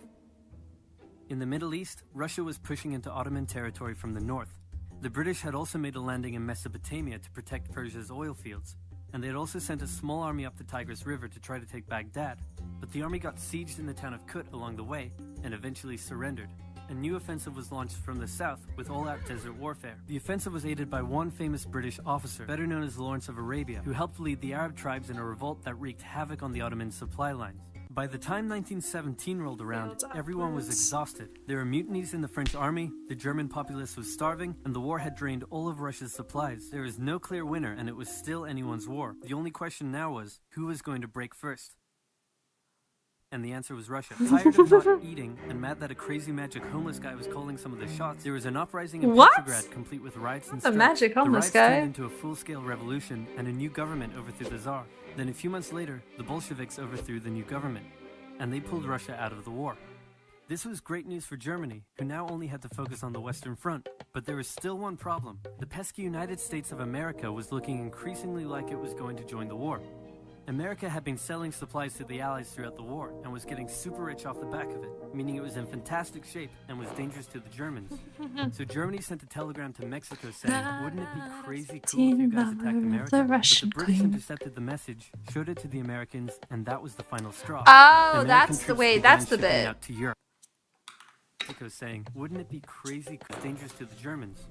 Speaker 3: In the Middle East, Russia was pushing into Ottoman territory from the north. The British had also made a landing in Mesopotamia to protect Persia's oil fields, and they had also sent a small army up the Tigris River to try to take Baghdad, but the army got sieged in the town of Kut along the way and eventually surrendered. a new offensive was launched from the south with all-out desert warfare. The offensive was aided by one famous British officer, better known as Lawrence of Arabia, who helped lead the Arab tribes in a revolt that wreaked havoc on the Ottoman supply lines. By the time 1917 rolled around, everyone was exhausted. There were mutinies in the French army, the German populace was starving, and the war had drained all of Russia's supplies. There was no clear winner, and it was still anyone's war. The only question now was, who was going to break first? And the answer was Russia. Tired of not eating and mad that a crazy magic homeless guy was calling some of the shots, there was an uprising in Petrograd complete with riots and strikes.
Speaker 1: A magic homeless
Speaker 3: the riots
Speaker 1: guy?
Speaker 3: turned into a full-scale revolution, and a new government overthrew the Tsar. Then a few months later, the Bolsheviks overthrew the new government, and they pulled Russia out of the war. This was great news for Germany, who now only had to focus on the Western Front. But there was still one problem. The pesky United States of America was looking increasingly like it was going to join the war. America had been selling supplies to the Allies throughout the war and was getting super rich off the back of it, meaning it was in fantastic shape and was dangerous to the Germans. So Germany sent a telegram to Mexico saying, wouldn't it be crazy cool if you guys attacked America? But the British intercepted the message, showed it to the Americans, and that was the final straw.
Speaker 1: Oh,
Speaker 3: American
Speaker 1: that's the
Speaker 3: troops
Speaker 1: way,
Speaker 3: began
Speaker 1: that's the
Speaker 3: shipping
Speaker 1: bit.
Speaker 3: out to Europe. Mexico saying, wouldn't it be crazy dangerous to the Germans?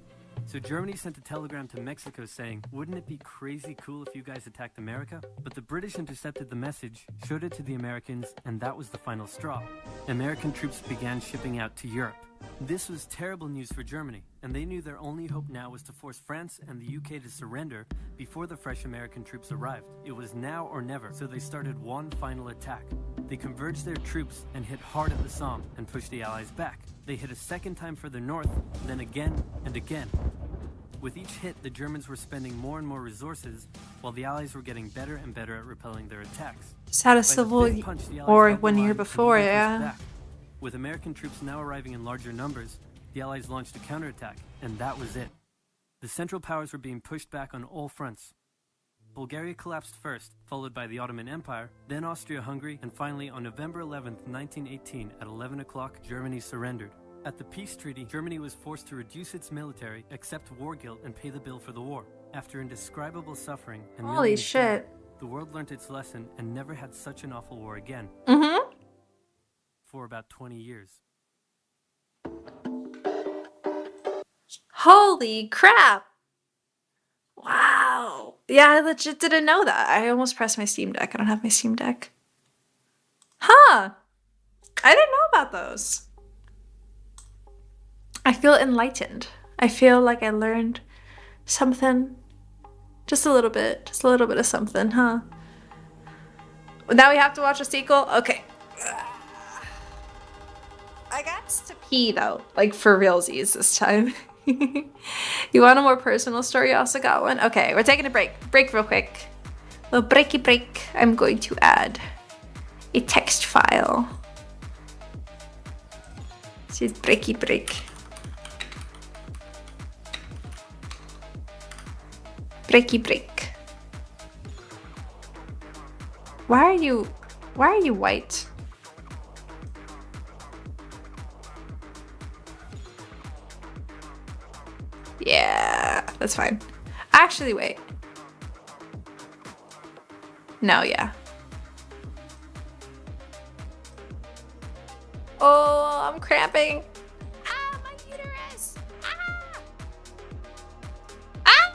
Speaker 3: So Germany sent a telegram to Mexico saying, wouldn't it be crazy cool if you guys attacked America? But the British intercepted the message, showed it to the Americans, and that was the final straw. American troops began shipping out to Europe. This was terrible news for Germany, and they knew their only hope now was to force France and the UK to surrender before the fresh American troops arrived. It was now or never, so they started one final attack. They converged their troops and hit hard at the Somme and pushed the Allies back. They hit a second time further north, then again and again. With each hit, the Germans were spending more and more resources, while the Allies were getting better and better at repelling their attacks.
Speaker 1: Just had a
Speaker 3: By the
Speaker 1: civil
Speaker 3: fifth punch, the Allies
Speaker 1: war
Speaker 3: held the
Speaker 1: 1 year
Speaker 3: line
Speaker 1: before,
Speaker 3: and were pushed
Speaker 1: yeah.
Speaker 3: back. With American troops now arriving in larger numbers, the Allies launched a counterattack, and that was it. The Central Powers were being pushed back on all fronts. Bulgaria collapsed first, followed by the Ottoman Empire, then Austria-Hungary, and finally on November 11, 1918, at 11 o'clock, Germany surrendered. At the peace treaty, Germany was forced to reduce its military, accept war guilt, and pay the bill for the war. After indescribable suffering and
Speaker 1: Holy
Speaker 3: millions
Speaker 1: shit.
Speaker 3: dead, the world learnt its lesson and never had such an awful war again. For about 20 years.
Speaker 1: Holy crap. Wow. Yeah, I legit didn't know that. I almost pressed my Steam Deck. I don't have my Steam Deck. Huh. I didn't know about those. I feel enlightened. I feel like I learned something. Just a little bit of something, huh? Now we have to watch a sequel? Okay. I got to pee though, like for realsies this time. You want a more personal story? I also got one. Okay, we're taking a break. Break real quick. Little breaky break. I'm going to add a text file. This is breaky break. Breaky break. Why are you white? Yeah, that's fine. Actually, wait. No, yeah. Oh, I'm cramping. Ah, my uterus. Ah. Ah.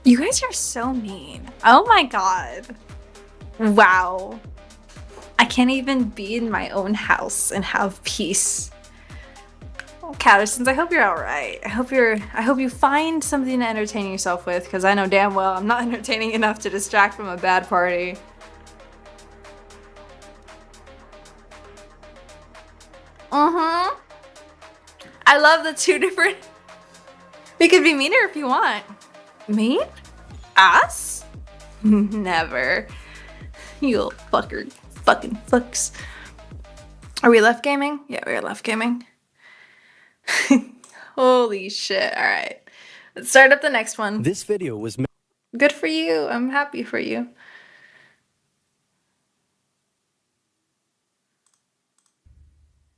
Speaker 1: You guys are so mean. Oh my god. Wow. I can't even be in my own house and have peace. Oh, Cattersons, I hope you're alright. I hope you find something to entertain yourself with, because I know damn well I'm not entertaining enough to distract from a bad party. I love the two different... We could be meaner if you want. Mean? Us? Never. You little fucker. Fucking fucks. Are we left gaming? Yeah, we are left gaming. Holy shit. Alright. Let's start up the next one.
Speaker 3: This video was
Speaker 1: Good for you. I'm happy for you.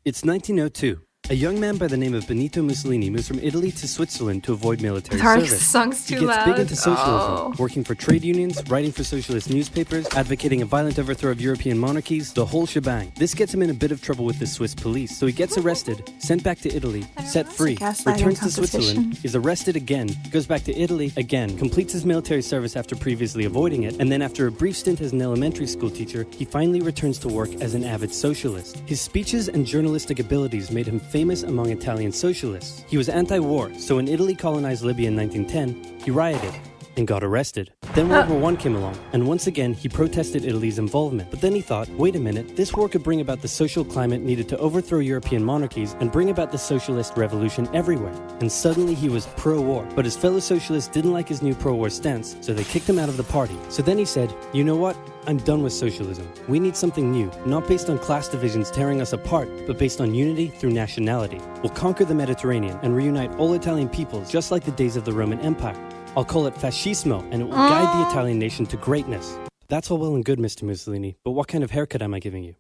Speaker 3: It's 1902. A young man by the name of Benito Mussolini moves from Italy to Switzerland to avoid military
Speaker 1: Sorry,
Speaker 3: service.
Speaker 1: the song's too
Speaker 3: He gets
Speaker 1: loud.
Speaker 3: big into socialism, working for trade unions, writing for socialist newspapers, advocating a violent overthrow of European monarchies, the whole shebang. This gets him in a bit of trouble with the Swiss police, so he gets arrested, sent back to Italy, set free, returns to Switzerland, is arrested again, goes back to Italy again, completes his military service after previously avoiding it, and then after a brief stint as an elementary school teacher, he finally returns to work as an avid socialist. His speeches and journalistic abilities made him famous among Italian socialists. He was anti-war, so when Italy colonized Libya in 1910, he rioted and got arrested. Then World War I came along, and once again he protested Italy's involvement. But then he thought, wait a minute, this war could bring about the social climate needed to overthrow European monarchies and bring about the socialist revolution everywhere. And suddenly he was pro-war. But his fellow socialists didn't like his new pro-war stance, so they kicked him out of the party. So then he said, you know what? I'm done with socialism. We need something new, not based on class divisions tearing us apart, but based on unity through nationality. We'll conquer the Mediterranean and reunite all Italian peoples just like the days of the Roman Empire. I'll call it fascismo, and it will guide the Italian nation to greatness. That's all well and good, Mr. Mussolini, but what kind of haircut am I giving you?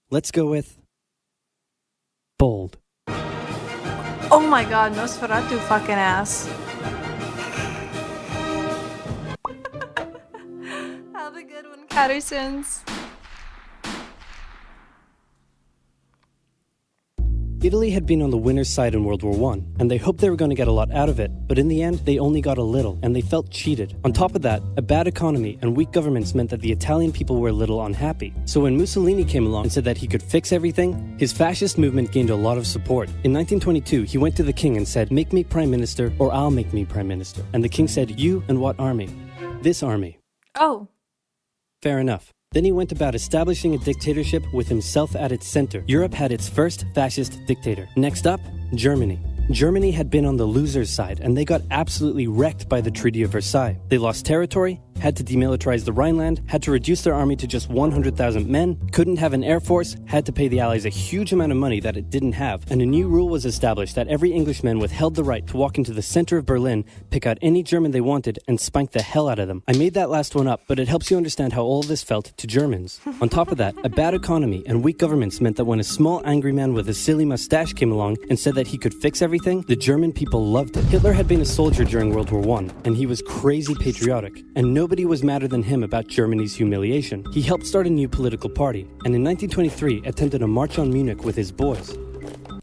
Speaker 3: Let's go with... bold.
Speaker 1: Oh my god, Nosferatu fucking ass. Have a good one, Cattersons.
Speaker 3: Italy had been on the winner's side in World War I, and they hoped they were going to get a lot out of it, but in the end, they only got a little, and they felt cheated. On top of that, a bad economy and weak governments meant that the Italian people were a little unhappy. So when Mussolini came along and said that he could fix everything, his fascist movement gained a lot of support. In 1922, he went to the king and said, make me prime minister, or I'll make me prime minister. And the king said, you and what army? This army.
Speaker 1: Oh.
Speaker 3: Fair enough. Then he went about establishing a dictatorship with himself at its center. Europe had its first fascist dictator. Next up, Germany. Germany had been on the loser's side, and they got absolutely wrecked by the Treaty of Versailles. They lost territory, had to demilitarize the Rhineland, had to reduce their army to just 100,000 men, couldn't have an air force, had to pay the Allies a huge amount of money that it didn't have, and a new rule was established that every Englishman withheld the right to walk into the center of Berlin, pick out any German they wanted, and spank the hell out of them. I made that last one up, but it helps you understand how all of this felt to Germans. On top of that, a bad economy and weak governments meant that when a small angry man with a silly mustache came along and said that he could fix everything, the German people loved it. Hitler had been a soldier during World War I, and he was crazy patriotic, and nobody was madder than him about Germany's humiliation. He helped start a new political party, and in 1923 attempted a march on Munich with his boys.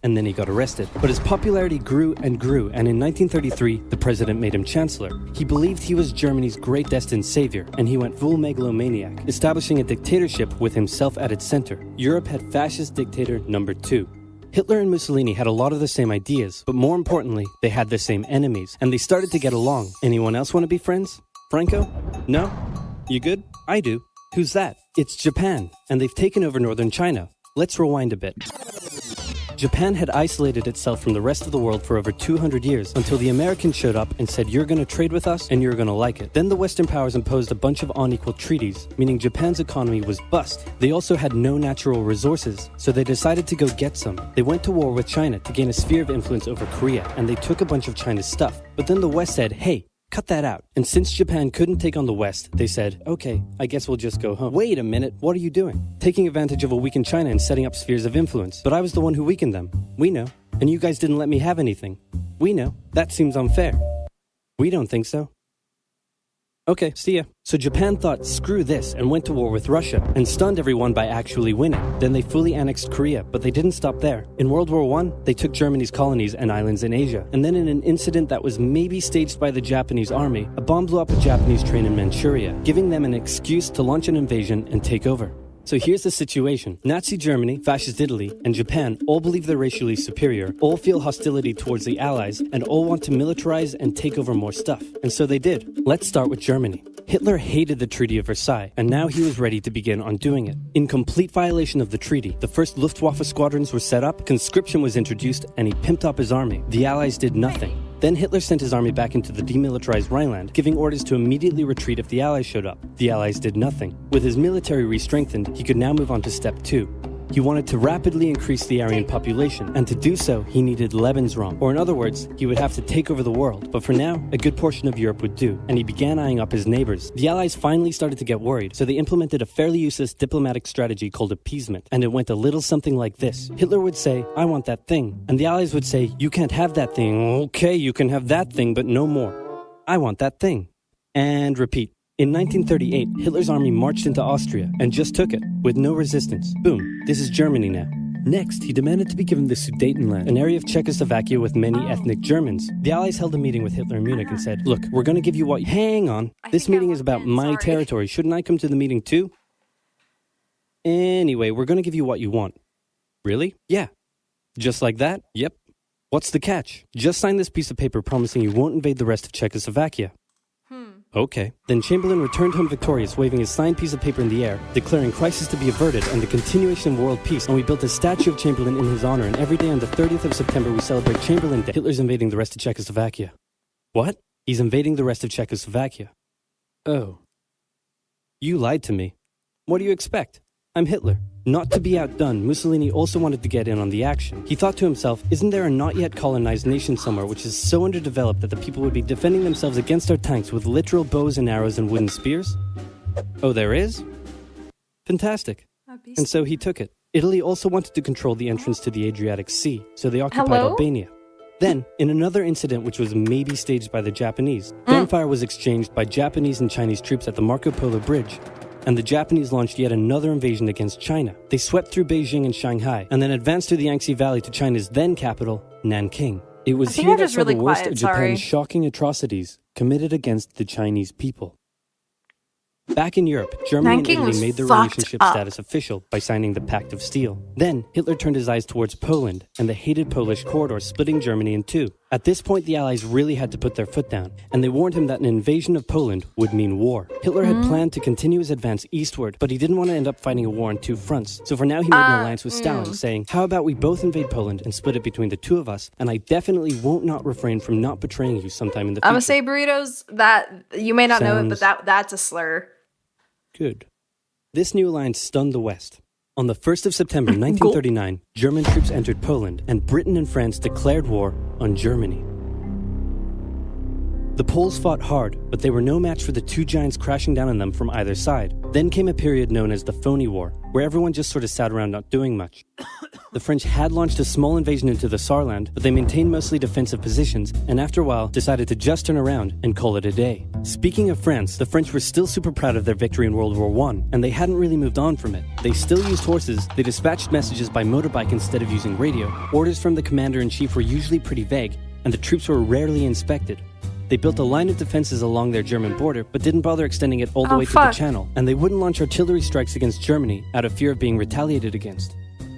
Speaker 3: And then he got arrested. But his popularity grew and grew, and in 1933, the president made him chancellor. He believed he was Germany's great destined savior, and he went full megalomaniac, establishing a dictatorship with himself at its center. Europe had fascist dictator number 2. Hitler and Mussolini had a lot of the same ideas, but more importantly, they had the same enemies, and they started to get along. Anyone else want to be friends? Franco? No? You good? I do. Who's that? It's Japan, and they've taken over northern China. Let's rewind a bit. Japan had isolated itself from the rest of the world for over 200 years until the Americans showed up and said, you're going to trade with us and you're going to like it. Then the Western powers imposed a bunch of unequal treaties, meaning Japan's economy was bust. They also had no natural resources, so they decided to go get some. They went to war with China to gain a sphere of influence over Korea, and they took a bunch of China's stuff. But then the West said, hey, cut that out. And since Japan couldn't take on the West, they said, okay, I guess we'll just go home. Wait a minute, what are you doing? Taking advantage of a weakened China and setting up spheres of influence. But I was the one who weakened them. We know. And you guys didn't let me have anything. We know. That seems unfair. We don't think so.
Speaker 4: Okay, see ya. So Japan thought, screw this, and went to war with Russia, and stunned everyone by actually winning. Then they fully annexed Korea, but they didn't stop there. In World War I, they took Germany's colonies and islands in Asia. And then in an incident that was maybe staged by the Japanese army, a bomb blew up a Japanese train in Manchuria, giving them an excuse to launch an invasion and take over. So here's the situation. Nazi Germany, Fascist Italy, and Japan all believe they're racially superior, all feel hostility towards the Allies, and all want to militarize and take over more stuff. And so they did. Let's start with Germany. Hitler hated the Treaty of Versailles, and now he was ready to begin undoing it. In complete violation of the treaty, the first Luftwaffe squadrons were set up, conscription was introduced, and he pimped up his army. The Allies did nothing. Then Hitler sent his army back into the demilitarized Rhineland, giving orders to immediately retreat if the Allies showed up. The Allies did nothing. With his military re-strengthened, he could now move on to step 2. He wanted to rapidly increase the Aryan population, and to do so, he needed Lebensraum. Or in other words, he would have to take over the world. But for now, a good portion of Europe would do, and he began eyeing up his neighbors. The Allies finally started to get worried, so they implemented a fairly useless diplomatic strategy called appeasement, and it went a little something like this. Hitler would say, I want that thing, and the Allies would say, you can't have that thing. Okay, you can have that thing, but no more. I want that thing. And repeat. In 1938, Hitler's army marched into Austria and just took it, with no resistance. Boom, this is Germany now. Next, he demanded to be given the Sudetenland, an area of Czechoslovakia with many ethnic Germans. The Allies held a meeting with Hitler in Munich and said, look, we're going to give you what... Hang on, this meeting is about my territory. Shouldn't I come to the meeting too? Anyway, we're going to give you what you want. Really? Yeah. Just like that? Yep. What's the catch? Just sign this piece of paper promising you won't invade the rest of Czechoslovakia. Okay. Then Chamberlain returned home victorious, waving his signed piece of paper in the air, declaring crisis to be averted and the continuation of world peace. And we built a statue of Chamberlain in his honor, and every day on the 30th of September we celebrate Chamberlain Day. Hitler's invading the rest of Czechoslovakia. What? He's invading the rest of Czechoslovakia. Oh. You lied to me. What do you expect? I'm Hitler. Not to be outdone, Mussolini also wanted to get in on the action. He thought to himself, isn't there a not yet colonized nation somewhere which is so underdeveloped that the people would be defending themselves against our tanks with literal bows and arrows and wooden spears? Oh, there is? Fantastic. And so he took it. Italy also wanted to control the entrance to the Adriatic Sea, so they occupied Albania. Then, in another incident which was maybe staged by the Japanese, gunfire was exchanged by Japanese and Chinese troops at the Marco Polo Bridge, and the Japanese launched yet another invasion against China. They swept through Beijing and Shanghai, and then advanced through the Yangtze Valley to China's then capital, Nanking. It was here that saw the worst of Japan's shocking atrocities committed against the Chinese people. Back in Europe, Germany and Italy made their relationship status official by signing the Pact of Steel. Then, Hitler turned his eyes towards Poland and the hated Polish corridor, splitting Germany in two. At this point, the Allies really had to put their foot down, and they warned him that an invasion of Poland would mean war. Hitler had planned to continue his advance eastward, but he didn't want to end up fighting a war on two fronts. So for now, he made an alliance with Stalin, saying, how about we both invade Poland and split it between the two of us, and I definitely won't not refrain from not betraying you sometime in the future.
Speaker 1: I'm gonna say burritos, that you may not know it, but that's a slur.
Speaker 4: Good. This new alliance stunned the West. On the 1st of September 1939, German troops entered Poland, and Britain and France declared war on Germany. The Poles fought hard, but they were no match for the two giants crashing down on them from either side. Then came a period known as the Phony War, where everyone just sort of sat around not doing much. The French had launched a small invasion into the Saarland, but they maintained mostly defensive positions, and after a while decided to just turn around and call it a day. Speaking of France, the French were still super proud of their victory in World War I, and they hadn't really moved on from it. They still used horses, they dispatched messages by motorbike instead of using radio, orders from the commander-in-chief were usually pretty vague, and the troops were rarely inspected. They built a line of defenses along their German border, but didn't bother extending it all the way to the Channel, and they wouldn't launch artillery strikes against Germany out of fear of being retaliated against.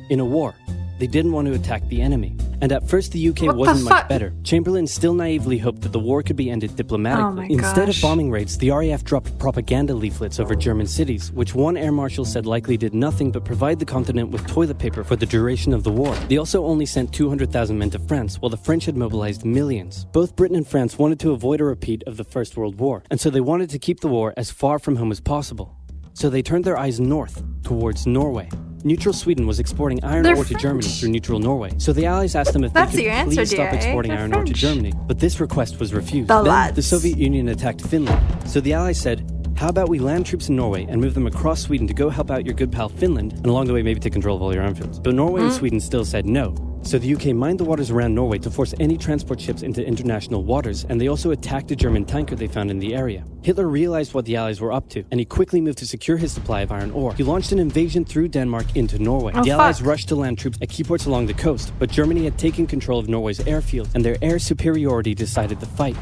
Speaker 4: In a war, they didn't want to attack the enemy. And at first the UK wasn't much better. Chamberlain still naively hoped that the war could be ended diplomatically. Instead of bombing raids, the RAF dropped propaganda leaflets over German cities, which one air marshal said likely did nothing but provide the continent with toilet paper for the duration of the war. They also only sent 200,000 men to France, while the French had mobilized millions. Both Britain and France wanted to avoid a repeat of the First World War, and so they wanted to keep the war as far from home as possible. So they turned their eyes north, towards Norway. Neutral Sweden was exporting iron ore to Germany through neutral Norway. So the Allies asked them if they could please stop exporting iron ore to Germany. But this request was refused. Then the Soviet Union attacked Finland. So the Allies said, how about we land troops in Norway and move them across Sweden to go help out your good pal Finland, and along the way maybe take control of all your armfields. But Norway and Sweden still said no. So the UK mined the waters around Norway to force any transport ships into international waters, and they also attacked a German tanker they found in the area. Hitler realized what the Allies were up to, and he quickly moved to secure his supply of iron ore. He launched an invasion through Denmark into Norway. The Allies rushed to land troops at key ports along the coast, but Germany had taken control of Norway's airfield, and their air superiority decided the fight.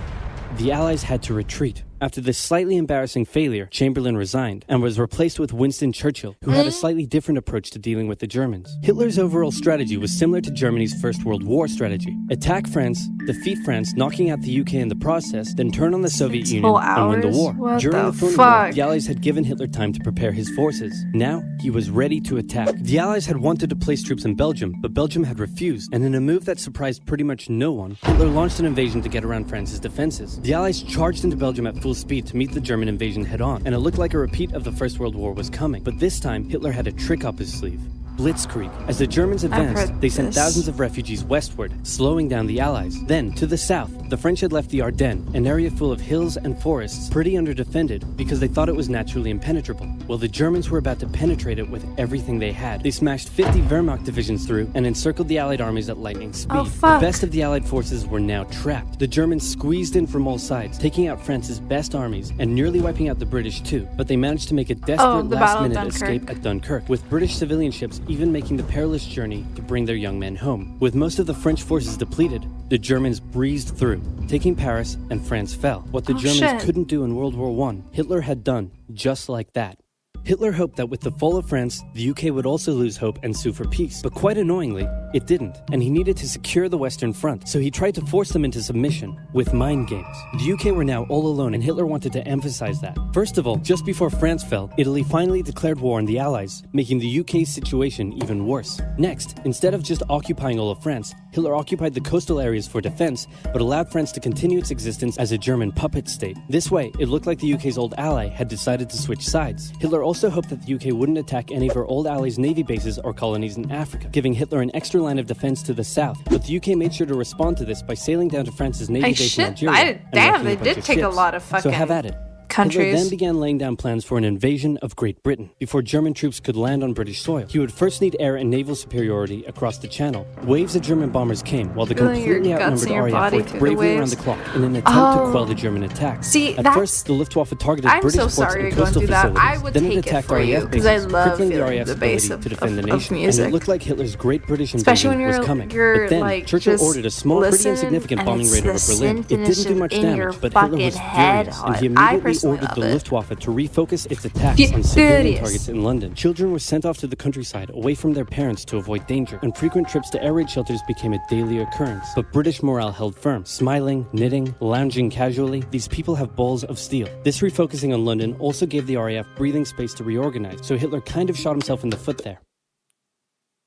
Speaker 4: The Allies had to retreat. After this slightly embarrassing failure, Chamberlain resigned and was replaced with Winston Churchill, who had a slightly different approach to dealing with the Germans. Hitler's overall strategy was similar to Germany's First World War strategy. Attack France, defeat France, knocking out the UK in the process, then turn on the Soviet Union and win the war. During the Phone War, the Allies had given Hitler time to prepare his forces. Now, he was ready to attack. The Allies had wanted to place troops in Belgium, but Belgium had refused, and in a move that surprised pretty much no one, Hitler launched an invasion to get around France's defenses. The Allies charged into Belgium at full speed to meet the German invasion head-on, and it looked like a repeat of the First World War was coming. But this time, Hitler had a trick up his sleeve. Blitzkrieg. As the Germans advanced, they sent thousands of refugees westward, slowing down the Allies. Then, to the south, the French had left the Ardennes, an area full of hills and forests, pretty underdefended because they thought it was naturally impenetrable. Well, the Germans were about to penetrate it with everything they had. They smashed 50 Wehrmacht divisions through and encircled the Allied armies at lightning speed. The best of the Allied forces were now trapped. The Germans squeezed in from all sides, taking out France's best armies and nearly wiping out the British too. But they managed to make a desperate last-minute escape at Dunkirk, with British civilian ships even making the perilous journey to bring their young men home. With most of the French forces depleted, the Germans breezed through, taking Paris, and France fell. What the Germans couldn't do in World War I, Hitler had done just like that. Hitler hoped that with the fall of France, the UK would also lose hope and sue for peace. But quite annoyingly, it didn't, and he needed to secure the Western Front, so he tried to force them into submission with mind games. The UK were now all alone, and Hitler wanted to emphasize that. First of all, just before France fell, Italy finally declared war on the Allies, making the UK's situation even worse. Next, instead of just occupying all of France, Hitler occupied the coastal areas for defense, but allowed France to continue its existence as a German puppet state. This way, it looked like the UK's old ally had decided to switch sides. Hitler also hoped that the UK wouldn't attack any of her old allies' navy bases or colonies in Africa, giving Hitler an extra line of defense to the south. But the UK made sure to respond to this by sailing down to France's navy base in Algeria.
Speaker 1: They did take a lot of fucking
Speaker 4: so have at it.
Speaker 1: countries.
Speaker 4: Hitler then began laying down plans for an invasion of Great Britain. Before German troops could land on British soil, he would first need air and naval superiority across the Channel. Waves of German bombers came, while the completely outnumbered RAF worked bravely around the clock in an attempt to quell the German attack. At first, the Luftwaffe targeted British ports and coastal facilities. Then it attacked RAF bases, crippling the RAF's ability to defend the nation. And it looked like Hitler's Great British invasion was coming. But then, Churchill ordered a small, pretty insignificant bombing raid over Berlin. It didn't do much damage, but Hitler was furious, and he immediately ordered the Luftwaffe to refocus its attacks on civilian targets in London. Children were sent off to the countryside away from their parents to avoid danger, and frequent trips to air raid shelters became a daily occurrence. But British morale held firm. Smiling, knitting, lounging casually, these people have balls of steel. This refocusing on London also gave the RAF breathing space to reorganize, so Hitler kind of shot himself in the foot there.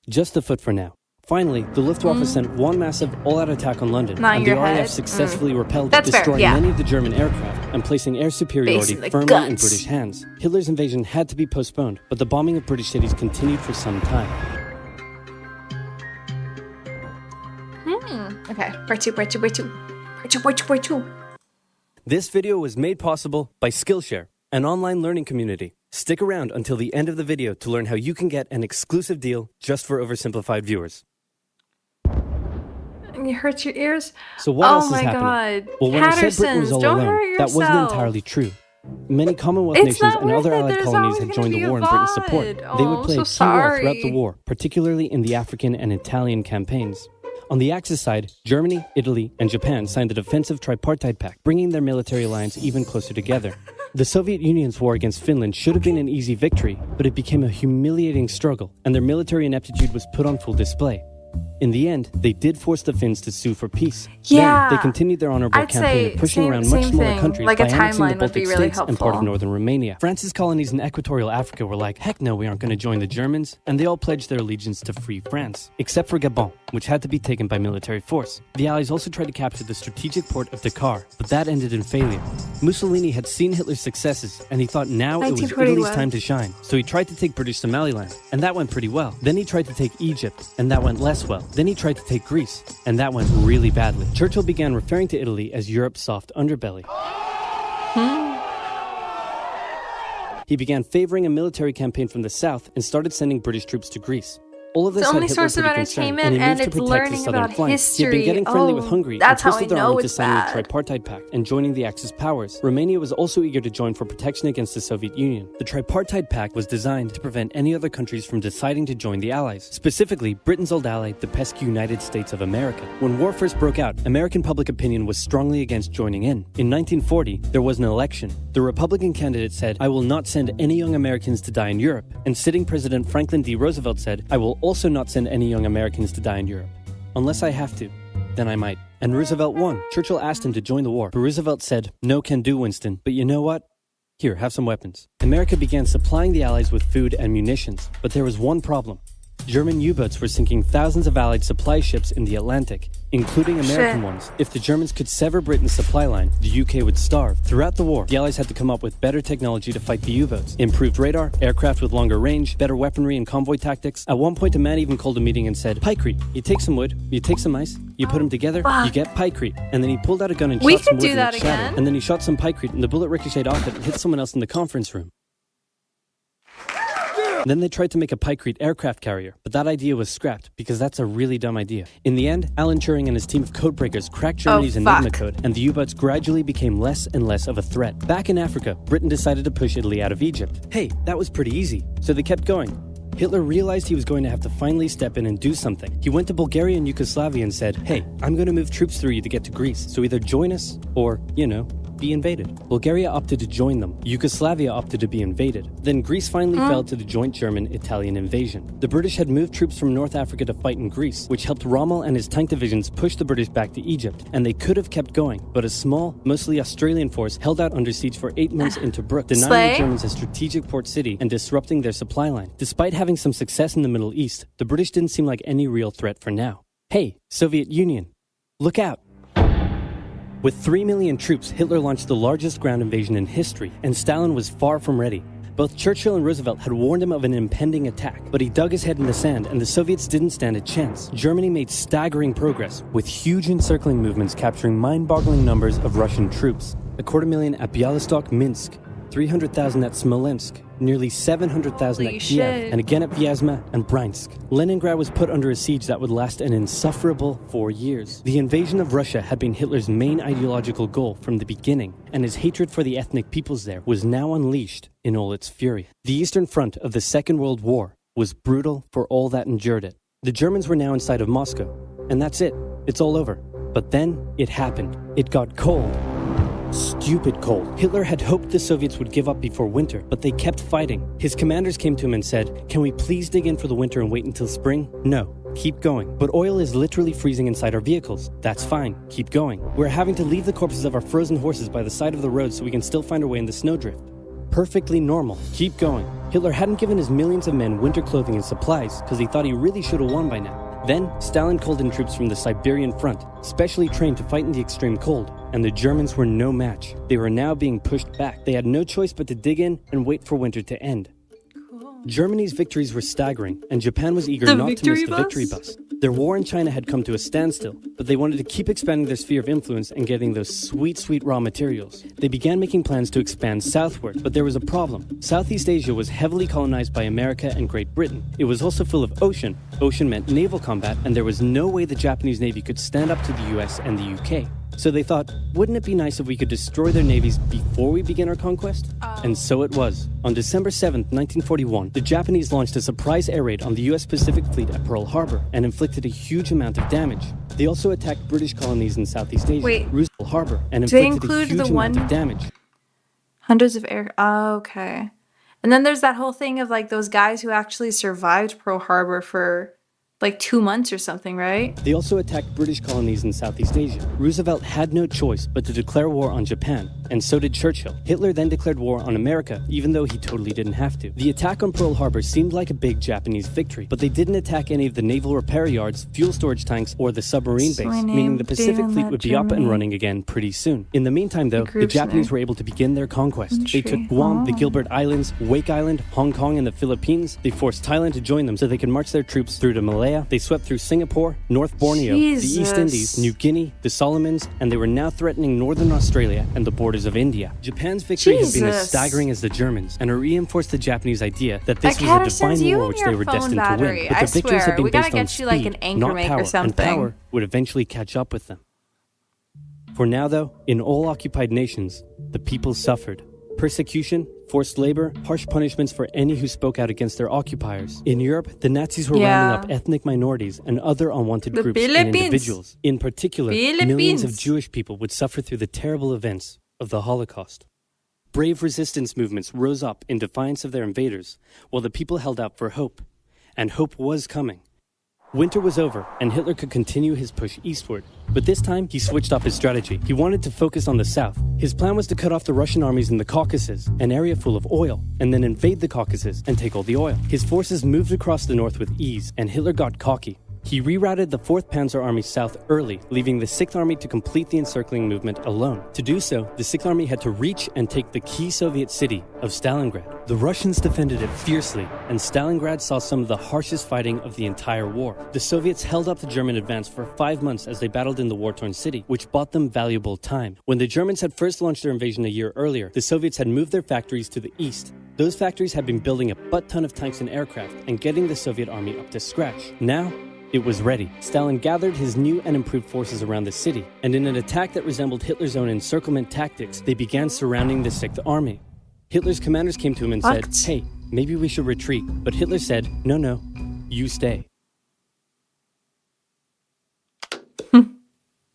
Speaker 4: Just the foot for now. Finally, the Luftwaffe sent one massive all-out attack on London, and the RAF successfully repelled it, destroying many of the German aircraft and placing air superiority firmly in British hands. Hitler's invasion had to be postponed, but the bombing of British cities continued for some time.
Speaker 1: Okay, part two.
Speaker 4: This video was made possible by Skillshare, an online learning community. Stick around until the end of the video to learn how you can get an exclusive deal just for oversimplified viewers.
Speaker 1: You hurt your ears?
Speaker 4: So what else is happening?
Speaker 1: God.
Speaker 4: Well, when I said Britain was all alone, that wasn't entirely true. Many Commonwealth nations and other allied colonies had joined the war in Britain's support. They would play a key role throughout the war, particularly in the African and Italian campaigns. On the Axis side, Germany, Italy, and Japan signed the Defensive Tripartite Pact, bringing their military alliance even closer together. The Soviet Union's war against Finland should have been an easy victory, but it became a humiliating struggle, and their military ineptitude was put on full display. In the end, they did force the Finns to sue for peace. Then, they continued their honorable campaign of pushing around much smaller countries by annexing the Baltic states and part of northern Romania. France's colonies in equatorial Africa were like, heck no, we aren't going to join the Germans, and they all pledged their allegiance to free France, except for Gabon, which had to be taken by military force. The Allies also tried to capture the strategic port of Dakar, but that ended in failure. Mussolini had seen Hitler's successes, and he thought now it was Italy's time to shine. So he tried to take British Somaliland, and that went pretty well. Then he tried to take Egypt, and that went less well. Then he tried to take Greece, and that went really badly. Churchill began referring to Italy as Europe's soft underbelly. He began favoring a military campaign from the south and started sending British troops to Greece. All of this
Speaker 1: It's the
Speaker 4: had
Speaker 1: only
Speaker 4: Hitler
Speaker 1: source of
Speaker 4: pretty concerned,
Speaker 1: entertainment,
Speaker 4: and he
Speaker 1: and
Speaker 4: moved to
Speaker 1: it's
Speaker 4: protect
Speaker 1: learning
Speaker 4: his southern
Speaker 1: about
Speaker 4: flank. He had been getting
Speaker 1: history.
Speaker 4: friendly with
Speaker 1: Oh,
Speaker 4: Hungary and
Speaker 1: that's how I
Speaker 4: twisted their
Speaker 1: know
Speaker 4: arm into
Speaker 1: it's
Speaker 4: signing
Speaker 1: bad.
Speaker 4: the Tripartite Pact and joining the Axis powers. Romania was also eager to join for protection against the Soviet Union. The Tripartite Pact was designed to prevent any other countries from deciding to join the Allies, specifically Britain's old ally, the pesky United States of America. When war first broke out, American public opinion was strongly against joining in. In 1940, there was an election. The Republican candidate said, "I will not send any young Americans to die in Europe," and sitting President Franklin D. Roosevelt said, "I will also not send any young Americans to die in Europe. Unless I have to, then I might." And Roosevelt won. Churchill asked him to join the war, but Roosevelt said, "No can do, Winston, but you know what? Here, have some weapons." America began supplying the Allies with food and munitions, but there was one problem. German U-boats were sinking thousands of Allied supply ships in the Atlantic, including American ones. If the Germans could sever Britain's supply line, the UK would starve. Throughout the war, the Allies had to come up with better technology to fight the U-boats. Improved radar, aircraft with longer range, better weaponry and convoy tactics. At one point, a man even called a meeting and said, "Pykrete, you take some wood, you take some ice, you put them together, you get pykrete." And then he pulled out a gun and
Speaker 1: We
Speaker 4: shot some
Speaker 1: could
Speaker 4: wood
Speaker 1: do
Speaker 4: and
Speaker 1: that
Speaker 4: it shattered.
Speaker 1: again.
Speaker 4: And then he shot some pykrete and the bullet ricocheted off it and hit someone else in the conference room. Then they tried to make a Pykrete aircraft carrier, but that idea was scrapped because that's a really dumb idea. In the end, Alan Turing and his team of codebreakers cracked Germany's Enigma code, and the U-boats gradually became less and less of a threat. Back in Africa, Britain decided to push Italy out of Egypt. Hey, that was pretty easy, so they kept going. Hitler realized he was going to have to finally step in and do something. He went to Bulgaria and Yugoslavia and said, "Hey, I'm going to move troops through you to get to Greece, so either join us or, be invaded." Bulgaria opted to join them. Yugoslavia opted to be invaded. Then Greece finally fell to the joint German-Italian invasion. The British had moved troops from North Africa to fight in Greece, which helped Rommel and his tank divisions push the British back to Egypt. And they could have kept going, but a small, mostly Australian force held out under siege for 8 months in Tobruk, denying the Germans a strategic port city and disrupting their supply line. Despite having some success in the Middle East, the British didn't seem like any real threat for now. Hey, Soviet Union, look out. With 3 million troops, Hitler launched the largest ground invasion in history, and Stalin was far from ready. Both Churchill and Roosevelt had warned him of an impending attack, but he dug his head in the sand, and the Soviets didn't stand a chance. Germany made staggering progress, with huge encircling movements capturing mind-boggling numbers of Russian troops. 250,000 at Bialystok, Minsk, 300,000 at Smolensk, nearly 700,000 at
Speaker 1: Holy
Speaker 4: Kiev,
Speaker 1: shit.
Speaker 4: and again at Vyazma and Bryansk. Leningrad was put under a siege that would last an insufferable 4 years. The invasion of Russia had been Hitler's main ideological goal from the beginning, and his hatred for the ethnic peoples there was now unleashed in all its fury. The Eastern Front of the Second World War was brutal for all that endured it. The Germans were now inside of Moscow, and that's it. It's all over. But then it happened. It got cold. Stupid cold. Hitler had hoped the Soviets would give up before winter, but they kept fighting. His commanders came to him and said, "Can we please dig in for the winter and wait until spring?" "No, keep going." "But oil is literally freezing inside our vehicles." "That's fine, keep going." "We're having to leave the corpses of our frozen horses by the side of the road so we can still find our way in the snowdrift." "Perfectly normal, keep going." Hitler hadn't given his millions of men winter clothing and supplies because he thought he really should have won by now. Then, Stalin called in troops from the Siberian front, specially trained to fight in the extreme cold, and the Germans were no match. They were now being pushed back. They had no choice but to dig in and wait for winter to end. Germany's victories were staggering, and Japan was eager not to miss the victory bus. Their war in China had come to a standstill, but they wanted to keep expanding their sphere of influence and getting those sweet, sweet raw materials. They began making plans to expand southward, but there was a problem. Southeast Asia was heavily colonized by America and Great Britain. It was also full of ocean. Ocean meant naval combat, and there was no way the Japanese Navy could stand up to the US and the UK. So they thought, wouldn't it be nice if we could destroy their navies before we begin our conquest? And so it was. On December 7th, 1941, the Japanese launched a surprise air raid on the US Pacific Fleet at Pearl Harbor and inflicted a huge amount of damage. They also attacked British colonies in Southeast Asia, Roosevelt Harbor, and inflicted a huge amount of damage.
Speaker 1: Hundreds of air. Oh, okay. And then there's that whole thing of like those guys who actually survived Pearl Harbor for like 2 months or something, right?
Speaker 4: They also attacked British colonies in Southeast Asia. Roosevelt had no choice but to declare war on Japan, and so did Churchill. Hitler then declared war on America, even though he totally didn't have to. The attack on Pearl Harbor seemed like a big Japanese victory, but they didn't attack any of the naval repair yards, fuel storage tanks, or the submarine base, meaning the Pacific Fleet would be up and running again pretty soon. In the meantime, though, the Japanese were able to begin their conquest. They took Guam, the Gilbert Islands, Wake Island, Hong Kong, and the Philippines. They forced Thailand to join them so they could march their troops through to Malaya Malaya, they swept through Singapore, North Borneo, the East Indies, New Guinea, the Solomons, and they were now threatening northern Australia and the borders of India. Japan's victory had been as staggering as the Germans, and it reinforced the Japanese idea that this was a divine war which they were destined to win. But their victories had been based on speed, not power, and power would eventually catch up with them. For now, though, in all occupied nations, the people suffered. Persecution, forced labor, harsh punishments for any who spoke out against their occupiers. In Europe, the Nazis were rounding up ethnic minorities and other unwanted groups and individuals. In particular, millions of Jewish people would suffer through the terrible events of the Holocaust. Brave resistance movements rose up in defiance of their invaders, while the people held out for hope. And hope was coming. Winter was over, and Hitler could continue his push eastward. But this time, he switched up his strategy. He wanted to focus on the south. His plan was to cut off the Russian armies in the Caucasus, an area full of oil, and then invade the Caucasus and take all the oil. His forces moved across the north with ease, and Hitler got cocky. He rerouted the 4th Panzer Army south early, leaving the 6th Army to complete the encircling movement alone. To do so, the 6th Army had to reach and take the key Soviet city of Stalingrad. The Russians defended it fiercely, and Stalingrad saw some of the harshest fighting of the entire war. The Soviets held up the German advance for 5 months as they battled in the war-torn city, which bought them valuable time. When the Germans had first launched their invasion a year earlier, the Soviets had moved their factories to the east. Those factories had been building a butt-ton of tanks and aircraft and getting the Soviet army up to scratch. Now, it was ready. Stalin gathered his new and improved forces around the city, and in an attack that resembled Hitler's own encirclement tactics, they began surrounding the 6th Army. Hitler's commanders came to him and said, "Hey, maybe we should retreat." But Hitler said, "No, you stay."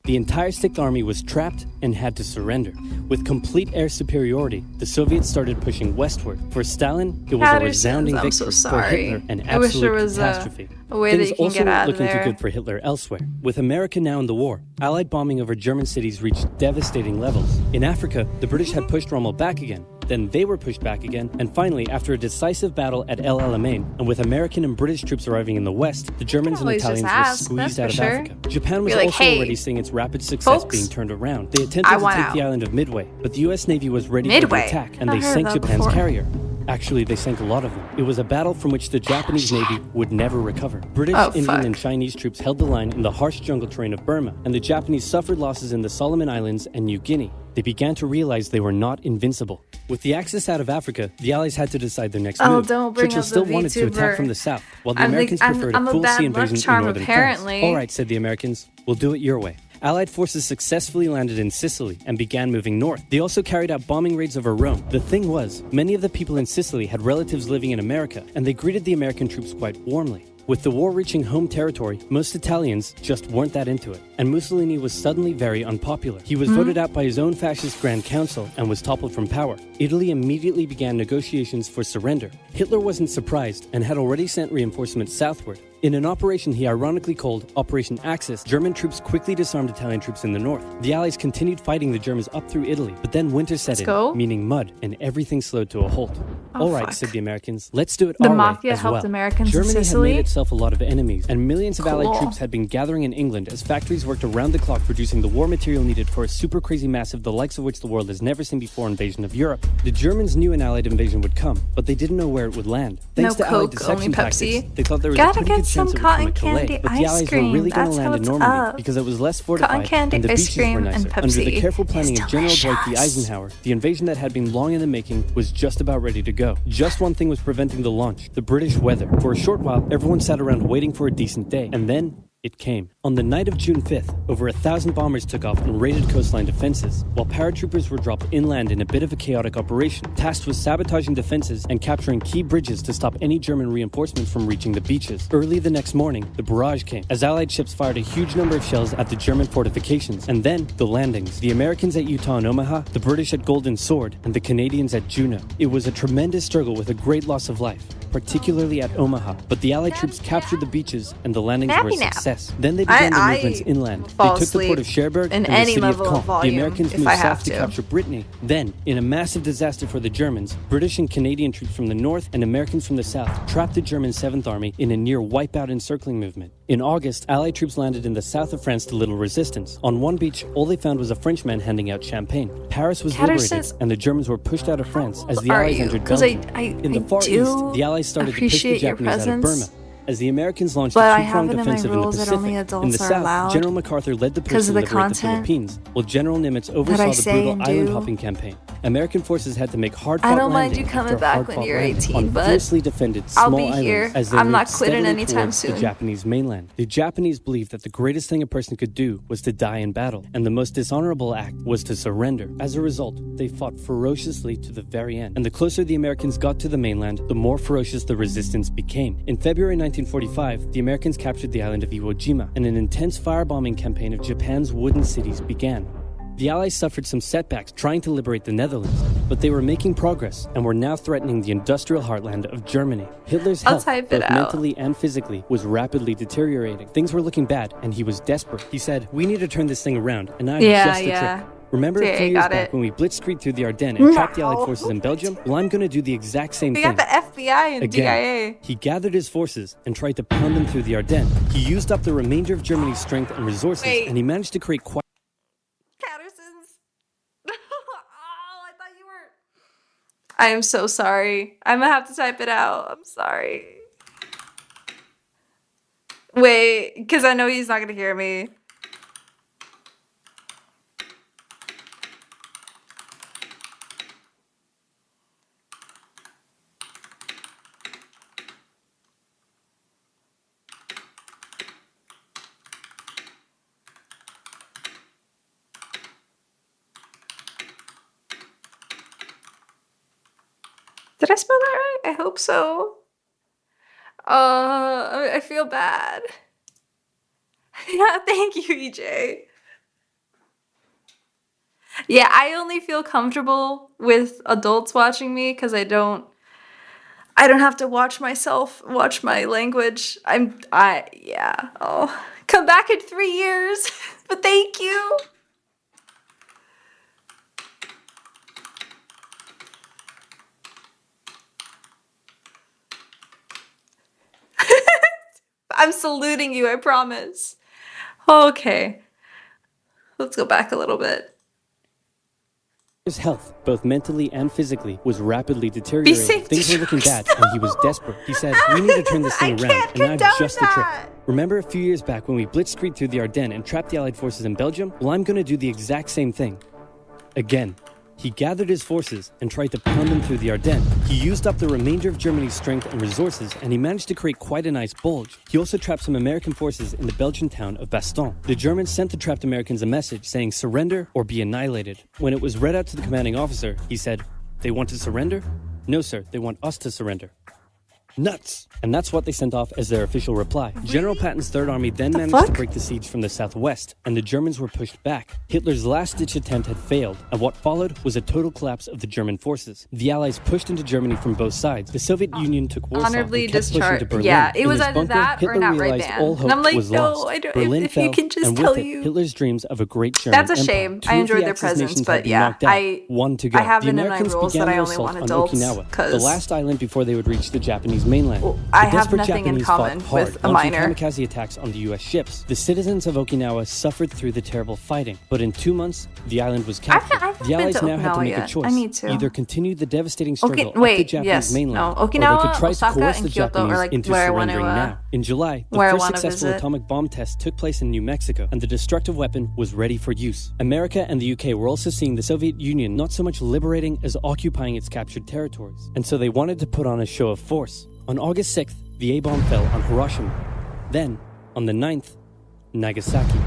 Speaker 4: The entire 6th Army was trapped and had to surrender. With complete air superiority, the Soviets started pushing westward. For Stalin, it was a resounding victory. For Hitler, an absolute catastrophe.
Speaker 1: A way that
Speaker 4: Things
Speaker 1: you can
Speaker 4: also
Speaker 1: get out
Speaker 4: weren't
Speaker 1: of
Speaker 4: looking
Speaker 1: there.
Speaker 4: too good for Hitler elsewhere. With America now in the war, Allied bombing over German cities reached devastating levels. In Africa, the British had pushed Rommel back again. Then they were pushed back again, and finally, after a decisive battle at El Alamein, and with American and British troops arriving in the west, the Germans and
Speaker 1: always just
Speaker 4: Italians
Speaker 1: ask,
Speaker 4: were
Speaker 1: that's
Speaker 4: squeezed out of
Speaker 1: for sure.
Speaker 4: Africa. Japan was
Speaker 1: Be like,
Speaker 4: also
Speaker 1: "Hey,
Speaker 4: already seeing its rapid success
Speaker 1: folks,
Speaker 4: being turned around. They attempted
Speaker 1: I
Speaker 4: to
Speaker 1: want
Speaker 4: take
Speaker 1: out."
Speaker 4: the island of Midway, but the US Navy was ready for
Speaker 1: Midway?
Speaker 4: the attack, and
Speaker 1: I've
Speaker 4: they
Speaker 1: heard
Speaker 4: sank
Speaker 1: of that
Speaker 4: Japan's
Speaker 1: before.
Speaker 4: carrier. Actually, they sank a lot of them. It was a battle from which the Japanese Navy would never recover. British, Indian,
Speaker 1: fuck.
Speaker 4: and Chinese troops held the line in the harsh jungle terrain of Burma, and the Japanese suffered losses in the Solomon Islands and New Guinea. They began to realize they were not invincible. With the Axis out of Africa, the Allies had to decide their next move.
Speaker 1: Don't bring
Speaker 4: Churchill
Speaker 1: up the
Speaker 4: still wanted to attack
Speaker 1: Vtuber.
Speaker 4: from the south, while the
Speaker 1: I'm
Speaker 4: Americans preferred
Speaker 1: I'm
Speaker 4: a
Speaker 1: a
Speaker 4: full
Speaker 1: bad
Speaker 4: sea
Speaker 1: luck
Speaker 4: invasion
Speaker 1: charm,
Speaker 4: in northern
Speaker 1: apparently.
Speaker 4: France. All right, said the Americans, we'll do it your way. Allied forces successfully landed in Sicily and began moving north. They also carried out bombing raids over Rome. The thing was, many of the people in Sicily had relatives living in America, and they greeted the American troops quite warmly. With the war reaching home territory, most Italians just weren't that into it, and Mussolini was suddenly very unpopular. He was voted out by his own fascist Grand Council and was toppled from power. Italy immediately began negotiations for surrender. Hitler wasn't surprised and had already sent reinforcements southward. In an operation he ironically called Operation Axis, German troops quickly disarmed Italian troops in the north. The Allies continued fighting the Germans up through Italy, but then winter set in, meaning mud, and everything slowed to a halt. All right, said the Americans, let's do it our way as well.
Speaker 1: The mafia helped Americans in
Speaker 4: Germany
Speaker 1: Sicily?
Speaker 4: had made itself a lot of enemies, and millions of Allied troops had been gathering in England as factories worked around the clock producing the war material needed for a super crazy massive, the likes of which the world has never seen before, invasion of Europe. The Germans knew an Allied invasion would come, but they didn't know where it would land. Thanks to Allied deception tactics, they thought there was a pretty good chance it would come at Calais, but the Allies were really going to land in Normandy because it was less fortified and the beaches were nicer. Under the careful planning of General Dwight D. Eisenhower, the invasion that had been long in the making was just about ready to go. Just one thing was preventing the launch: the British weather. For a short while, everyone sat around waiting for a decent day, and then it came. On the night of June 5th, over 1,000 bombers took off and raided coastline defenses, while paratroopers were dropped inland in a bit of a chaotic operation, tasked with sabotaging defenses and capturing key bridges to stop any German reinforcements from reaching the beaches. Early the next morning, the barrage came, as Allied ships fired a huge number of shells at the German fortifications, and then the landings. The Americans at Utah and Omaha, the British at Golden Sword, and the Canadians at Juneau. It was a tremendous struggle with a great loss of life, particularly at Omaha, but the Allied troops captured the beaches and the landings were a success. Then they began the movements inland. They took the port of Cherbourg and the city of Caen. The Americans moved south to capture Brittany. Then, in a massive disaster for the Germans, British and Canadian troops from the north and Americans from the south trapped the German 7th Army in a near wipeout encircling movement. In August, Allied troops landed in the south of France to little resistance. On one beach, all they found was a Frenchman handing out champagne. Paris was liberated, and the Germans were pushed out of France as the Allies entered Belgium. In the Far East, the Allies started to push the Japanese out of Burma. as the Americans launched
Speaker 1: But
Speaker 4: a
Speaker 1: I have
Speaker 4: two-pronged
Speaker 1: it in my
Speaker 4: offensive in the
Speaker 1: rules that
Speaker 4: Pacific.
Speaker 1: only
Speaker 4: In
Speaker 1: adults
Speaker 4: the
Speaker 1: are
Speaker 4: South,
Speaker 1: allowed
Speaker 4: General MacArthur led the push
Speaker 1: because
Speaker 4: to
Speaker 1: of the
Speaker 4: liberate the
Speaker 1: content
Speaker 4: Philippines, while General Nimitz
Speaker 1: that
Speaker 4: oversaw
Speaker 1: I
Speaker 4: the
Speaker 1: say
Speaker 4: brutal
Speaker 1: and
Speaker 4: island
Speaker 1: do.
Speaker 4: hopping campaign. American forces had to make hard-fought
Speaker 1: I don't mind
Speaker 4: landing
Speaker 1: you coming
Speaker 4: after
Speaker 1: back
Speaker 4: hard-fought
Speaker 1: when you're
Speaker 4: landing
Speaker 1: 18,
Speaker 4: on
Speaker 1: but
Speaker 4: fiercely defended
Speaker 1: I'll
Speaker 4: small
Speaker 1: be
Speaker 4: islands
Speaker 1: here.
Speaker 4: as they
Speaker 1: I'm
Speaker 4: moved
Speaker 1: not quitting
Speaker 4: steadily
Speaker 1: anytime
Speaker 4: towards the
Speaker 1: soon.
Speaker 4: Japanese mainland. The Japanese believed that the greatest thing a person could do was to die in battle, and the most dishonorable act was to surrender. As a result, they fought ferociously to the very end, and the closer the Americans got to the mainland, the more ferocious the resistance became. In February 1945, the Americans captured the island of Iwo Jima, and an intense firebombing campaign of Japan's wooden cities began. The Allies suffered some setbacks trying to liberate the Netherlands, but they were making progress and were now threatening the industrial heartland of Germany. Hitler's health,
Speaker 1: type it
Speaker 4: both
Speaker 1: out.
Speaker 4: mentally and physically, was rapidly deteriorating. Things were looking bad, and he was desperate. He said, "We need to turn this thing around, and I have just the trick." Remember a few years back when we blitzkrieged through the Ardennes and trapped the Allied forces in Belgium? Well, I'm going to do the exact same
Speaker 1: We
Speaker 4: thing.
Speaker 1: got the FBI and
Speaker 4: Again,
Speaker 1: DIA.
Speaker 4: he gathered his forces and tried to pound them through the Ardennes. He used up the remainder of Germany's strength and resources, and he managed to create quite
Speaker 1: Patterson's. Oh, I thought you were. I am so sorry. I'm gonna have to type it out. I'm sorry. Wait, because I know he's not gonna hear me. Did I spell that right? I hope so. I feel bad. Yeah, thank you, EJ. Yeah, I only feel comfortable with adults watching me because I don't have to watch myself, watch my language. Yeah. Oh, come back in 3 years. But thank you. I'm saluting you, I promise. Okay. Let's go back a little bit.
Speaker 4: His health, both mentally and physically, was rapidly deteriorating.
Speaker 1: safe,
Speaker 4: Things were looking bad, and he was desperate. He said, "We need to turn this thing
Speaker 1: I
Speaker 4: around,
Speaker 1: can't
Speaker 4: and I have
Speaker 1: condone
Speaker 4: just the trick."
Speaker 1: that.
Speaker 4: Remember a few years back when we blitzkrieged through the Ardennes and trapped the Allied forces in Belgium? Well, I'm going to do the exact same thing. Again. He gathered his forces and tried to pound them through the Ardennes. He used up the remainder of Germany's strength and resources, and he managed to create quite a nice bulge. He also trapped some American forces in the Belgian town of Bastogne. The Germans sent the trapped Americans a message saying surrender or be annihilated. When it was read out to the commanding officer, he said, "They want to surrender? No, sir, they want us to surrender." Nuts! And that's what they sent off as their official reply. General Patton's Third Army then managed to break the siege from the southwest, and the Germans were pushed back. Hitler's last-ditch attempt had failed, and what followed was a total collapse of the German forces. The Allies pushed into Germany from both sides. The Soviet Union took Warsaw
Speaker 1: Honorably
Speaker 4: and kept pushing to
Speaker 1: discharged.
Speaker 4: Berlin.
Speaker 1: Yeah, it
Speaker 4: In
Speaker 1: was
Speaker 4: his
Speaker 1: either
Speaker 4: bunker,
Speaker 1: that or
Speaker 4: Hitler
Speaker 1: not right
Speaker 4: realized
Speaker 1: band.
Speaker 4: all hope
Speaker 1: And I'm like,
Speaker 4: was
Speaker 1: no,
Speaker 4: lost.
Speaker 1: I don't.
Speaker 4: Berlin
Speaker 1: If you
Speaker 4: fell,
Speaker 1: can just
Speaker 4: and
Speaker 1: tell
Speaker 4: with it,
Speaker 1: you.
Speaker 4: Hitler's dreams of a great German
Speaker 1: That's a
Speaker 4: empire.
Speaker 1: shame.
Speaker 4: Two
Speaker 1: I
Speaker 4: of
Speaker 1: enjoyed
Speaker 4: the
Speaker 1: their
Speaker 4: Axis
Speaker 1: presence,
Speaker 4: nations
Speaker 1: but
Speaker 4: had been
Speaker 1: yeah,
Speaker 4: knocked out. One to go.
Speaker 1: I have
Speaker 4: The
Speaker 1: it in my
Speaker 4: Americans
Speaker 1: rules
Speaker 4: began
Speaker 1: that I
Speaker 4: their
Speaker 1: only
Speaker 4: assault
Speaker 1: want
Speaker 4: on
Speaker 1: adults,
Speaker 4: Okinawa, the
Speaker 1: 'cause-
Speaker 4: last island before they would reach the Japanese mainland.
Speaker 1: Well, I
Speaker 4: The
Speaker 1: have
Speaker 4: desperate
Speaker 1: nothing in
Speaker 4: Japanese
Speaker 1: common
Speaker 4: fought hard,
Speaker 1: with a
Speaker 4: launching
Speaker 1: minor.
Speaker 4: kamikaze attacks on the U.S. ships. The citizens of Okinawa suffered through the terrible fighting, but in 2 months, the island was captured.
Speaker 1: I haven't
Speaker 4: The
Speaker 1: been
Speaker 4: Allies
Speaker 1: to
Speaker 4: now had to
Speaker 1: Okinawa
Speaker 4: make a
Speaker 1: yet.
Speaker 4: choice:
Speaker 1: I need to.
Speaker 4: either continue the devastating struggle up the
Speaker 1: Wait,
Speaker 4: Japanese
Speaker 1: yes,
Speaker 4: mainland,
Speaker 1: no.
Speaker 4: or they
Speaker 1: Okinawa,
Speaker 4: could try
Speaker 1: Osaka,
Speaker 4: to coerce
Speaker 1: and
Speaker 4: the
Speaker 1: Kyoto are
Speaker 4: Japanese
Speaker 1: like
Speaker 4: into
Speaker 1: where I want
Speaker 4: surrendering
Speaker 1: to.
Speaker 4: now. In July, the
Speaker 1: Where I
Speaker 4: first
Speaker 1: wanna
Speaker 4: successful
Speaker 1: visit.
Speaker 4: atomic bomb test took place in New Mexico, and the destructive weapon was ready for use. America and the UK were also seeing the Soviet Union not so much liberating as occupying its captured territories, and so they wanted to put on a show of force. On August 6th, the A-bomb fell on Hiroshima. Then, on the 9th, Nagasaki.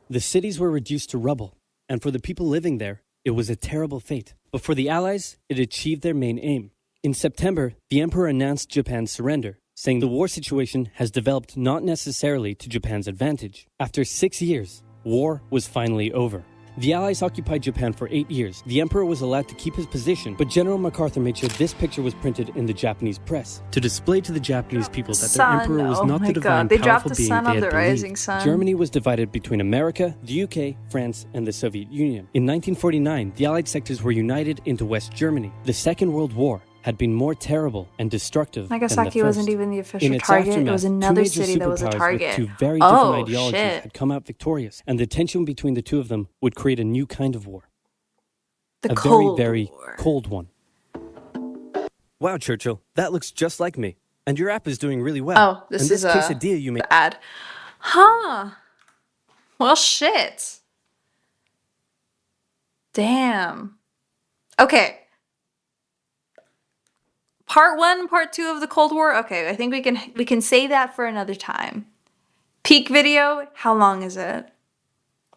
Speaker 4: The cities were reduced to rubble, and for the people living there, it was a terrible fate. But for the Allies, it achieved their main aim. In September, the Emperor announced Japan's surrender, saying the war situation has developed not necessarily to Japan's advantage. After 6 years, war was finally over. The Allies occupied Japan for 8 years. The Emperor was allowed to keep his position, but General MacArthur made sure this picture was printed in the Japanese press to display to the Japanese people that their
Speaker 1: Sun.
Speaker 4: emperor was
Speaker 1: Oh
Speaker 4: not
Speaker 1: my
Speaker 4: the divine
Speaker 1: God. They dropped
Speaker 4: powerful
Speaker 1: the
Speaker 4: being
Speaker 1: sun
Speaker 4: they
Speaker 1: on
Speaker 4: had
Speaker 1: the
Speaker 4: believed.
Speaker 1: rising sun.
Speaker 4: Germany was divided between America, the UK, France, and the Soviet Union. In 1949, the Allied sectors were united into West Germany. The Second World War had been more terrible and destructive than the
Speaker 1: Nagasaki
Speaker 4: first.
Speaker 1: wasn't even the official
Speaker 4: In its
Speaker 1: target.
Speaker 4: aftermath,
Speaker 1: It was
Speaker 4: two
Speaker 1: another
Speaker 4: major
Speaker 1: city that was a
Speaker 4: superpowers
Speaker 1: target.
Speaker 4: with two very different
Speaker 1: Oh,
Speaker 4: ideologies
Speaker 1: shit.
Speaker 4: had come out victorious, and the tension between the two of them would create a new kind of war.
Speaker 1: The
Speaker 4: A
Speaker 1: Cold
Speaker 4: very, very
Speaker 1: War.
Speaker 4: cold one. Wow, Churchill, that looks just like me. And your app is doing really well.
Speaker 1: Oh, this
Speaker 4: and
Speaker 1: is
Speaker 4: quesadilla you made.
Speaker 1: the ad. Huh. Well, shit. Damn. Okay. Part 1, part 2 of the Cold War. Okay, I think we can say that for another time. Peak video, how long is it?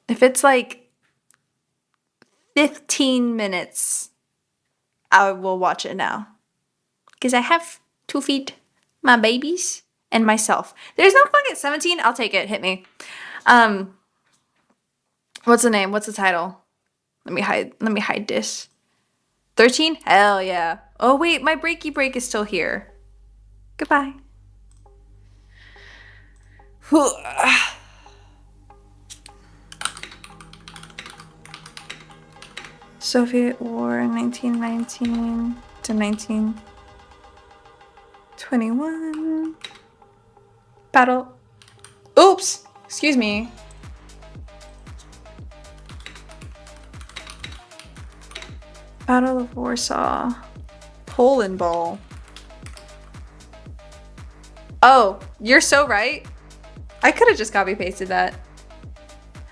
Speaker 1: If it's like 15 minutes, I will watch it now. Because I have 2 feet, my babies, and myself. There's no fucking 17. I'll take it. Hit me. What's the name? What's the title? Let me hide this. 13? Hell yeah. Oh wait, my breaky break is still here. Goodbye. Soviet War 1919 to 1921. Battle. Oops! Excuse me. Battle of Warsaw. Poland Ball. Oh, you're so right. I could have just copy pasted that.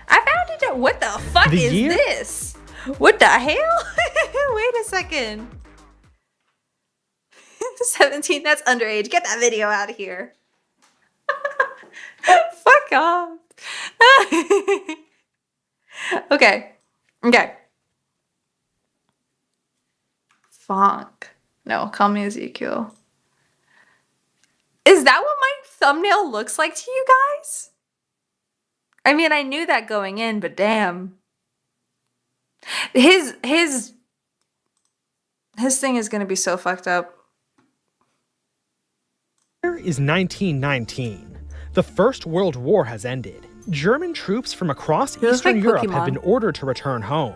Speaker 1: I found it. What the fuck is this? What the hell? Wait a second. 17, that's underage. Get that video out of here. Fuck off. Okay. Funk. No, call me Ezekiel. Is that what my thumbnail looks like to you guys? I mean, I knew that going in, but damn. His thing is gonna be so fucked up.
Speaker 5: Here is 1919. The First World War has ended. German troops from across Eastern Europe have been ordered to return home.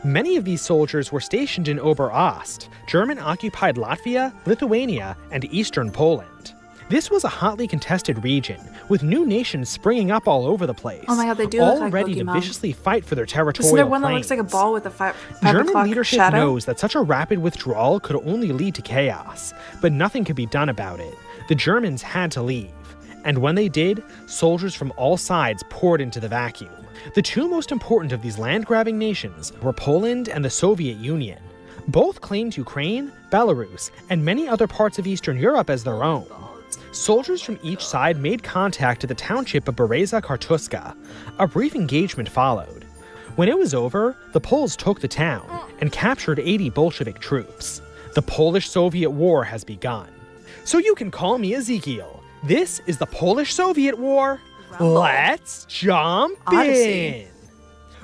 Speaker 5: Many of these soldiers were stationed in Ober-Ost, German-occupied Latvia, Lithuania, and eastern Poland. This was a hotly contested region, with new nations springing up all over the place.
Speaker 1: Oh my god, they do look
Speaker 5: all
Speaker 1: like
Speaker 5: ready
Speaker 1: Pokemon.
Speaker 5: to viciously fight for their territorial
Speaker 1: Isn't there one that
Speaker 5: claims.
Speaker 1: looks like a ball with a 5
Speaker 5: German
Speaker 1: o'clock
Speaker 5: leadership
Speaker 1: shadow?
Speaker 5: knows that such a rapid withdrawal could only lead to chaos, but nothing could be done about it. The Germans had to leave. And when they did, soldiers from all sides poured into the vacuum. The two most important of these land-grabbing nations were Poland and the Soviet Union. Both claimed Ukraine, Belarus, and many other parts of Eastern Europe as their own. Soldiers from each side made contact at the township of Bereza Kartuska. A brief engagement followed. When it was over, the Poles took the town and captured 80 Bolshevik troops. The Polish-Soviet War has begun. So you can call me Ezekiel. This is the Polish-Soviet War. Let's jump in.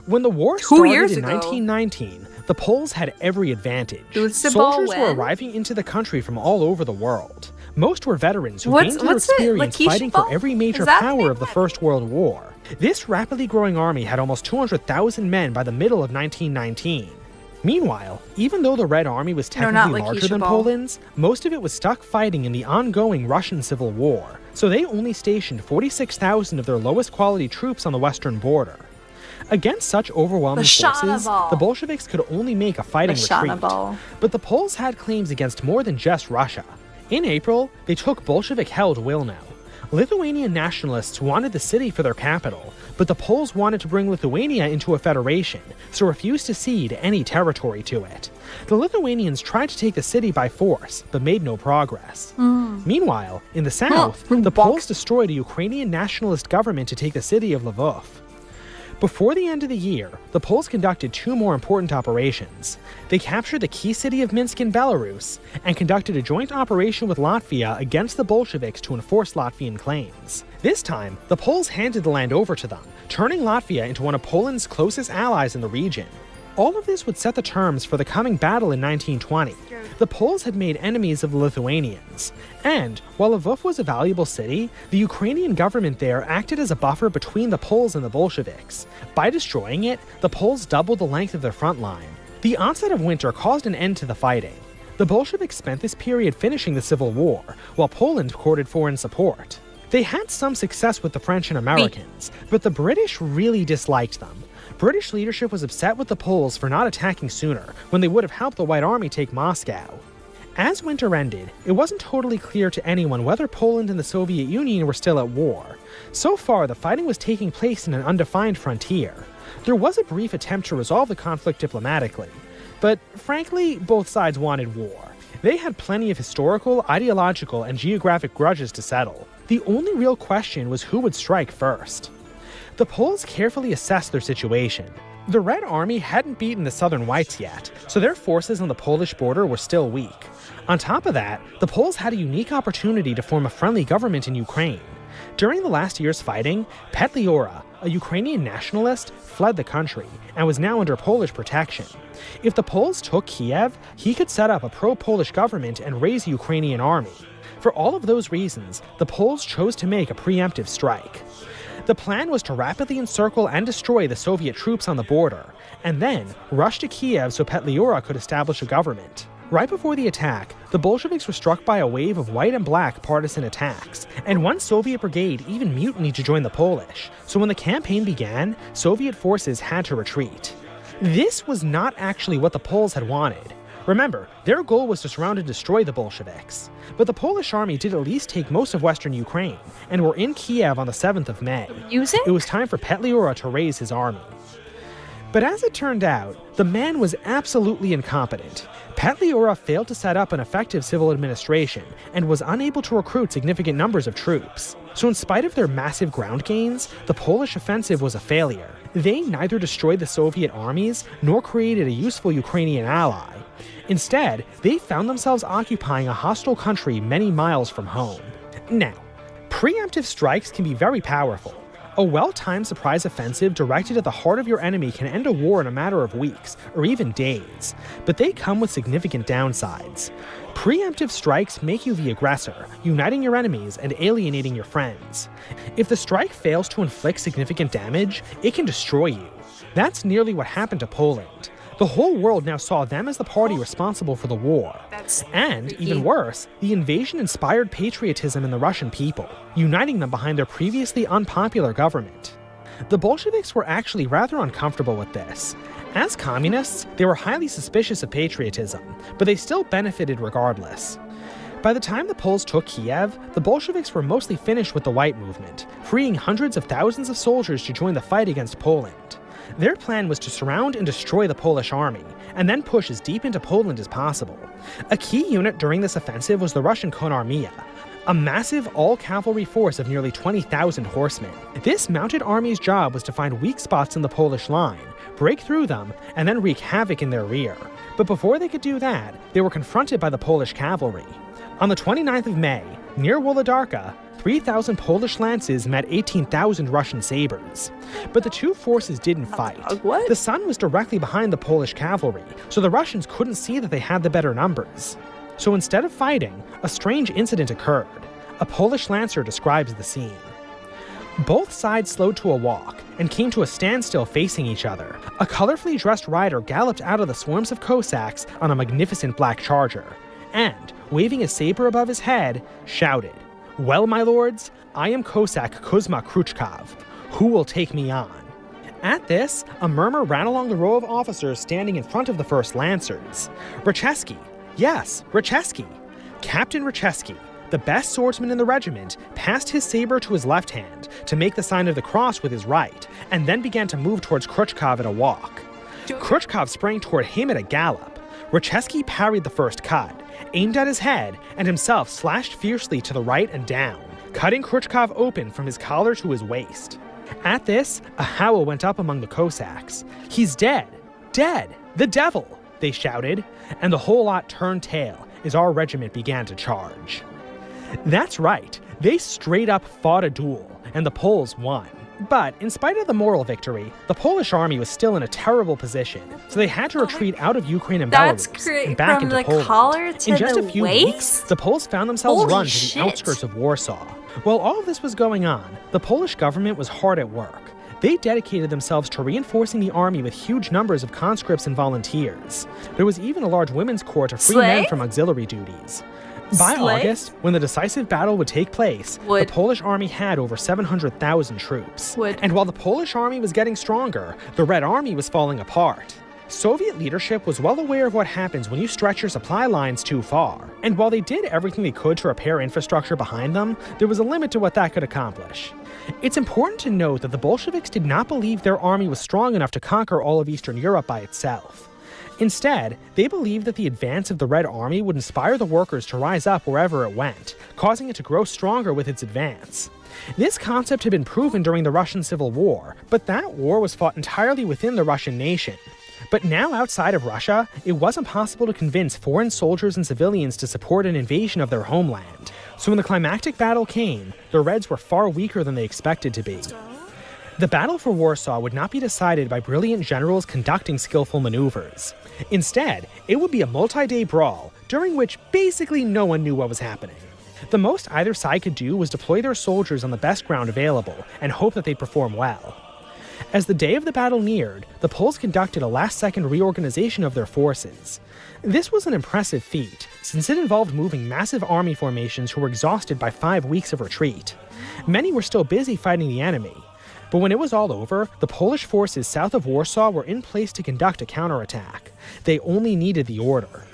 Speaker 5: When the war started in 1919, the Poles had every advantage. Soldiers were arriving into the country from all over the world. Most were veterans who gained their experience fighting for every major power of the First World War. This rapidly growing army had almost 200,000 men by the middle of 1919. Meanwhile, even though the Red Army was technically larger than Poland's, most of it was stuck fighting in the ongoing Russian Civil War, so they only stationed 46,000 of their lowest quality troops on the western border. Against such overwhelming forces, the Bolsheviks could only make a fighting retreat. But the Poles had claims against more than just Russia. In April, they took Bolshevik-held Wilno. Lithuanian nationalists wanted the city for their capital, but the Poles wanted to bring Lithuania into a federation, so refused to cede any territory to it. The Lithuanians tried to take the city by force, but made no progress. Meanwhile, in the south, the Poles destroyed a Ukrainian nationalist government to take the city of Lvov. Before the end of the year, the Poles conducted two more important operations. They captured the key city of Minsk in Belarus, and conducted a joint operation with Latvia against the Bolsheviks to enforce Latvian claims. This time, the Poles handed the land over to them, turning Latvia into one of Poland's closest allies in the region. All of this would set the terms for the coming battle in 1920. The Poles had made enemies of the Lithuanians, and while Lvov was a valuable city, the Ukrainian government there acted as a buffer between the Poles and the Bolsheviks. By destroying it, the Poles doubled the length of their front line. The onset of winter caused an end to the fighting. The Bolsheviks spent this period finishing the Civil War, while Poland courted foreign support. They had some success with the French and Americans, but the British really disliked them. British leadership was upset with the Poles for not attacking sooner, when they would have helped the White Army take Moscow. As winter ended, it wasn't totally clear to anyone whether Poland and the Soviet Union were still at war. So far, the fighting was taking place in an undefined frontier. There was a brief attempt to resolve the conflict diplomatically, but frankly, both sides wanted war. They had plenty of historical, ideological, and geographic grudges to settle. The only real question was who would strike first. The Poles carefully assessed their situation. The Red Army hadn't beaten the Southern Whites yet, so their forces on the Polish border were still weak. On top of that, the Poles had a unique opportunity to form a friendly government in Ukraine. During the last year's fighting, Petliura, a Ukrainian nationalist, fled the country and was now under Polish protection. If the Poles took Kiev, he could set up a pro-Polish government and raise a Ukrainian army. For all of those reasons, the Poles chose to make a preemptive strike. The plan was to rapidly encircle and destroy the Soviet troops on the border, and then rush to Kiev so Petliura could establish a government. Right before the attack, the Bolsheviks were struck by a wave of white and black partisan attacks, and one Soviet brigade even mutinied to join the Polish, so when the campaign began, Soviet forces had to retreat. This was not actually what the Poles had wanted. Remember, their goal was to surround and destroy the Bolsheviks. But the Polish army did at least take most of western Ukraine, and were in Kiev on the 7th of May.
Speaker 1: Music?
Speaker 5: It was time for Petliura to raise his army. But as it turned out, the man was absolutely incompetent. Petliura failed to set up an effective civil administration and was unable to recruit significant numbers of troops. So in spite of their massive ground gains, the Polish offensive was a failure. They neither destroyed the Soviet armies nor created a useful Ukrainian ally. Instead, they found themselves occupying a hostile country many miles from home. Now, preemptive strikes can be very powerful. A well-timed surprise offensive directed at the heart of your enemy can end a war in a matter of weeks, or even days, but they come with significant downsides. Preemptive strikes make you the aggressor, uniting your enemies and alienating your friends. If the strike fails to inflict significant damage, it can destroy you. That's nearly what happened to Poland. The whole world now saw them as the party responsible for the war. And, even worse, the invasion inspired patriotism in the Russian people, uniting them behind their previously unpopular government. The Bolsheviks were actually rather uncomfortable with this. As communists, they were highly suspicious of patriotism, but they still benefited regardless. By the time the Poles took Kiev, the Bolsheviks were mostly finished with the White Movement, freeing hundreds of thousands of soldiers to join the fight against Poland. Their plan was to surround and destroy the Polish army, and then push as deep into Poland as possible. A key unit during this offensive was the Russian Konarmia, a massive all-cavalry force of nearly 20,000 horsemen. This mounted army's job was to find weak spots in the Polish line, break through them, and then wreak havoc in their rear. But before they could do that, they were confronted by the Polish cavalry. On the 29th of May, near Wolodarka, 3,000 Polish lances met 18,000 Russian sabers. But the two forces didn't fight.
Speaker 1: What?
Speaker 5: The sun was directly behind the Polish cavalry, so the Russians couldn't see that they had the better numbers. So instead of fighting, a strange incident occurred. A Polish lancer describes the scene. Both sides slowed to a walk and came to a standstill facing each other. A colorfully dressed rider galloped out of the swarms of Cossacks on a magnificent black charger, and, waving a saber above his head, shouted, "Well, my lords, I am Cossack Kuzma Khrushchev. Who will take me on?" At this, a murmur ran along the row of officers standing in front of the first lancers. Racheski. Yes, Racheski. Captain Racheski, the best swordsman in the regiment, passed his saber to his left hand to make the sign of the cross with his right, and then began to move towards Khrushchev at a walk. Khrushchev sprang toward him at a gallop. Racheski parried the first cut, aimed at his head, and himself slashed fiercely to the right and down, cutting Khrushchev open from his collar to his waist. At this, a howl went up among the Cossacks. "He's dead! Dead! The devil!" they shouted, and the whole lot turned tail as our regiment began to charge. That's right, they straight up fought a duel, and the Poles won. But in spite of the moral victory, the Polish army was still in a terrible position, so they had to retreat out of Ukraine and
Speaker 1: That's
Speaker 5: Belarus and back
Speaker 1: from
Speaker 5: into
Speaker 1: the
Speaker 5: Poland.
Speaker 1: collar to
Speaker 5: In just
Speaker 1: the
Speaker 5: a few
Speaker 1: waist?
Speaker 5: weeks, the Poles found themselves
Speaker 1: Holy
Speaker 5: run to
Speaker 1: shit.
Speaker 5: the outskirts of Warsaw. While all of this was going on, the Polish government was hard at work. They dedicated themselves to reinforcing the army with huge numbers of conscripts and volunteers. There was even a large women's corps to free men
Speaker 1: Slay?
Speaker 5: from auxiliary duties. By
Speaker 1: Slay?
Speaker 5: August, when the decisive battle would take place,
Speaker 1: Would.
Speaker 5: the Polish army had over 700,000 troops.
Speaker 1: Would.
Speaker 5: And while the Polish army was getting stronger, the Red Army was falling apart. Soviet leadership was well aware of what happens when you stretch your supply lines too far, and while they did everything they could to repair infrastructure behind them, there was a limit to what that could accomplish. It's important to note that the Bolsheviks did not believe their army was strong enough to conquer all of Eastern Europe by itself. Instead, they believed that the advance of the Red Army would inspire the workers to rise up wherever it went, causing it to grow stronger with its advance. This concept had been proven during the Russian Civil War, but that war was fought entirely within the Russian nation. But now outside of Russia, it wasn't possible to convince foreign soldiers and civilians to support an invasion of their homeland. So when the climactic battle came, the Reds were far weaker than they expected to be. The battle for Warsaw would not be decided by brilliant generals conducting skillful maneuvers. Instead, it would be a multi-day brawl, during which basically no one knew what was happening. The most either side could do was deploy their soldiers on the best ground available and hope that they'd perform well. As the day of the battle neared, the Poles conducted a last-second reorganization of their forces. This was an impressive feat, since it involved moving massive army formations who were exhausted by 5 weeks of retreat. Many were still busy fighting the enemy. But when it was all over, the Polish forces south of Warsaw were in place to conduct a counterattack. They only needed the order.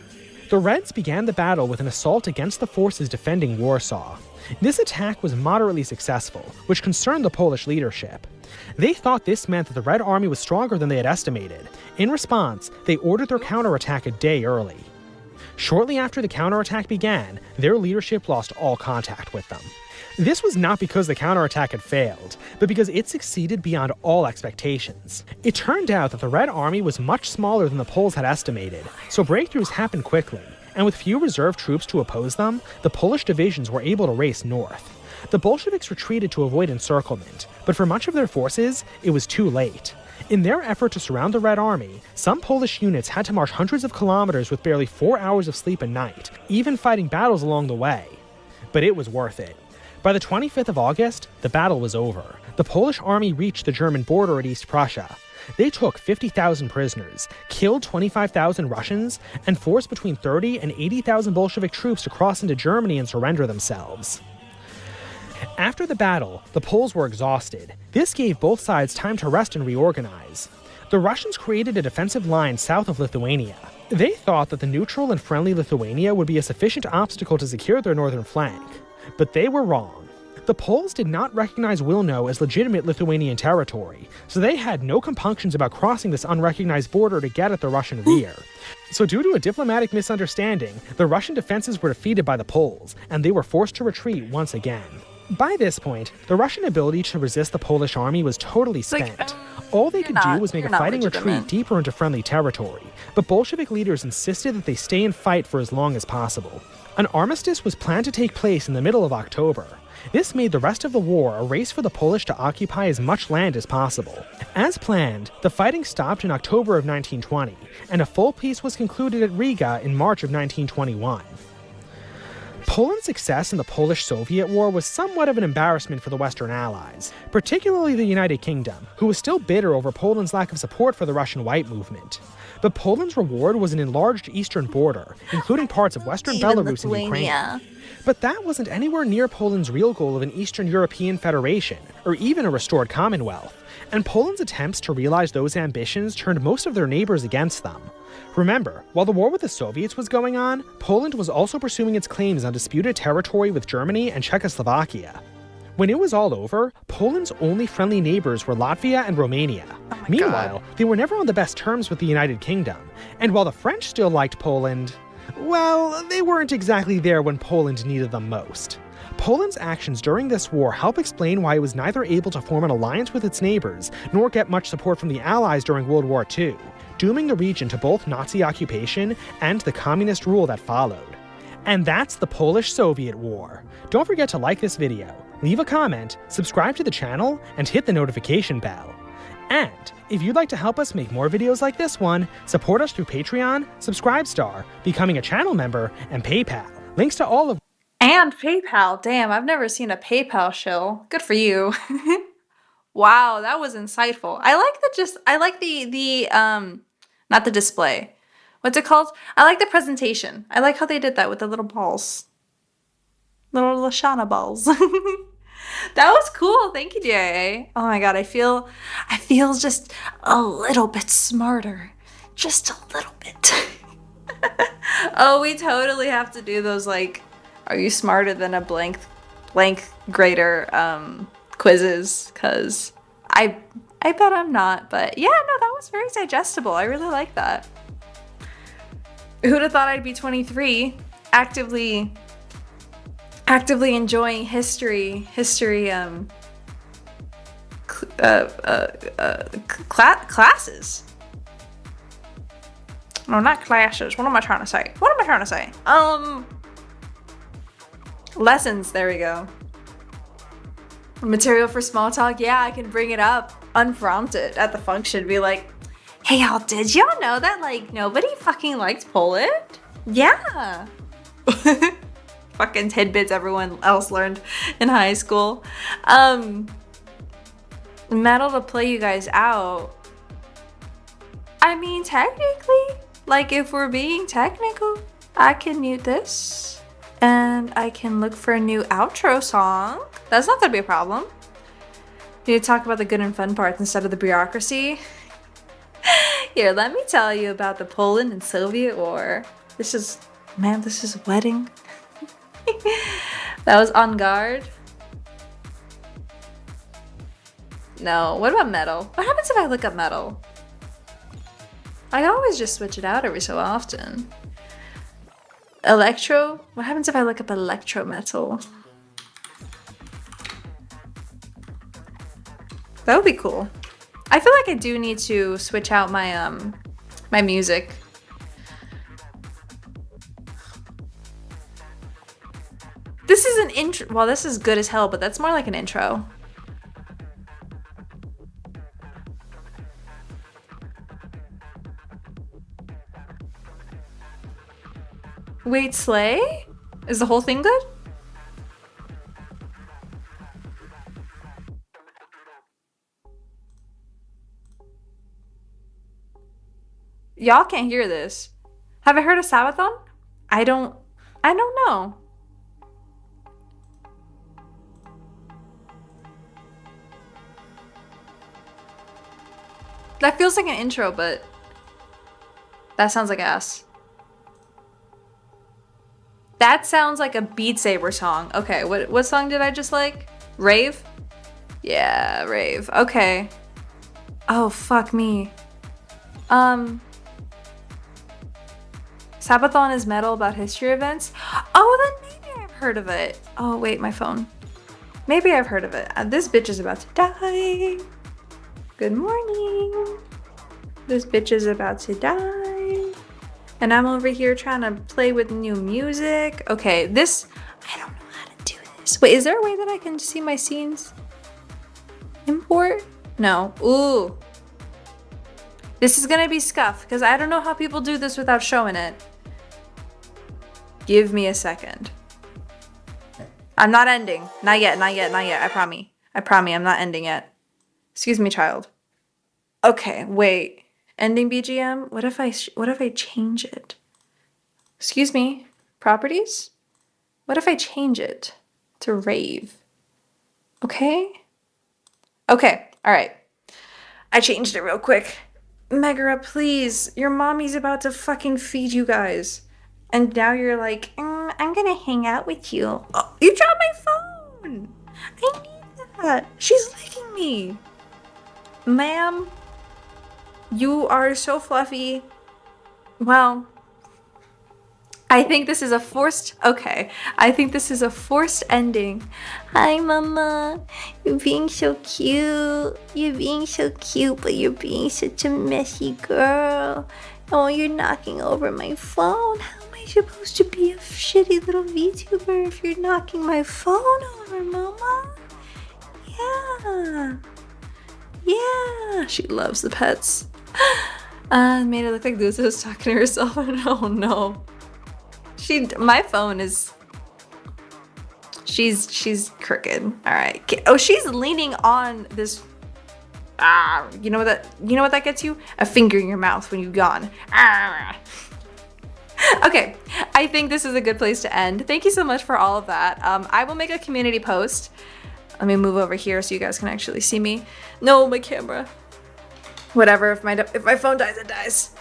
Speaker 5: The Reds began the battle with an assault against the forces defending Warsaw. This attack was moderately successful, which concerned the Polish leadership. They thought this meant that the Red Army was stronger than they had estimated. In response, they ordered their counterattack a day early. Shortly after the counterattack began, their leadership lost all contact with them. This was not because the counterattack had failed, but because it succeeded beyond all expectations. It turned out that the Red Army was much smaller than the Poles had estimated, so breakthroughs happened quickly, and with few reserve troops to oppose them, the Polish divisions were able to race north. The Bolsheviks retreated to avoid encirclement, but for much of their forces, it was too late. In their effort to surround the Red Army, some Polish units had to march hundreds of kilometers with barely 4 hours of sleep a night, even fighting battles along the way. But it was worth it. By the 25th of August, the battle was over. The Polish army reached the German border at East Prussia. They took 50,000 prisoners, killed 25,000 Russians, and forced between 30 and 80,000 Bolshevik troops to cross into Germany and surrender themselves. After the battle, the Poles were exhausted. This gave both sides time to rest and reorganize. The Russians created a defensive line south of Lithuania. They thought that the neutral and friendly Lithuania would be a sufficient obstacle to secure their northern flank. But they were wrong. The Poles did not recognize Wilno as legitimate Lithuanian territory, so they had no compunctions about crossing this unrecognized border to get at the Russian rear. So due to a diplomatic misunderstanding, the Russian defenses were defeated by the Poles, and they were forced to retreat once again. By this point, the Russian ability to resist the Polish army was totally spent. All they could do was make a fighting retreat deeper into friendly territory, but Bolshevik leaders insisted that they stay and fight for as long as possible. An armistice was planned to take place in the middle of October. This made the rest of the war a race for the Polish to occupy as much land as possible. As planned, the fighting stopped in October of 1920, and a full peace was concluded at Riga in March of 1921. Poland's success in the Polish-Soviet War was somewhat of an embarrassment for the Western Allies, particularly the United Kingdom, who was still bitter over Poland's lack of support for the Russian White movement. But Poland's reward was an enlarged eastern border, including parts of western Belarus and Ukraine. But that wasn't anywhere near Poland's real goal of an Eastern European Federation, or even a restored Commonwealth, and Poland's attempts to realize those ambitions turned most of their neighbors against them. Remember, while the war with the Soviets was going on, Poland was also pursuing its claims on disputed territory with Germany and Czechoslovakia. When it was all over, Poland's only friendly neighbors were Latvia and Romania. Meanwhile, they were never on the best terms with the United Kingdom, and while the French still liked Poland, well, they weren't exactly there when Poland needed them most. Poland's actions during this war help explain why it was neither able to form an alliance with its neighbors nor get much support from the Allies during World War II, dooming the region to both Nazi occupation and the communist rule that followed. And that's the Polish-Soviet War. Don't forget to like this video, leave a comment, subscribe to the channel, and hit the notification bell. And if you'd like to help us make more videos like this one, support us through Patreon, Subscribestar, becoming a channel member, and PayPal. Links to all of
Speaker 1: And PayPal. Damn, I've never seen a PayPal shill. Good for you. Wow, that was insightful. I like not the display. What's it called? I like the presentation. I like how they did that with the little balls. Little Lashana balls. That was cool. Thank you, DIA. Oh my god, I feel just a little bit smarter. Just a little bit. Oh, we totally have to do those, like, are you smarter than a blank grader quizzes, because I bet I'm not. But yeah, no, that was very digestible. I really like that. Who'd have thought I'd be 23 actively enjoying history classes. No, not classes. What am I trying to say? Lessons. There we go. Material for small talk. Yeah, I can bring it up unprompted at the function. Be like, hey y'all, did y'all know that like nobody fucking liked Poland? Yeah. Fucking tidbits everyone else learned in high school. Metal to play you guys out. I mean, technically, like if we're being technical, I can mute this and I can look for a new outro song. That's not gonna be a problem. You need to talk about the good and fun parts instead of the bureaucracy. Here, let me tell you about the Poland and Soviet War. This is a wedding. That was On Guard. No, what about metal? What happens if I look up metal? I always just switch it out every so often. Electro? What happens if I look up electro metal? That would be cool. I feel like I do need to switch out my my music. This is an intro. Well, this is good as hell, but that's more like an intro. Wait, Slay? Is the whole thing good? Y'all can't hear this. Have I heard of Sabaton? I don't know. That feels like an intro, but that sounds like ass. That sounds like a Beat Saber song. Okay, what song did I just like? Rave? Yeah, Rave. Okay. Oh, fuck me. Sabathon is metal about history events? Oh, then maybe I've heard of it. Oh, wait, my phone. Maybe I've heard of it. This bitch is about to die. Good morning. This bitch is about to die. And I'm over here trying to play with new music. Okay, I don't know how to do this. Wait, is there a way that I can see my scenes? Import? No. Ooh. This is gonna be scuffed because I don't know how people do this without showing it. Give me a second. I'm not ending. Not yet. I promise. I'm not ending yet. Excuse me, child. Okay, wait. Ending BGM? What if I change it? Excuse me. Properties? What if I change it to rave? Okay? Okay, alright. I changed it real quick. Megara, please. Your mommy's about to fucking feed you guys. And now you're like, I'm gonna hang out with you. Oh, you dropped my phone! I need that. She's licking me. Ma'am, you are so fluffy. Well, I think this is a forced ending. Hi, Mama. You're being so cute. But you're being such a messy girl. Oh, you're knocking over my phone. How am I supposed to be a shitty little VTuber if you're knocking my phone over, Mama? Yeah. She loves the pets. Made it look like Lucy was talking to herself. Oh no. My phone is. She's crooked. All right. Oh, she's leaning on this. You know what that gets you? A finger in your mouth when you've gone. Okay, I think this is a good place to end. Thank you so much for all of that. I will make a community post. Let me move over here so you guys can actually see me. No, my camera. Whatever. If my phone dies, it dies.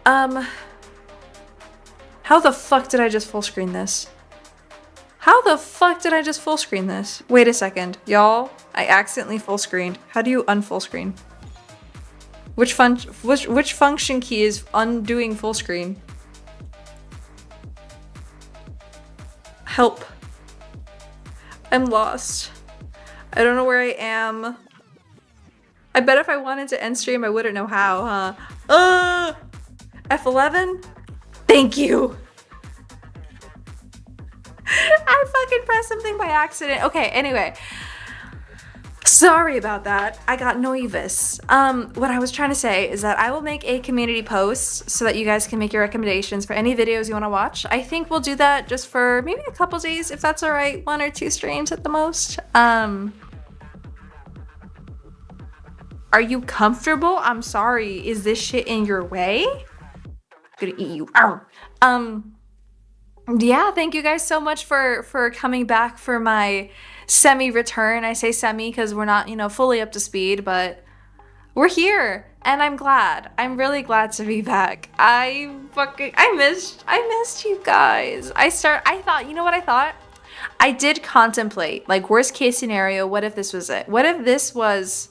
Speaker 1: How the fuck did I just full screen this? How the fuck did I just full screen this? Wait a second, y'all. I accidentally full screened. How do you unfull screen? Which function key is undoing full screen? Help. I'm lost. I don't know where I am. I bet if I wanted to end stream, I wouldn't know how, huh? F11? Thank you. I fucking pressed something by accident. Okay, anyway. Sorry about that. I got nervous. What I was trying to say is that I will make a community post so that you guys can make your recommendations for any videos you want to watch. I think we'll do that just for maybe a couple days, if that's all right. 1 or 2 streams at the most. Are you comfortable? I'm sorry. Is this shit in your way? I'm gonna eat you. Ow. Yeah, thank you guys so much for coming back for my semi-return. I say semi because we're not, you know, fully up to speed, but we're here and I'm glad. I'm really glad to be back. I missed you guys. I thought, you know what I thought? I did contemplate, like, worst case scenario, what if this was it? What if this was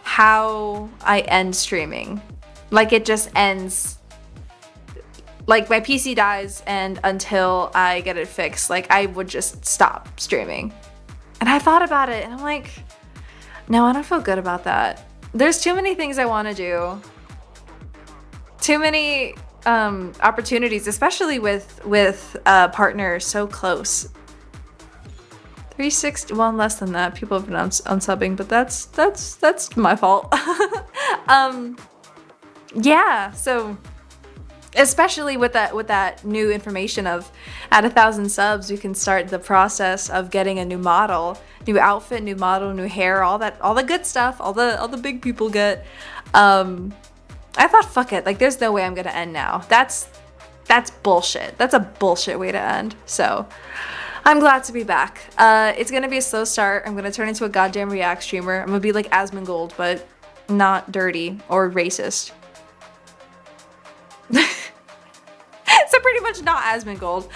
Speaker 1: how I end streaming? Like, it just ends, like, my PC dies and until I get it fixed, like, I would just stop streaming. And I thought about it and I'm like, no, I don't feel good about that. There's too many things I want to do. Too many opportunities, especially with partners so close. 360, well, less than that. People have been unsubbing, but that's my fault. Yeah, so especially with that new information of at 1,000 subs, we can start the process of getting a new model, new outfit, new model, new hair, all the good stuff, all the big people get. I thought, fuck it, like, there's no way I'm gonna end now. That's bullshit. That's a bullshit way to end. So I'm glad to be back. It's gonna be a slow start. I'm gonna turn into a goddamn React streamer. I'm gonna be like Asmongold, but not dirty or racist. So pretty much not Asmongold.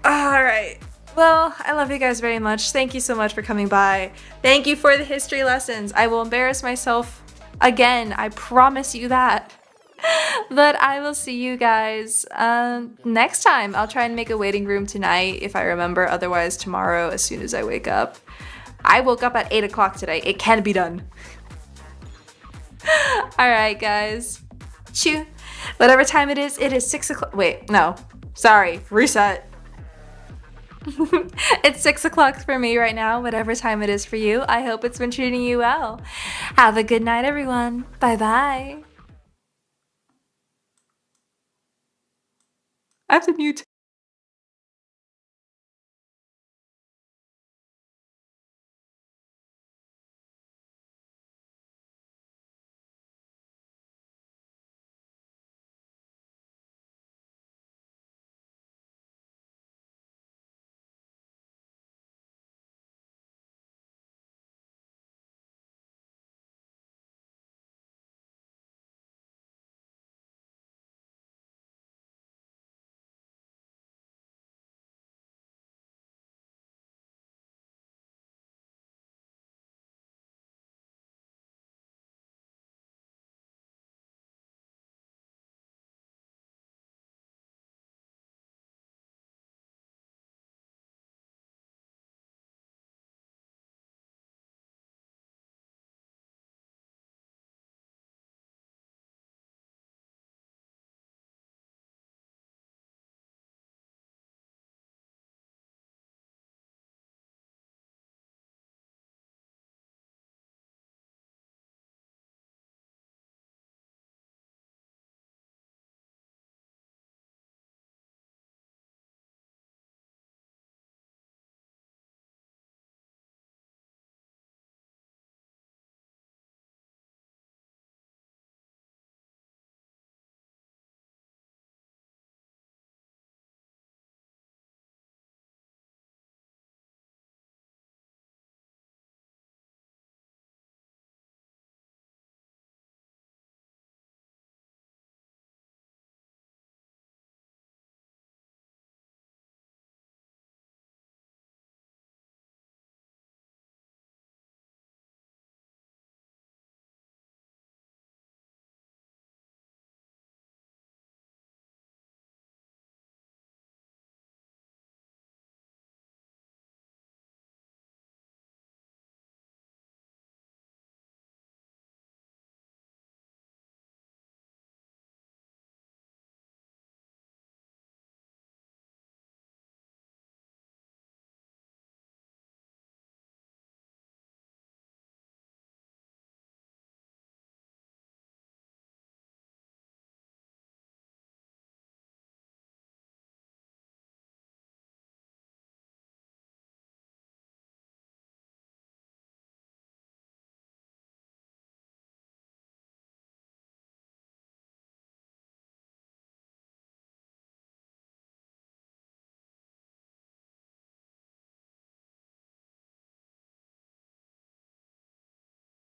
Speaker 1: Alright. Well, I love you guys very much. Thank you so much for coming by. Thank you for the history lessons. I will embarrass myself again. I promise you that. But I will see you guys next time. I'll try and make a waiting room tonight if I remember. Otherwise, tomorrow as soon as I wake up. I woke up at 8 o'clock today. It can be done. Alright, guys. Chew. Whatever time it is 6 o'clock. Wait, no. Sorry. Reset. It's 6 o'clock for me right now. Whatever time it is for you. I hope it's been treating you well. Have a good night, everyone. Bye-bye. I have to mute.